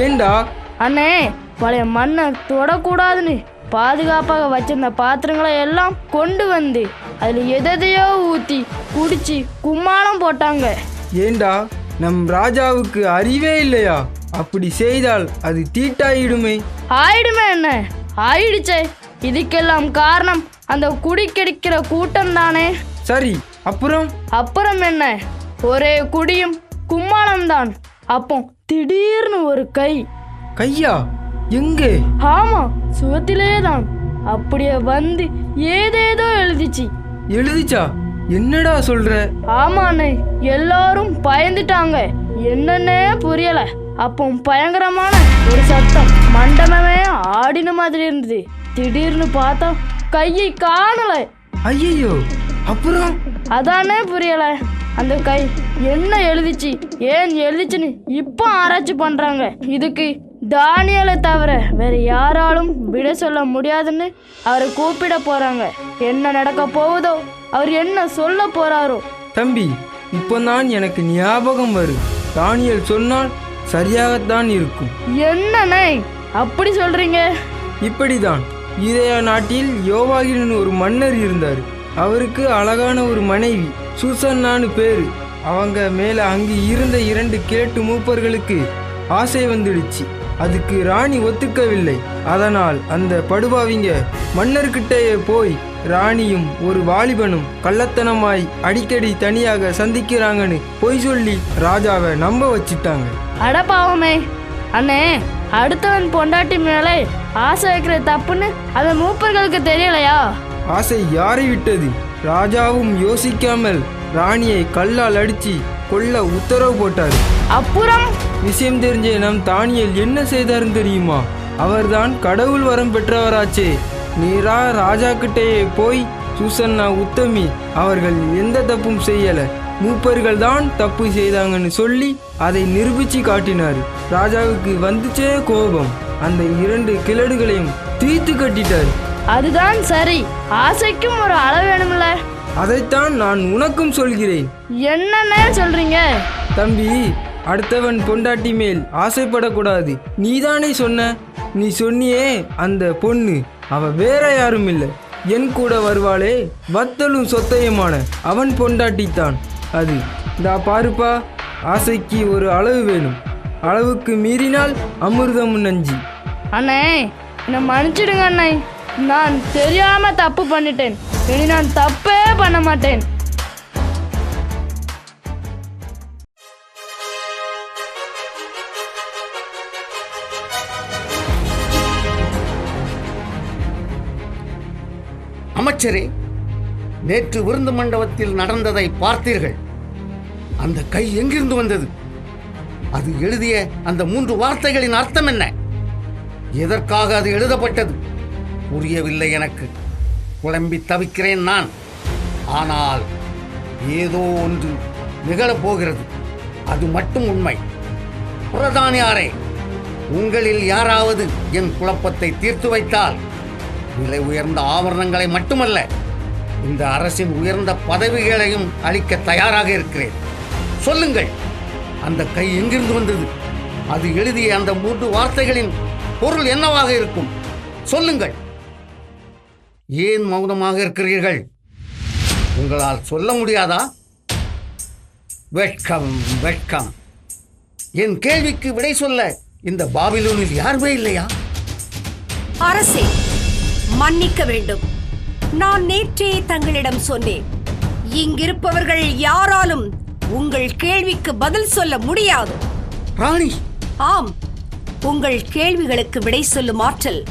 ஏண்டா?
அண்ணே, பழைய மன்னர் தொடக்கூடாதுன்னு பாதுகாப்பாக வச்சிருந்த பாத்திரங்களை எல்லாம் கொண்டு வந்து அதுல எதையோ ஊத்தி குடிச்சு கும்மாளம் போட்டாங்க.
ஏண்டா, நம் ராஜாவுக்கு அறிவே இல்லையா? அப்படி செய்தால் அது தீட்டாயிடுமே.
ஆயிடுமே என்ன? ஆயிடுச்சே. இதுக்கெல்லாம் காரணம் அந்த குடி கெடுக்கிற கூட்டம் தானே.
சரி, அப்புறம்?
அப்புறம் என்ன, ஒரே குடியும் கும்மாளம் தான். அப்போ திடீர்னு ஒரு கை.
கையா? எங்கே?
ஆமா, சுவத்திலே தான். அப்படியே வந்து ஏதேதோ எழுதிச்சு.
எழுதிச்சா? என்னடா சொல்ற?
ஆமாண்ணே, எல்லாரும் பயந்துட்டாங்க. என்னன்னே புரியல. அப்போ பயங்கரமான ஒரு சத்தம், மண்டபமே ஆடின மாதிரி இருந்தது. திடீர்னு பார்த்தா கையை காணல.
ஐயோ, அப்புறம்?
அதானே புரியல. அந்த கை என்ன எழுதிச்சு, ஏன் எழுதிச்சுன்னு இப்போ ஆராய்ச்சி பண்றாங்க. இதுக்கு தானியலை தவிர வேற யாராலும் விட சொல்ல முடியாதுன்னு அவரை கூப்பிட போறாங்க. என்ன நடக்க போகுதோ, அவர் என்ன சொல்ல போறாரோ.
தம்பி, இப்போதான் எனக்கு ஞாபகம் வரும். தானியல் சொன்னால் சரியாகத்தான் இருக்கும்.
என்னண்ணே அப்படி சொல்றீங்க?
இப்படிதான். யூதேயா நாட்டில் யோவாகின்னு ஒரு மன்னர் இருந்தார். அவருக்கு அழகான ஒரு மனைவி, சூசன்னான்னு பேரு. அவங்க மேல அங்கு இருந்த 2 கிழட்டு மூப்பர்களுக்கு ஆசை வந்துடுச்சு. அதுக்கு ராணி ஒத்துக்கவில்லை. அதனால் அந்த படுபாவிங்க மன்னர்கிட்டயே போய் ராணியும் ஒரு வாலிபனும் கள்ளத்தனமாய் அடிக்கடி தனியாக சந்திக்கிறாங்கன்னு பொய் சொல்லி ராஜாவை நம்ப வச்சிட்டாங்க.
அடப்பாவமே அண்ணே, அடுத்தவன் பொண்டாட்டி மேலே ஆசை வைக்கிற தப்புன்னு அந்த மூப்பர்களுக்கு தெரியலையா?
ஆசை யாரை விட்டது? ராஜாவும் யோசிக்காமல் ராணியை கல்லால் அடிச்சு கொல்ல உத்தரவு போட்டார்.
அப்புறம்
விஷயம் தெரிஞ்ச நம் தானியல் என்ன செய்தாருன்னு தெரியுமா? அவர்தான் கடவுள் வரம் பெற்றவராச்சே. நேரா ராஜா கிட்டேயே போய் சூசன்னா, உத்தமி அவர்கள் எந்த தப்பும் செய்யல, மூப்பர்கள் தான் தப்பு செய்தாங்கன்னு சொல்லி அதை நிரூபிச்சு காட்டினார். ராஜாவுக்கு வந்துச்சே கோபம். அந்த 2 கிழடுகளையும் தீர்த்து கட்டிட்டார்.
அதுதான் சரி. ஆசைக்கும் ஒரு அளவு வேணும்ல.
அதைத்தான் நான் உனக்கும் சொல்கிறேன்.
என்னன்னு சொல்றீங்க?
தம்பி, அடுத்தவன் பொண்டாட்டி மேல் ஆசைப்படக்கூடாது. நீதானே சொன்ன. நீ சொன்னியே அந்த பொண்ணு, அவ வேற யாரும் இல்லை, என் கூட வருவாளே, வத்தலும் சொத்தையுமான அவன் பொண்டாட்டித்தான் அது. இந்தா பாருப்பா, ஆசைக்கு ஒரு அளவு வேணும். அளவுக்கு மீறினால் அமிர்தம் நஞ்சி.
அண்ணே, என்னை மன்னிச்சிடுங்க அண்ணே. நான் தெரியாம தப்பு பண்ணிட்டேன். இனி நான் தப்பே பண்ண மாட்டேன்.
அமைச்சரே, நேற்று விருந்து மண்டபத்தில் நடந்ததை பார்த்தீர்கள். அந்த கை எங்கிருந்து வந்தது? அது எழுதிய அந்த 3 வார்த்தைகளின் அர்த்தம் என்ன? எதற்காக அது எழுதப்பட்டது? புரியவில்லை எனக்கு. குழம்பி தவிக்கிறேன் நான். ஆனால் ஏதோ ஒன்று நிகழப்போகிறது. அது மட்டும் உண்மை. பிரதானியாரே, உங்களில் யாராவது என் குழப்பத்தை தீர்த்து வைத்தால் விலை உயர்ந்த ஆபரணங்களை மட்டுமல்ல, இந்த அரசின் உயர்ந்த பதவிகளையும் அளிக்க தயாராக இருக்கிறேன். சொல்லுங்கள், அந்த கை எங்கிருந்து வந்தது? அது எழுதிய அந்த 3 வார்த்தைகளின் பொருள் என்னவாக இருக்கும்? சொல்லுங்கள். ஏன் மௌனமாக இருக்கிறீர்கள்? உங்களால் சொல்ல முடியாதா? வெட்கம், வெட்கம். என் கேள்விக்கு விடை சொல்ல இந்த பாபிலோனில் யாருமே இல்லையா?
அரசே, மன்னிக்க வேண்டும். நான் நேற்றே தங்களிடம் சொன்னேன், இங்கிருப்பவர்கள் யாராலும் உங்கள் கேள்விக்கு பதில் சொல்ல முடியாது.
ராணி,
ஆம், உங்கள் கேள்விகளுக்கு விடை சொல்லும் ஆற்றல்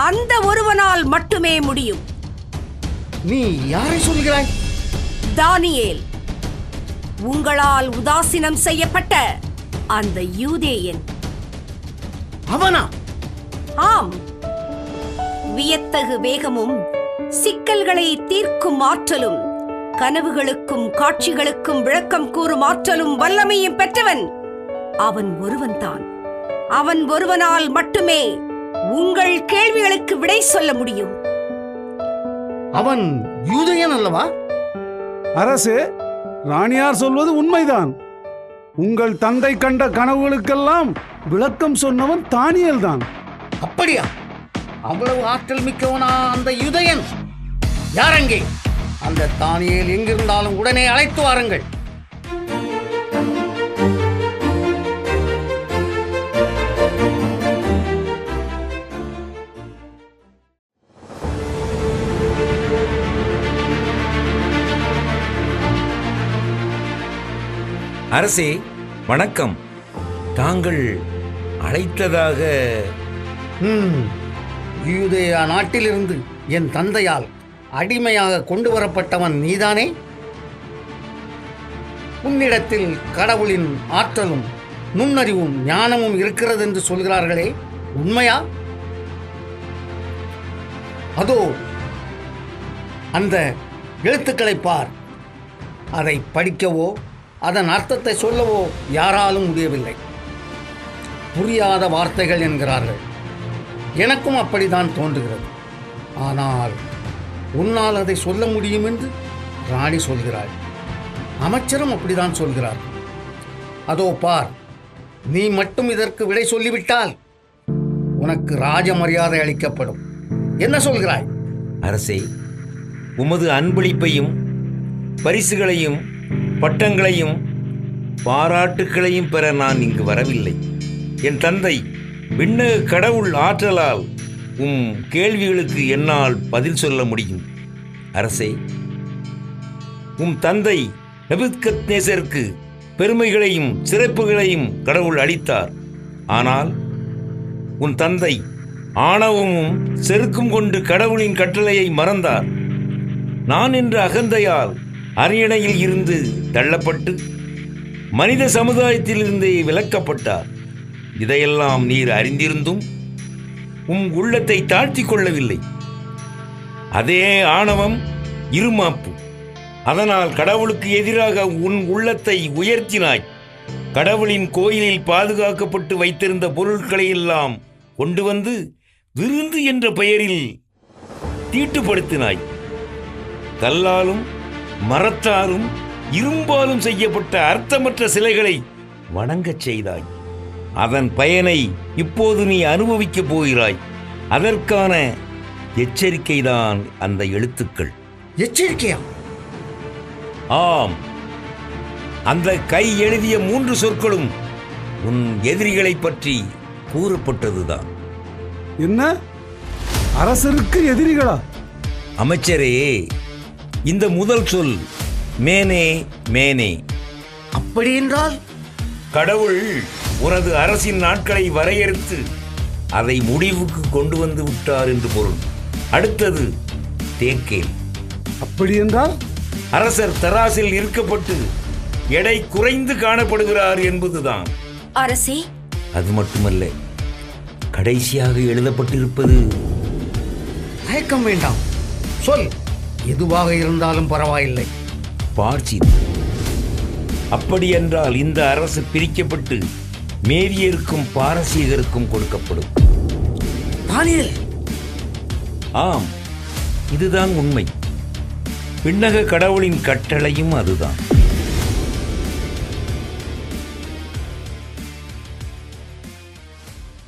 அந்த ஒருவனால் மட்டுமே முடியும்.
நீ யாரை சொல்கிறாய்?
தானியேல், உங்களால் உதாசீனம் செய்யப்பட்ட அந்த யூதேயன்.
அவனா?
ஆம். வியத்தகு வேகமும் சிக்கல்களை தீர்க்கும் ஆற்றலும் கனவுகளுக்கும் காட்சிகளுக்கும் விளக்கம் கூறும் ஆற்றலும் வல்லமையும் பெற்றவன் அவன் ஒருவன்தான். அவன் ஒருவனால் மட்டுமே உங்கள் கேள்விகளுக்கு விடை சொல்ல முடியும்.
அவன் யூதேயன் அல்லவா?
அரசே, ராணியார் சொல்வது உண்மைதான். உங்கள் தந்தை கண்ட கனவுகளுக்கெல்லாம் விளக்கம் சொன்னவன் தானியேல் தான்.
அப்படியா? அவ்வளவு ஆற்றல் மிக்கவனா அந்த யூதேயன்? யாரங்கே? அந்த தானியேல் எங்கிருந்தாலும் உடனே அழைத்து வாருங்கள்.
அரசே, வணக்கம். தாங்கள் அழைத்ததாக?
யூதேயா நாட்டிலிருந்து என் தந்தையால் அடிமையாக கொண்டு வரப்பட்டவன் நீதானே? உன்னிடத்தில் கடவுளின் ஆற்றலும் நுண்ணறிவும் ஞானமும் இருக்கிறது என்று சொல்கிறார்களே, உண்மையா? அதோ அந்த எழுத்துக்களை பார். அதை படிக்கவோ அதன் அர்த்தத்தை சொல்லவோ யாராலும் முடியவில்லை. புரியாத வார்த்தைகள் என்கிறார்கள். எனக்கும் அப்படித்தான் தோன்றுகிறது. ஆனால் உன்னால் அதை சொல்ல முடியும் என்று ராணி சொல்கிறாள். அமைச்சரும் அப்படிதான் சொல்கிறார். அதோ பார், நீ மட்டும் இதற்கு விடை சொல்லிவிட்டால் உனக்கு ராஜ மரியாதை அளிக்கப்படும். என்ன சொல்கிறாய்?
அரசே, உமது அன்பளிப்பையும் பரிசுகளையும் பட்டங்களையும் பாராட்டுக்களையும் பெற நான் இங்கு வரவில்லை. என் தந்தை விண்ணக கடவுள் ஆற்றலால் கேள்விகளுக்கு என்னால் பதில் சொல்ல முடியும். அரசே, தந்தை நெபுக்கத்நேசருக்கு பெருமைகளையும் சிறப்புகளையும் கடவுள் அளித்தார். ஆனால் உன் தந்தை ஆணவமும் செருக்கும் கொண்டு கடவுளின் கட்டளையை மறந்தார். நான் என்ற அகந்தையால் அரியணையில் இருந்து தள்ளப்பட்டு மனித சமுதாயத்திலிருந்தே விலக்கப்பட்டார். இதையெல்லாம் நீர் அறிந்திருந்தும் உள்ளத்தை தாழ்த்தி கொள்ளவில்லை. அதே ஆணவம் இருமாப்பு. அதனால் கடவுளுக்கு எதிராக உன் உள்ளத்தை உயர்த்தினாய். கடவுளின் கோயிலில் பாதுகாக்கப்பட்டு வைத்திருந்த பொருட்களை எல்லாம் கொண்டு வந்து விருந்து என்ற பெயரில் தீட்டுப்படுத்தினாய். கல்லாலும் மரத்தாலும் இரும்பாலும் செய்யப்பட்ட அர்த்தமற்ற சிலைகளை வணங்கச் செய்தாய். அதன் பயனை இப்போது நீ அனுபவிக்கப் போகிறாய். அதற்கான எச்சரிக்கைதான் அந்த எழுத்துக்கள்.
எச்சரிக்கையா?
ஆம். அந்த கை எழுதிய 3 சொற்களும் உன் எதிரிகளை பற்றி கூறப்பட்டதுதான்.
என்ன? அரசருக்கு எதிரிகளா?
அமைச்சரே, இந்த முதல் சொல் மேனே மேனே.
அப்படி என்றால்
கடவுள் உனது அரசின் நாட்களை வரையறுத்து அதை முடிவுக்கு கொண்டு வந்து விட்டார் என்று பொருள். அடுத்தது தேக்கேல்.
அப்படி என்றால்
அரசர் தராசில் இருக்கப்பட்டு எடை குறைந்து காணப்படுகிறார் என்பதுதான்.
அரசே,
அது மட்டுமல்ல, கடைசியாக எழுதப்பட்டிருப்பது.
தயக்கம் வேண்டாம், சொல். எதுவாக இருந்தாலும் பரவாயில்லை.
பார்ச்சித். அப்படி என்றால் இந்த அரசு பிரிக்கப்பட்டு மேரியருக்கும் பாரசீகருக்கும் கொடுக்கப்படும்.
தானியேல்,
ஆம், இதுதான் உண்மை. விண்ணக கடவுளின் கட்டளையும் அதுதான்.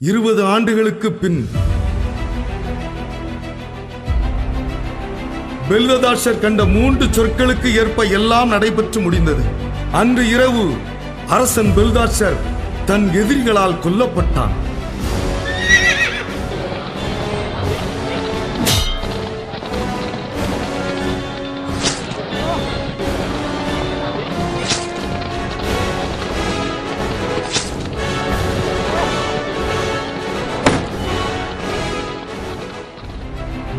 இருபது ஆண்டுகளுக்கு பின் பெல்ததாஷர் கண்ட 3 சொற்களுக்கு ஏற்ப எல்லாம் நடைபெற்று முடிந்தது. அன்று இரவு அரசன் பெல்தாஷர் தன் எதிரிகளால் கொல்லப்பட்டான்.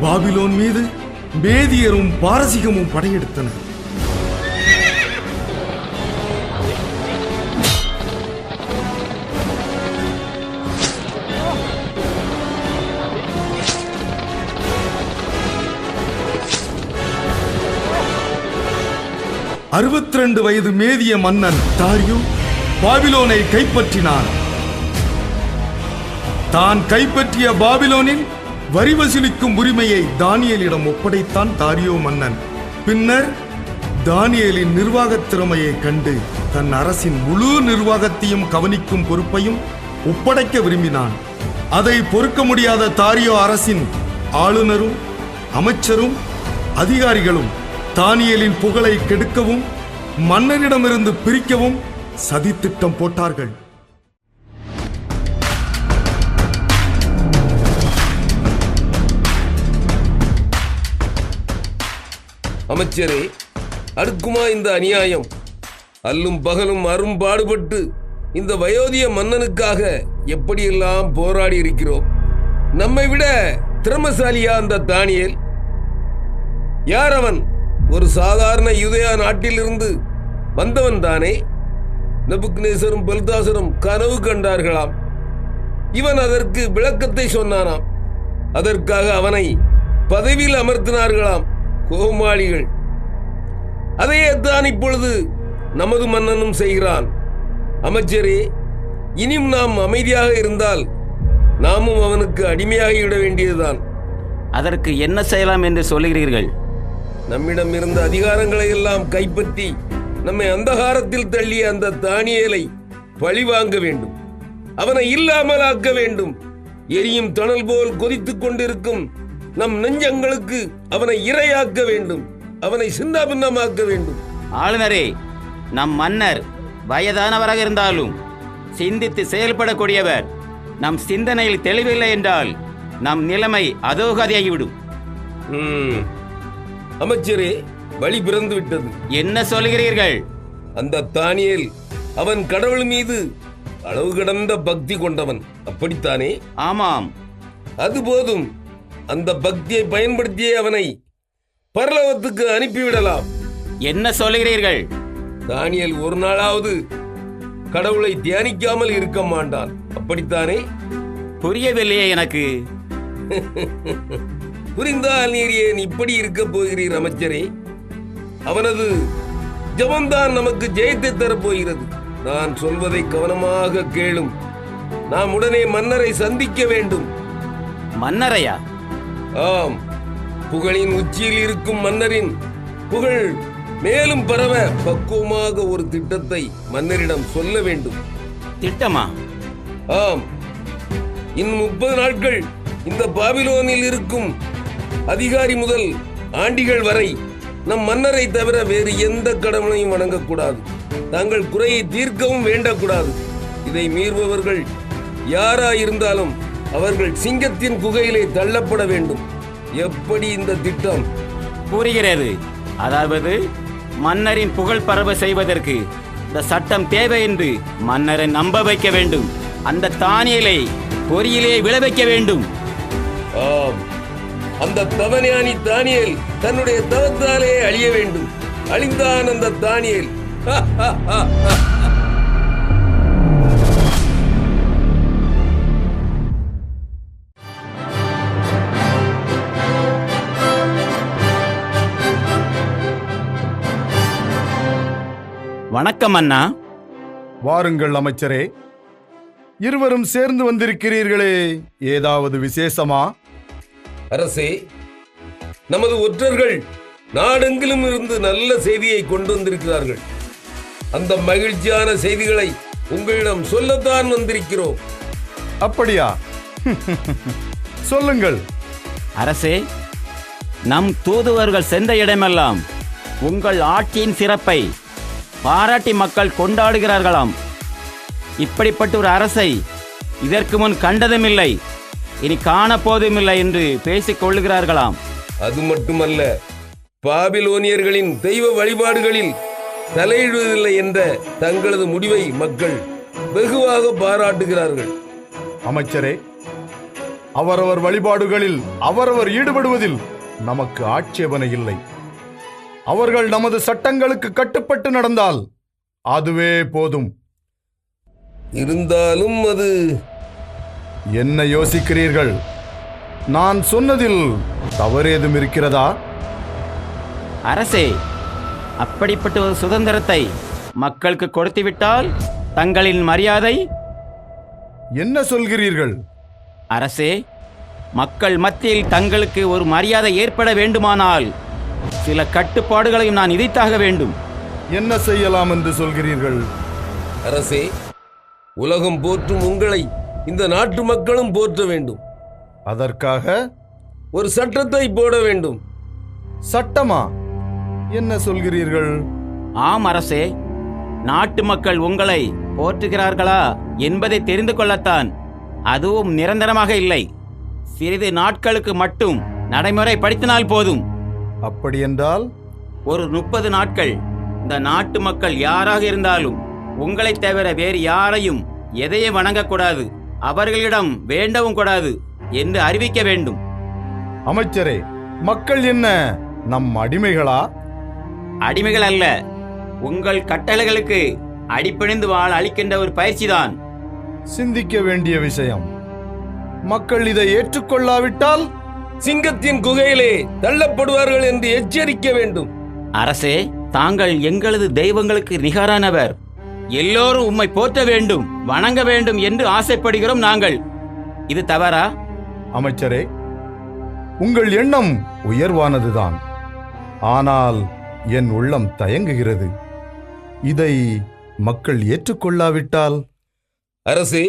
பாபிலோன் மீது மேதியரும் பாரசீகமும் படையெடுத்தனர். அறுபத்தி வயது மேதிய மன்னன் தாரியோ பாபிலோனை கைப்பற்றினான். தான் கைப்பற்றிய பாபிலோனில் வரி வசூலிக்கும் உரிமையை தானியேலிடம் ஒப்படைத்தான் தாரியோ மன்னன். பின்னர் தானியேலின் நிர்வாகத் திறமையை கண்டு தன் அரசின் முழு நிர்வாகத்தையும் கவனிக்கும் பொறுப்பையும் ஒப்படைக்க விரும்பினான். அதை பொறுக்க முடியாத தாரியோ அரசின் ஆளுநரும் அமைச்சரும் அதிகாரிகளும் தானியேலின் புகழை கெடுக்கவும் மன்னரிடமிருந்து பிரிக்கவும் சதித்திட்டம் போட்டார்கள்.
அமைச்சரே, அடுக்குமா இந்த அநியாயம்? அல்லும் பகலும் அரும்பாடுபட்டு இந்த வயோதிய மன்னனுக்காக எப்படியெல்லாம் போராடி இருக்கிறோம். நம்மை விட திறமசாலியா அந்த தானியேல்? யார் அவன்? ஒரு சாதாரண யூதேயா நாட்டிலிருந்து வந்தவன் தானே. நபுக்நேசரும் பெல்தாசரும் கனவு கண்டார்களாம். இவன் அதற்கு விளக்கத்தை சொன்னானாம். அதற்காக அவனை பதவியில் அமர்த்தினார்களாம் கோமாளிகள். அதையே தான் இப்பொழுது நமது மன்னனும் செய்கிறான். அமைச்சரே, இனியும் நாம் அமைதியாக இருந்தால் நாமும் அவனுக்கு அடிமையாகிவிட வேண்டியதுதான்.
அதற்கு என்ன செய்யலாம் என்று சொல்கிறீர்கள்?
நம்மிடம் இருந்த அதிகாரங்களை எல்லாம் கைப்பற்றி நம்மை அந்தகாரத்தில் தள்ளிய அந்த தானியேலை பழி வாங்க வேண்டும். அவனை இல்லாமலாக்க வேண்டும். எரியும் தணல் போல் கொதித்துக் கொண்டிருக்கும் நம் நெஞ்சங்களுக்கு அவனை இரையாக்க வேண்டும். அவனை சின்னாபின்னமாக்க வேண்டும்.
ஆளுநரே, நம் மன்னர் வயதானவராக இருந்தாலும் சிந்தித்து செயல்படக்கூடியவர். நம் சிந்தனையில் தெளிவில்லை என்றால் நம் நிலைமை அதோகதியாகிவிடும்.
அமைச்சரே, வழி பிறந்து விட்டது.
என்ன சொல்கிறீர்கள்?
அந்த தானியேல் அவன் கடவுள் மீது அளவு கடந்த பக்தி கொண்டவன், அப்படித்தானே?
ஆமாம்.
அது போதும். அந்த பக்தியை பயன்படுத்தியே அவனை பரலோகத்துக்கு அனுப்பிவிடலாம்.
என்ன சொல்கிறீர்கள்?
தானியேல் ஒரு நாளாவது கடவுளை தியானிக்காமல் இருக்க மாட்டான், அப்படித்தானே?
புரியவில்லையே எனக்கு.
புரிந்தால் நீர் ஏன் இப்படி இருக்க போகிறீர் அமைச்சரே? அவனது ஜபம்தான் நமக்கு ஜெயத்தை தரப்போகிறது. நான் சொல்வதை கவனமாக கேளும். நாம் உடனே மன்னரை சந்திக்க வேண்டும்.
மன்னரையா?
ஆம், புகழின் உச்சியில் இருக்கும் மன்னரின் புகழ் மேலும் பரவ பக்குவமாக ஒரு திட்டத்தை மன்னரிடம் சொல்ல வேண்டும்.
திட்டமா?
ஆம். இன்னும் 30 நாட்கள் இந்த பாபிலோனில் இருக்கும் அதிகாரி முதல் ஆண்டிகள் வரை நம் மன்னரை தவிர வேறு எந்த கடவுளையும் வணங்கக்கூடாது. தங்கள் குறையை தீர்க்கவும் வேண்டக்கூடாது. இதை மீறுபவர்கள் யாராயிருந்தாலும் அவர்கள் சிங்கத்தின் குகையிலே தள்ளப்பட வேண்டும். எப்படி இந்த திட்டம்?
புரிகிறது. அதாவது மன்னரின் புகழ் பரவ செய்வதற்கு இந்த சட்டம் தேவை என்று மன்னரை நம்ப வைக்க வேண்டும். அந்த தானியேலை பொறியிலே விழ வைக்க வேண்டும்.
ஆம், அந்த தவஞானி தானியேல் தன்னுடைய தவத்தாலே அழிய வேண்டும். அழிந்தான் அந்த தானியேல்.
வணக்கம் அண்ணா.
வாருங்கள் அமைச்சரே. இருவரும் சேர்ந்து வந்திருக்கிறீர்களே, ஏதாவது விசேஷமா?
அரசே, நமது ஒற்றர்கள் நாடெங்கிலும் இருந்து நல்ல செய்தியை கொண்டு வந்திருக்கிறார்கள். அந்த மகிழ்ச்சியான செய்திகளை உங்களிடம் சொல்லத்தான் வந்திருக்கிறோம்.
அப்படியா? சொல்லுங்கள்.
அரசே, நம் தூதுவர்கள் சென்ற இடமெல்லாம் உங்கள் ஆட்சியின் சிறப்பை பாராட்டி மக்கள் கொண்டாடுகிறார்களாம். இப்படிப்பட்ட ஒரு அரசை இதற்கு முன் கண்டதுமில்லை, இனி காணப்போதுமில்லை என்று பேசிக் கொள்ளுகிறார்களாம்.
அது மட்டுமல்ல, பாபிலோனியர்களின் தெய்வ வழிபாடுகளில் தலையிடுவதில்லை என்ற தங்களது முடிவை மக்கள் வெகுவாக பாராட்டுகிறார்கள்.
அமைச்சரே, அவரவர் வழிபாடுகளில் அவரவர் ஈடுபடுவதில் நமக்கு ஆட்சேபனை இல்லை. அவர்கள் நமது சட்டங்களுக்கு கட்டுப்பட்டு நடந்தால் அதுவே போதும்.
இருந்தாலும் அது
என்ன யோசிக்கிறீர்கள்? நான் சொன்னதில் தவறேதும் இருக்கிறதா?
அரசே, அப்படிப்பட்ட ஒரு சுதந்திரத்தை மக்களுக்கு கொடுத்துவிட்டால் தங்களின் மரியாதை?
என்ன சொல்கிறீர்கள்?
அரசே, மக்கள் மத்தியில் தங்களுக்கு ஒரு மரியாதை ஏற்பட வேண்டுமானால் சில கட்டுப்பாடுகளையும் நான் விதித்தாக வேண்டும்.
என்ன செய்யலாம் என்று சொல்கிறீர்கள்?
அரசே, உலகம் போற்றும் உங்களை இந்த நாட்டு மக்களும் போற்ற வேண்டும்.
அதற்காக
ஒரு சட்டத்தை போட வேண்டும்.
சட்டமா? என்ன சொல்கிறீர்கள்?
ஆம் அரசே, நாட்டு மக்கள் உங்களை போற்றுகிறார்களா என்பதை தெரிந்து கொள்ளத்தான். அதுவும் நிரந்தரமாக இல்லை, சிறிது நாட்களுக்கு மட்டும் நடைமுறைப்படுத்தினால் போதும்.
அப்படியென்றால்
ஒரு 30 நாட்கள் இந்த நாட்டு மக்கள் யாராக இருந்தாலும் உங்களை தவிர வேறு யாரையும் எதையும் வணங்கக்கூடாது, அவர்களிடம் வேண்டவும் கூடாது என்று அறிவிக்க வேண்டும்.
அமைச்சரே, மக்கள் என்ன நம் அடிமைகளா?
அடிமைகள் அல்ல, உங்கள் கட்டளைகளுக்கு அடிபணிந்து வாழ அளிக்கின்ற ஒரு பயிற்சிதான்.
சிந்திக்க வேண்டிய விஷயம். மக்கள் இதை ஏற்றுக்கொள்ளாவிட்டால்
சிங்கத்தின் குகையிலே தள்ளப்படுவார்கள் என்று எச்சரிக்க வேண்டும்.
அரசே, தாங்கள் எங்களது தெய்வங்களுக்கு நிகரானவர். எல்லோரும் உம்மை போற்ற வேண்டும், வணங்க வேண்டும் என்று ஆசைப்படுகிறோம் நாங்கள். இது தவறா?
அமைச்சரே, உங்கள் எண்ணம் உயர்வானதுதான். ஆனால் என் உள்ளம் தயங்குகிறது. இதை மக்கள் ஏற்றுக்கொள்ளாவிட்டால்?
அரசே,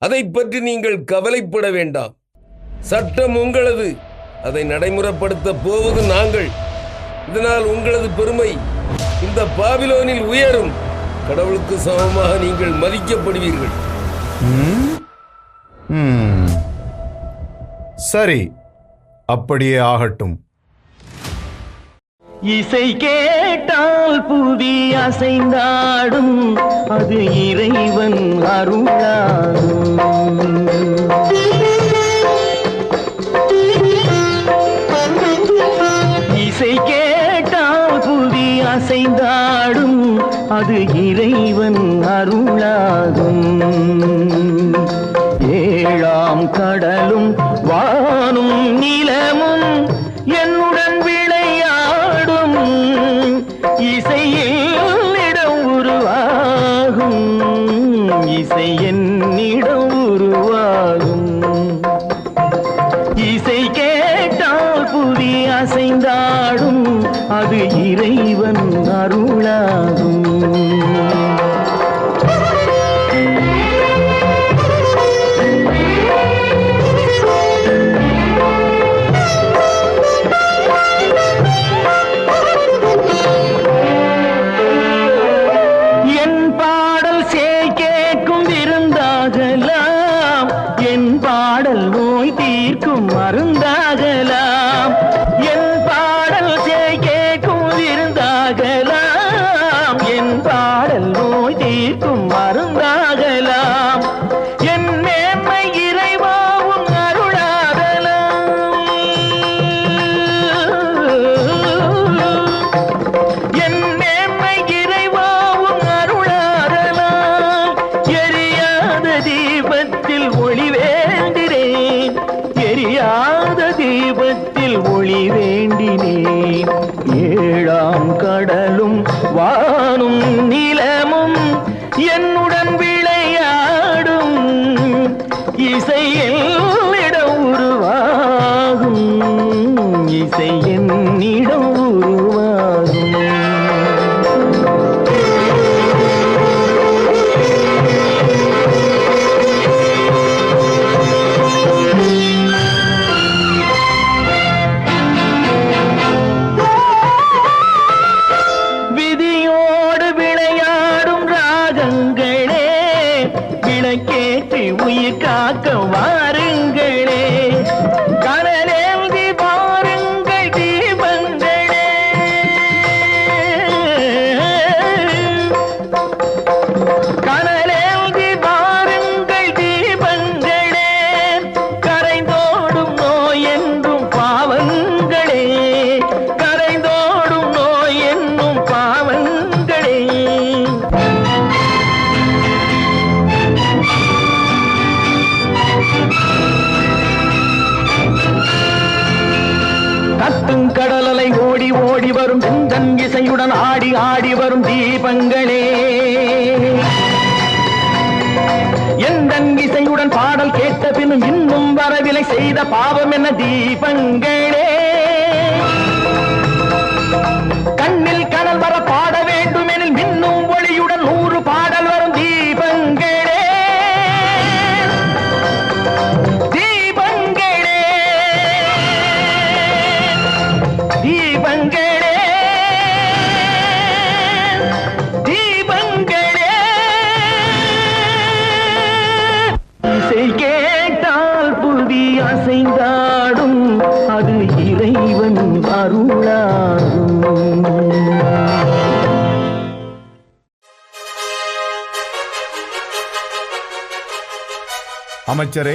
அதை பற்றி நீங்கள் கவலைப்பட வேண்டாம். சட்டம் உங்களது, அதை நடைமுறைப்படுத்த போவது நாங்கள். இதனால் உங்களது பெருமை இந்த பாபிலோனில் உயரும். கடவுளுக்கு சமமாக நீங்கள் மதிக்கப்படுவீர்கள்.
சரி, அப்படியே ஆகட்டும்.
இசை கேட்டால் புவி அசைந்தாடும், அது இறைவன் அருளாகும். இசை கேட்டால் புவி அசைந்தாடும், அது இறைவன் அருளாகும். ஏழாம் கடலும் வானும் நிலமும் என்னுடன் விளையாடும், இசையில் இடம் உருவாகும், இசை என்னிடம் உருவாகும். இசை கேட்டால் புவி அசைந்தாடும், அது இறைவன் அருளாகும். என் பாடல் சேய் கேட்கும் விருந்தாகலாம், என் பாடல் நோய் தீர்க்கும் மருந்தாகலாம். என் பாடல் சேய் கேட்கும் விருந்தாகலாம், என் தாலாட்டும் கடலலை ஓடி ஓடி வரும் செந்தன் இசையுடன் ஆடி ஆடி வரும் தீபங்களே, எந்தன் இசையுடன் பாடல் கேட்ட பின்னும் இன்னும் வரவில்லை செய்த பாவம் என்ன தீபங்களே. கண்ணில் கனல் வர பாட வேண்டுமெனில் மின்னும் ஒளியுடன் 100 பாடல் வரும் தீபங்களே, தீபங்களே, தீபங்களே, தீபங்களே. இசை கேட்டால் புவி அசைந்தாடும், அது இறைவன் அருளாகும்.
அமைச்சரே,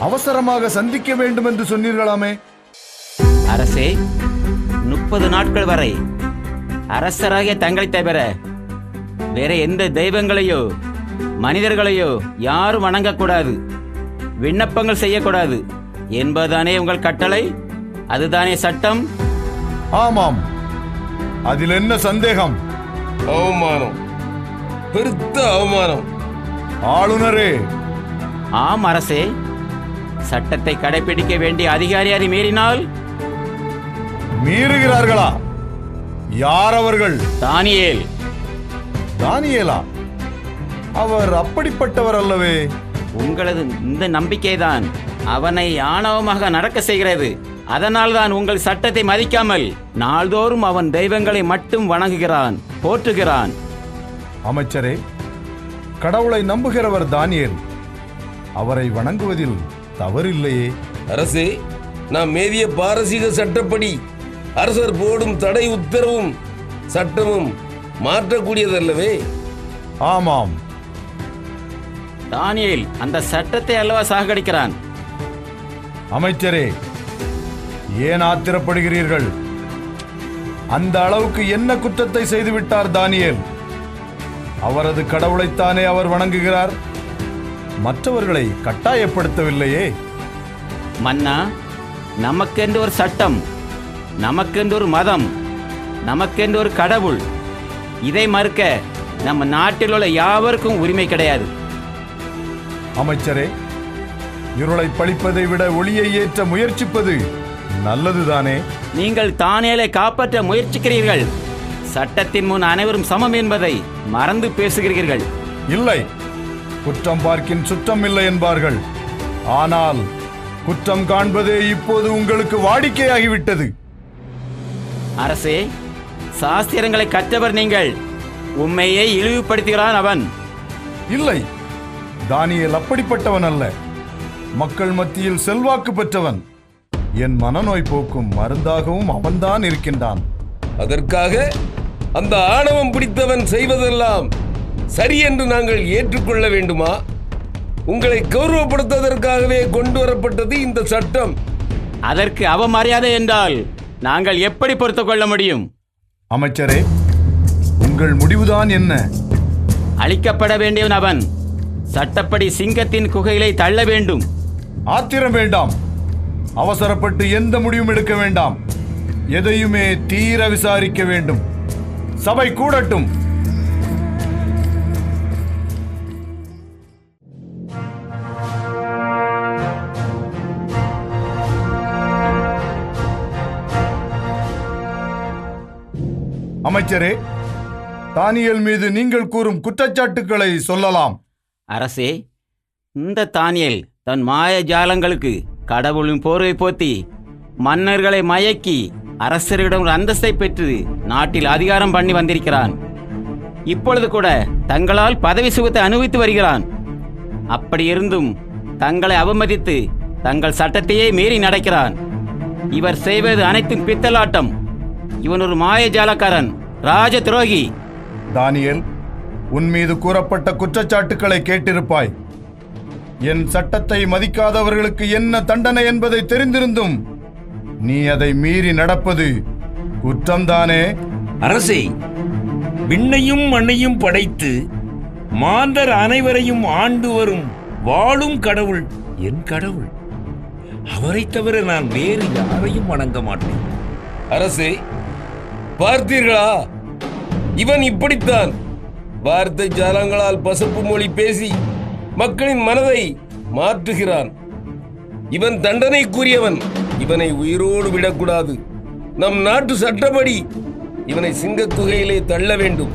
அவசரமாக சந்திக்க வேண்டும் என்று சொன்னீர்களாமே?
அரசே, 30 நாட்கள் வரை அரசராகிய தங்களை தவிர வேற எந்த தெய்வங்களையோ மனிதர்களையோ யாரும் வணங்கக்கூடாது, விண்ணப்பங்கள் செய்யக்கூடாது என்பதுதானே உங்கள் கட்டளை? அதுதானே சட்டம்?
ஆமாம், அதில் என்ன சந்தேகம்?
அவமானம், பெருத்த அவமானம்.
ஆளுநரே.
ஆம் அரசே, சட்டத்தை கடைபிடிக்க வேண்டிய அதிகாரி அதை மீறினால்?
மீறுகிறார்களா? யார் அவர்கள்?
தானியேல்.
தானியேலா? அவர் அப்படிப்பட்டவர் அல்லவே.
உங்களது இந்த நம்பிக்கைதான் அவனை ஆணவமாக நடக்க செய்கிறது. அதனால்தான் உங்கள் சட்டத்தை மதிக்காமல் நாள்தோறும் அவன் தெய்வங்களை மட்டும் வணங்குகிறான், போற்றுகிறான்.
அமைச்சரே, கடவுளை நம்புகிறவர் தானியேல். அவரை வணங்குவதில் தவறில்லையே.
அரசே, நாம் மேதிய பாரசீக சட்டப்படி அரசர் போடும் தடை உத்தரவும் சட்டமும் மாற்றக்கூடியதல்லவே?
ஆமாம்.
தானியேல் அந்த சட்டத்தை அல்லவா சாகடிக்கிறான்.
அமைச்சரே, ஏன் ஆத்திரப்படுகிறீர்கள்? அந்த அளவுக்கு என்ன குற்றத்தை செய்துவிட்டார் தானியேல்? அவரது கடவுளைத்தானே அவர் வணங்குகிறார், மற்றவர்களை கட்டாயப்படுத்தவில்லையே.
மன்னா, நமக்கென்று ஒரு சட்டம், நமக்கென்று ஒரு மதம், நமக்கென்று ஒரு கடவுள். இதை மறுக்க நம்ம நாட்டில் உள்ள யாவருக்கும் உரிமை கிடையாது.
அமைச்சரே, இருளை பழிப்பதை விட ஒளியை ஏற்ற முயற்சிப்பது நல்லதுதானே?
நீங்கள் தானியேலை காப்பாற்ற முயற்சிக்கிறீர்கள். சட்டத்தின் முன் அனைவரும் சமம் என்பதை மறந்து பேசுகிறீர்கள்.
இல்லை, குற்றம் பார்க்கின் சுற்றம் இல்லை என்பார்கள். ஆனால் குற்றம் காண்பதே இப்போது உங்களுக்கு வாடிக்கையாகிவிட்டது.
அரசே, சாஸ்திரங்களை கற்றவர் நீங்கள். உண்மையை இழிவுபடுத்துகிறான் அவன்.
இல்லை, தானியேல் அப்படிப்பட்டவன் அல்ல. மக்கள் மத்தியில் செல்வாக்கு பெற்றவன். என் மனநோய் போக்கும் மருந்தாகவும் அவன்தான் இருக்கின்றான்.
அதற்காக அந்த ஆணவம் பிடித்தவன் செய்வதெல்லாம் சரி என்று நாங்கள் ஏற்றுக்கொள்ள வேண்டுமா? உங்களை கௌரவப்படுத்துவதற்காகவே கொண்டு வரப்பட்டது இந்த சட்டம்.
அதற்கு அவமரியாதை என்றால் நாங்கள் எப்படி பொறுத்துக் கொள்ள முடியும்?
அமைச்சரே, உங்கள் முடிவுதான் என்ன?
அழிக்கப்பட வேண்டியவன் அவன். சட்டப்படி சிங்கத்தின் குகையிலே தள்ள வேண்டும்.
ஆத்திரம் வேண்டாம். அவசரப்பட்டு எந்த முடிவும் எடுக்க வேண்டாம். எதையுமே தீர விசாரிக்க வேண்டும். சபை கூடட்டும். அமைச்சரே, தானியேல் மீது நீங்கள் கூறும் குற்றச்சாட்டுக்களை சொல்லலாம்.
அரசே, இந்த தானியேல் தன் மாய ஜாலங்களுக்கு கடவுளின் போர்வை போத்தி மன்னர்களை மயக்கி அரசரிடம் ஒரு அந்தஸ்தை பெற்று நாட்டில் அதிகாரம் பண்ணி வந்திருக்கிறான். இப்பொழுது கூட தங்களால் பதவி சுகத்தை அனுபவித்து வருகிறான். அப்படி இருந்தும் தங்களை அவமதித்து தங்கள் சட்டத்தையே மீறி நடக்கிறான். இவர் செய்வது அனைத்தும் பித்தலாட்டம். இவன் ஒரு மாயஜாலக்காரன், ராஜ துரோகி.
தானியேல், உன் மீது கூறப்பட்ட குற்றச்சாட்டுக்களை கேட்டிருப்பாய். என் சட்டத்தை மதிக்காதவர்களுக்கு என்ன தண்டனை என்பதை தெரிந்திருந்தும் நீ அதை மீறி நடப்பது குற்றம்தானே?
அரசே, விண்ணையும் மண்ணையும் படைத்து மாந்தர் அனைவரையும் ஆண்டு வரும் வாழும் கடவுள் என் கடவுள். அவரை தவிர நான் வேறு யாரையும் வணங்க மாட்டேன்.
அரசே, பார்த்தீர்களா? இவன் இப்படித்தான் வார்த்தை ஜாலங்களால் பசப்பு மொழி பேசி மக்களின் மனதை மாற்றுகிறான். இவன் தண்டனைக்குரியவன். இவனை உயிரோடு விடக்கூடாது. நம் நாட்டு சட்டப்படி இவனை சிங்க குகையிலே தள்ள வேண்டும்.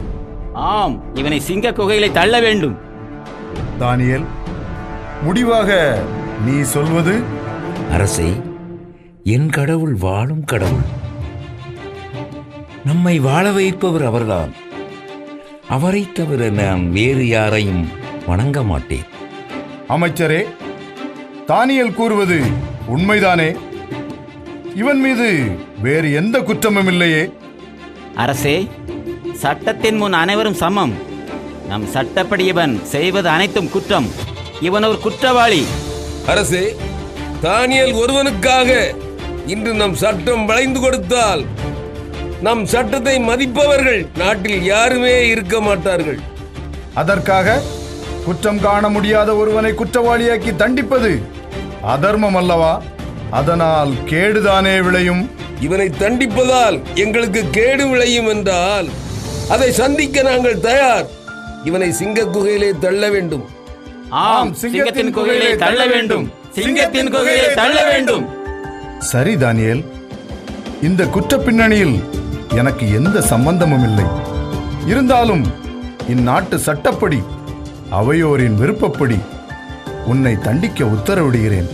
ஆம், இவனை சிங்க குகையிலே தள்ள வேண்டும்.
தானியேல், முடிவாக நீ சொல்வது?
அரசே, என் கடவுள் வாழும் கடவுள். நம்மை வாழ வைப்பவர் அவர்தான். அவரை தவிர நான் வேறு யாரையும் வணங்க மாட்டேன்.
அமைச்சரே, தானியேல் கூறுவது உண்மைதானே? இவன் மீது வேறு எந்த குற்றமும் இல்லையே?
அரசே, சட்டத்தின் முன் அனைவரும் சமம். நம் சட்டப்படி இவன் செய்வது அனைத்தும் குற்றம். இவன் ஒரு குற்றவாளி.
அரசே, தானியேல் ஒருவனுக்காக இன்று நம் சட்டம் வளைந்து கொடுத்தால் நம் சட்டத்தை மதிப்பவர்கள் நாட்டில் யாருமே இருக்க மாட்டார்கள்.
அதற்காக குற்றம் காண முடியாத ஒருவனை குற்றவாளியாக்கி தண்டிப்பது அதர்மம் அல்லவா? அதனால் கேடுதானே விளையும்.
இவனை தண்டிப்பதால் எங்களுக்கு கேடு விளையும் என்றால் அதை சந்திக்க நாங்கள் தயார். இவனை சிங்க குகையிலே தள்ள வேண்டும்.
ஆம், சிங்கத்தின் குகையிலே தள்ள வேண்டும். சிங்கத்தின் குகையிலே தள்ள வேண்டும்.
சரி தானியேல், இந்த குற்ற பின்னணியில் எனக்கு எந்த சம்பந்தமும் இல்லை. இருந்தாலும் இந்நாட்டு சட்டப்படி அவையோரின் விருப்பப்படி உன்னை தண்டிக்க உத்தரவிடுகிறேன்.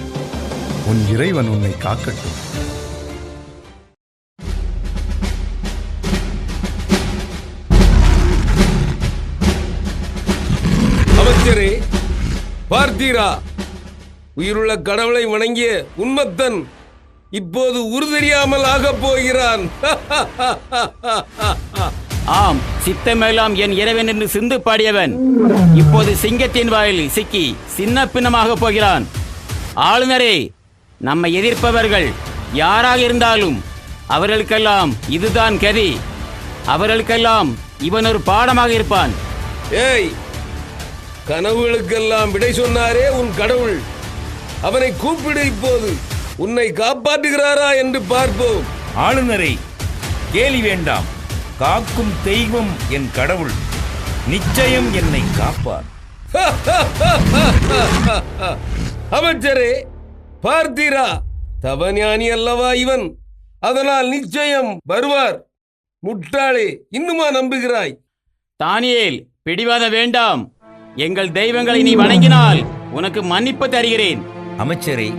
உன் இறைவன் உன்னை காக்கட்டும்.
அமைச்சரே, பார்த்தீரா? உயிருள்ள கடவுளை வணங்கிய உன்மத்தன் இப்போது உருதெரியாமல் ஆகப் போகிறான்.
ஆம், சித்தமெல்லாம் என் இறைவன் என்று சிந்து பாடியவன் இப்போது சிங்கத்தின் வாயில் சிக்கி சின்ன பின்னமாக போகிறான். ஆளுநரே, நம்மை எதிர்ப்பவர்கள் யாராக இருந்தாலும் அவர்களுக்கெல்லாம் இதுதான் கதி. அவர்களுக்கெல்லாம் இவன் ஒரு பாடமாக இருப்பான்.
ஏய், கனவுகளுக்கெல்லாம் விடை சொன்னாரே உன் கடவுள், அவனை கூப்பிடு. இப்போது உன்னை காப்பாற்றுகிறாரா என்று பார்ப்போம்.
ஆளுநரை, கேலி வேண்டாம். காக்கும் தெய்வம் என் கடவுள். நிச்சயம் என்னை காப்பார்.
அமைச்சரே, பார்த்தீரா? தவஞானி அல்லவா இவன்? அதனால் நிச்சயம் வருவார். முட்டாளே, இன்னுமா நம்புகிறாய்?
தானியேல், பிடிவாத வேண்டாம். எங்கள் தெய்வங்களை நீ வணங்கினால் உனக்கு மன்னிப்பு தருகிறேன்.
அமைச்சரே,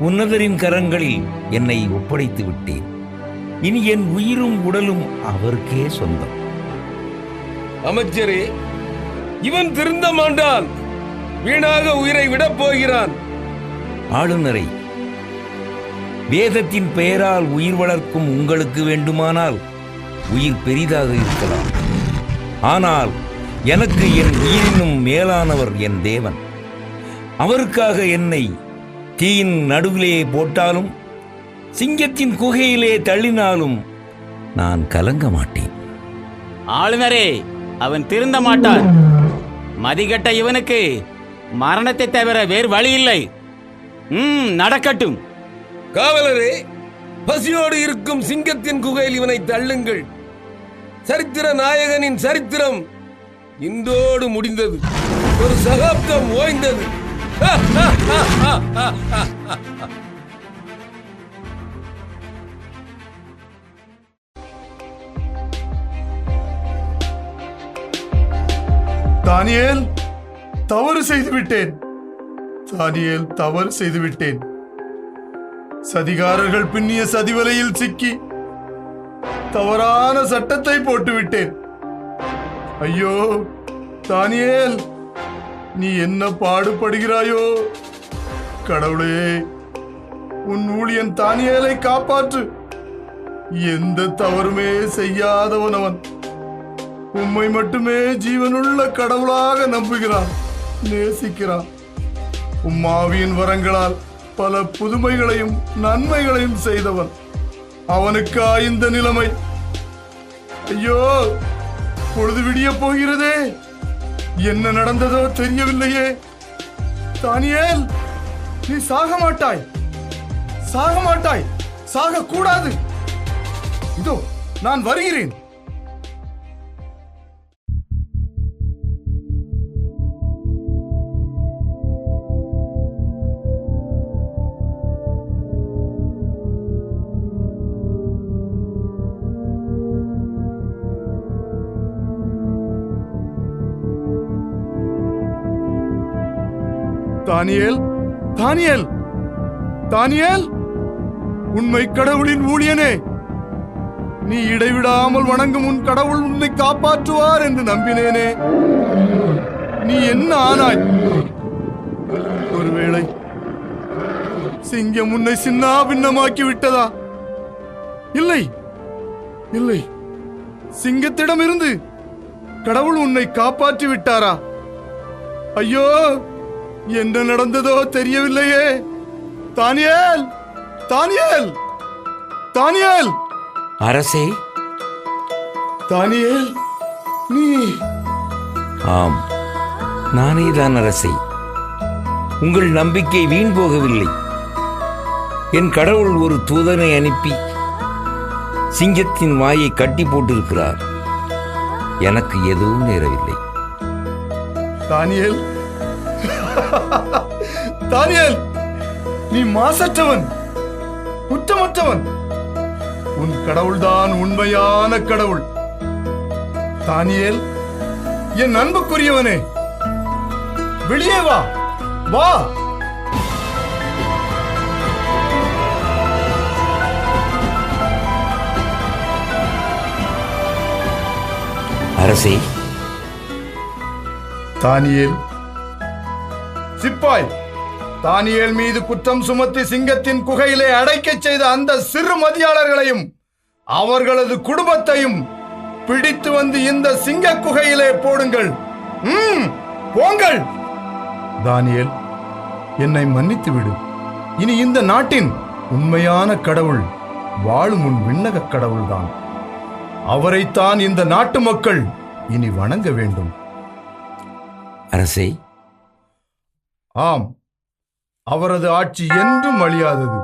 உன்னதரின் கரங்களில் என்னை ஒப்படைத்து விட்டேன். இனி என் உயிரும் உடலும் அவருக்கே சொந்தம்.
அமைச்சரே, இவன் திருந்த மாட்டான். வீணாக உயிரை விடப் போகிறான்.
ஆளுநரை, வேதத்தின் பெயரால் உயிர் வளர்க்கும் உங்களுக்கு வேண்டுமானால் உயிர் பெரிதாக இருக்கலாம். ஆனால் எனக்கு என் உயிரினும் மேலானவர் என் தேவன். அவருக்காக என்னை தீயின் நடுவிலே போட்டாலும் சிங்கத்தின் குகையிலே தள்ளினாலும் நான் கலங்க மாட்டேன்.
ஆளுநரே, அவன் திருந்த மாட்டான். மதிகட்ட இவனுக்கு மரணத்தை தவிர வேறு வழி இல்லை. நடக்கட்டும்.
காவலரே, பசியோடு இருக்கும் சிங்கத்தின் குகையில் இவனை தள்ளுங்கள். சரித்திர நாயகனின் சரித்திரம் இன்றோடு முடிந்தது. ஒரு சகாப்தம் ஓய்ந்தது.
தானியேல், தவறு செய்துவிட்டேன். தானியேல், தவறு செய்துவிட்டேன். சதிகாரர்கள் பின்னிய சதிவலையில் சிக்கி தவறான சட்டத்தை போட்டுவிட்டேன். ஐயோ தானியேல், நீ என்ன பாடுபடுகிறாயோ? கடவுளே, உன் ஊழியன் தானியேலை காப்பாற்று. எந்த தவறுமே செய்யாதவன் அவன். உம்மை மட்டுமே ஜீவனுள்ள கடவுளாக நம்புகிறான், நேசிக்கிறான். உம்மாவியின் வரங்களால் பல புதுமைகளையும் நன்மைகளையும் செய்தவன். அவனுக்கா இந்த நிலைமை? ஐயோ, பொழுது விடிய போகிறதே. என்ன நடந்ததோ தெரியவில்லையே. தானியேல், நீ சாக மாட்டாய், சாக மாட்டாய், சாக கூடாது. இதோ நான் வருகிறேன். தானியேல், தானியேல், தானியேல், உண்மை கடவுளின் ஊழியனே, நீ இடைவிடாமல் வணங்கும் உன் கடவுள் உன்னை காப்பாற்றுவார் என்று நம்பினேனே. நீ என்ன ஆனாய்? ஒருவேளை சிங்கம் உன்னை சின்னா பின்னமாக்கி விட்டதா? இல்லை, இல்லை, சிங்கத்திடமிருந்து கடவுள் உன்னை காப்பாற்றி விட்டாரா? ஐயோ, என்ன நடந்ததோ தெரியவில்லையே. தானியேல், தானியேல், தானியேல்.
அரசே.
தானியேல், நீ?
ஆம், நானே தான் அரசே. உங்கள் நம்பிக்கை வீண் போகவில்லை. என் கடவுள் ஒரு தூதனை அனுப்பி சிங்கத்தின் வாயை கட்டி போட்டிருக்கிறார். எனக்கு எதுவும் நேரவில்லை.
தானியேல், தானியேல், நீ மாசற்றவன், குற்றமற்றவன். உன் கடவுள்தான் உண்மையான கடவுள். தானியேல், என் அன்புக்குரியவனே, வெளியே வா, வா.
அரசே.
தானியேல், சிப்பாய், தானியேல் மீது குற்றம் சுமத்தி சிங்கத்தின் குகையிலே அடைக்கச் செய்த அந்த சிறு மதியாளர்களையும் அவர்களது குடும்பத்தையும் பிடித்து வந்து இந்த சிங்க குகையிலே போடுங்கள். போங்கள். தானியேல், என்னை மன்னித்து விடு. இனி இந்த நாட்டின் உண்மையான கடவுள் வாழும் உன் விண்ணக கடவுள்தான். அவரைத்தான் இந்த நாட்டு மக்கள் இனி வணங்க வேண்டும்.
அரசே.
ஆம், அவரது ஆட்சி என்றும் அழியாதது.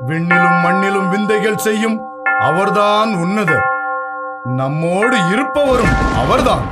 விண்ணிலும் மண்ணிலும் விந்தைகள் செய்யும் அவர்தான் உன்னதர். நம்மோடு இருப்பவரும் அவர்தான்.